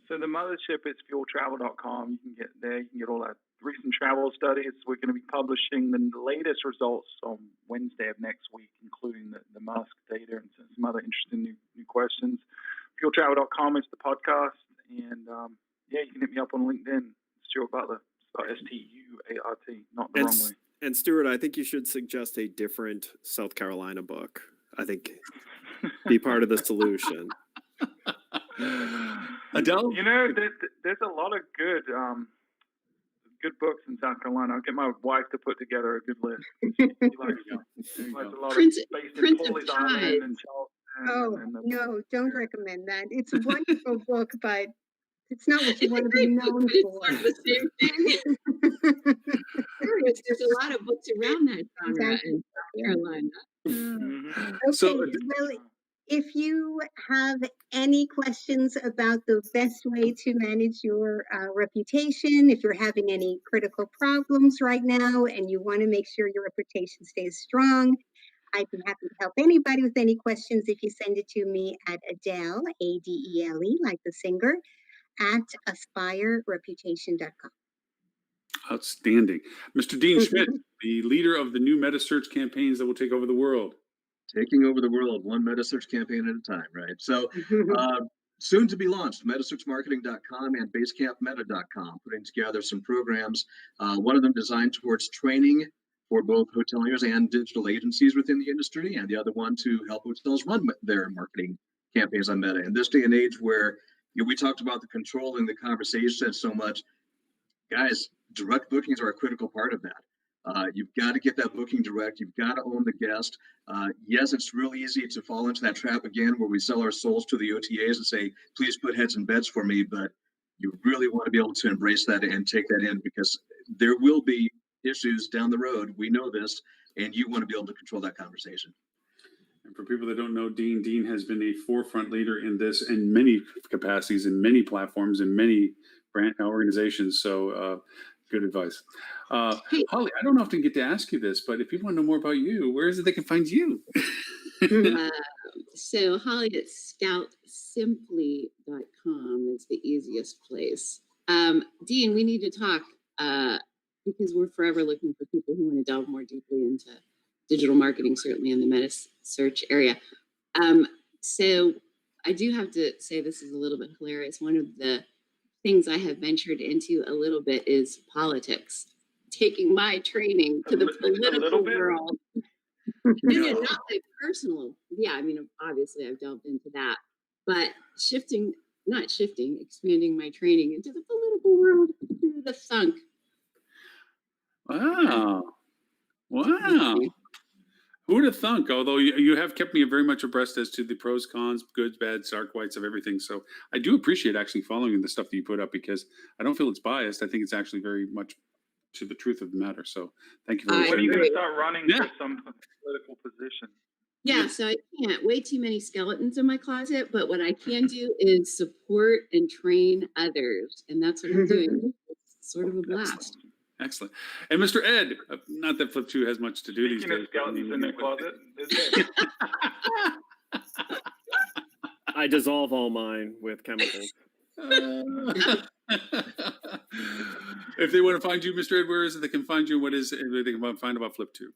So the mothership is fueltravel.com. You can get there. You can get all our recent travel studies. We're going to be publishing the latest results on Wednesday of next week, including the mask data and some other interesting new questions. Fueltravel.com is the podcast. And yeah, you can hit me up on LinkedIn, Stuart Butler. Spelled S-T-U-A-R-T, not the wrong way. And Stuart, I think you should suggest a different South Carolina book. I think be part of the solution. Adele? You know, there's a lot of good books in South Carolina. I'll get my wife to put together a good list. She likes a lot Prince- of based in Prince of Pawleys Tides. Island and Charleston. Oh, and no, don't recommend that. It's a wonderful book, but it's not what you It's a want to be great book, known but it's for. sort of the same thing. There's a lot of books around that genre in South Carolina. Mhm. Okay, So- well, if you have any questions about the best way to manage your reputation, if you're having any critical problems right now and you want to make sure your reputation stays strong, I'd be happy to help anybody with any questions if you send it to me at Adele, A-D-E-L-E, like the singer, at aspirereputation.com. Outstanding. Mr. Dean Schmidt, the leader of the new meta-search campaigns that will take over the world. Taking over the world, one meta-search campaign at a time, right? So soon to be launched, metasearchmarketing.com and basecampmeta.com, putting together some programs, one of them designed towards training for both hoteliers and digital agencies within the industry, and the other one to help hotels run their marketing campaigns on Meta. In this day and age where we talked about the controlling the conversation so much, guys, direct bookings are a critical part of that. You've got to get that booking direct. You've got to own the guest. Yes, it's real easy to fall into that trap again where we sell our souls to the OTAs and say, please put heads in beds for me. But you really want to be able to embrace that and take that in, because there will be issues down the road. We know this, and you want to be able to control that conversation. And for people that don't know Dean has been a forefront leader in this in many capacities, in many platforms, in many brand organizations. So good advice. Hey. Holly, I don't often get to ask you this, but if people want to know more about you, where is it they can find you? So Holly at scoutsimply.com is the easiest place. Dean, we need to talk because we're forever looking for people who want to delve more deeply into digital marketing, certainly in the meta search area. So I do have to say this is a little bit hilarious. One of the things I have ventured into a little bit is politics, taking my training to the political world. No, not my personal. Yeah, I mean, obviously I've delved into that, but expanding my training into the political world, the thunk. Wow. Who would have thunk? Although you have kept me very much abreast as to the pros, cons, goods, bads, dark whites of everything. So I do appreciate actually following the stuff that you put up, because I don't feel it's biased. I think it's actually very much to the truth of the matter. So thank you very much. When are you going to start running Yeah. for some political position? Yeah, so I can't. Way too many skeletons in my closet, but what I can do is support and train others, and that's what I'm doing. It's sort of a blast. Excellent. And Mr. Ed, not that Flip 2 has much to do these Speaking of days. skeletons in their closet, is it? I dissolve all mine with chemicals. If they want to find you, Mr. Ed, where is it they can find you? What is it they can find about Flip 2?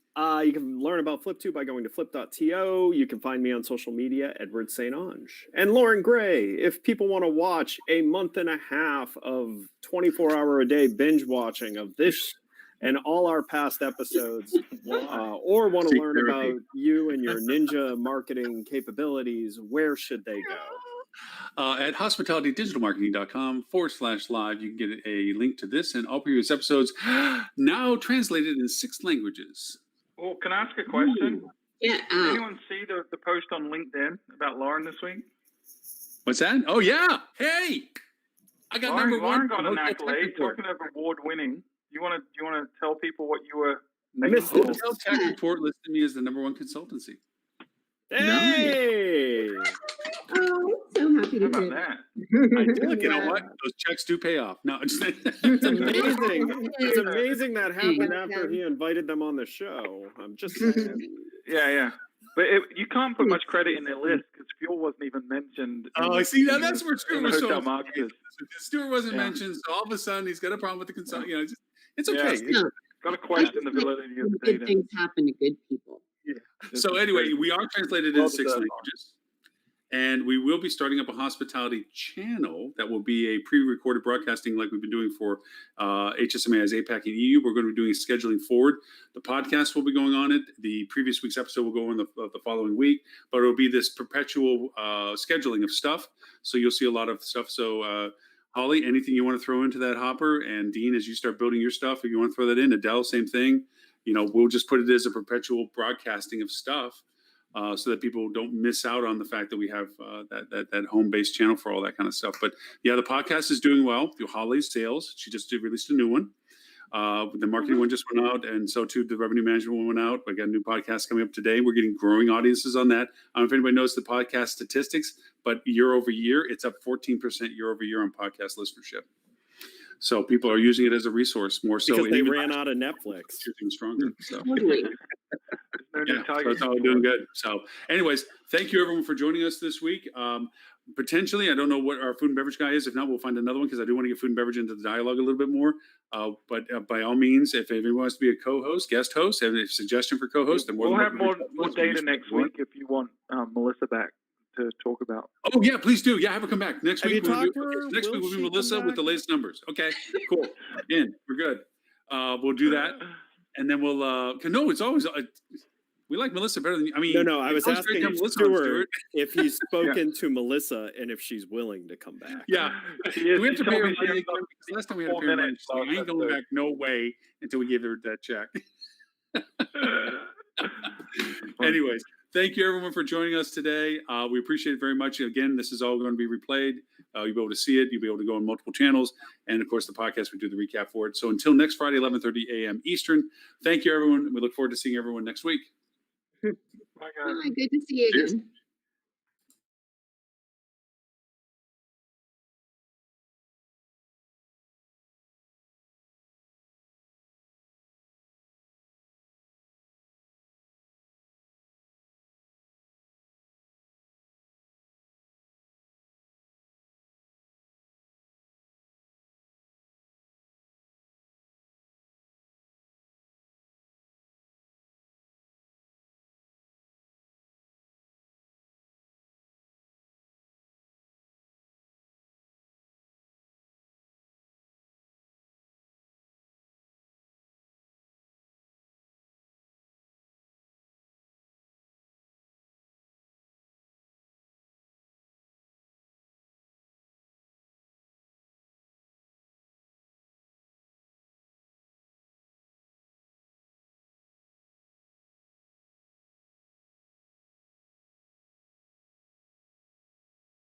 You can learn about Flip2 by going to flip.to. You can find me on social media, Edward St. Ange. And Lauren Gray, if people want to watch a month and a half of 24-hour-a-day binge watching of this and all our past episodes, or want to Seek learn therapy. about you and your ninja marketing capabilities, where should they go? At hospitalitydigitalmarketing.com/live, you can get a link to this and all previous episodes, now translated in 6 languages. Well, can I ask a question? Yeah. Did anyone see the post on LinkedIn about Lauren this week? What's that? Oh, yeah. Hey, I got number Lauren one. got an Hotel Tech accolade. Report. Talking of award winning, you want to tell people what you were I named missed for? it. Hotel Tech Report listed me as the number 1 consultancy. Hey, Oh, so happy How to about hear that? look You at know what? that. Those checks do pay off. No, it's It's amazing. It's amazing that happened Yeah. after he invited them on the show. I'm just saying. Yeah. But you can't put much credit in their list because fuel wasn't even mentioned. Oh, in I the- see. Now in that's the- where in Stuart the was so hotel upset. marketers. Stuart wasn't Yeah. mentioned, so all of a sudden he's got a problem with the consult. You know, it's Yeah. okay. No, Got to I question just the like validity of when the good data. things happen to good people. So anyway, we are translated Well into 6 deserved. languages. And we will be starting up a hospitality channel that will be a pre-recorded broadcasting like we've been doing for HSMA as APAC and EU. We're going to be doing scheduling forward. The podcast will be going on it. The previous week's episode will go on the following week, but it'll be this perpetual scheduling of stuff. So you'll see a lot of stuff. So Holly, anything you want to throw into that hopper? And Dean, as you start building your stuff, if you want to throw that in, Adele, same thing. We'll just put it as a perpetual broadcasting of stuff. So that people don't miss out on the fact that we have that home-based channel for all that kind of stuff. But yeah, the podcast is doing well. Through Holly's sales, she just released a new one. The marketing one just went out, and so too the revenue management one went out. We got a new podcast coming up today. We're getting growing audiences on that. I don't know if anybody knows the podcast statistics, but year over year, it's up 14% year over year on podcast listenership. So people are using it as a resource more so. Because they even ran out of Netflix. It's even stronger. So. Totally. No new Yeah, so target it's all doing good. So, anyways, thank you everyone for joining us this week. Potentially, I don't know what our food and beverage guy is. If not, we'll find another one because I do want to get food and beverage into the dialogue a little bit more. But by all means, if anyone wants to be a co-host, guest host, have a suggestion for co-host, then We'll have more data next week if you want Melissa back to talk about. Oh yeah, please do. Yeah, have her come back next Have week. you We'll talked to her? next week Will will be she come Melissa with back? the latest numbers. Okay, cool. We're good. We'll do that, and then we'll. No, it's always. We like Melissa better than. I mean, No, I was it's always great to asking have Melissa on, Stuart if he's spoken to Melissa and if she's willing to come back. Yeah. She Do is- we have she to pay told her me she money has again? about Because last time we had to 4 pay her money. minutes She's like, I ain't going left. back no way until we give her that check. Anyways, thank you everyone for joining us today. We appreciate it very much. Again, this is all going to be replayed. You'll be able to see it. You'll be able to go on multiple channels. And of course, the podcast, we do the recap for it. So until next Friday, 11:30 a.m. Eastern, thank you everyone. We look forward to seeing everyone next week. Bye, guys. Hi, good to see you Cheers. again.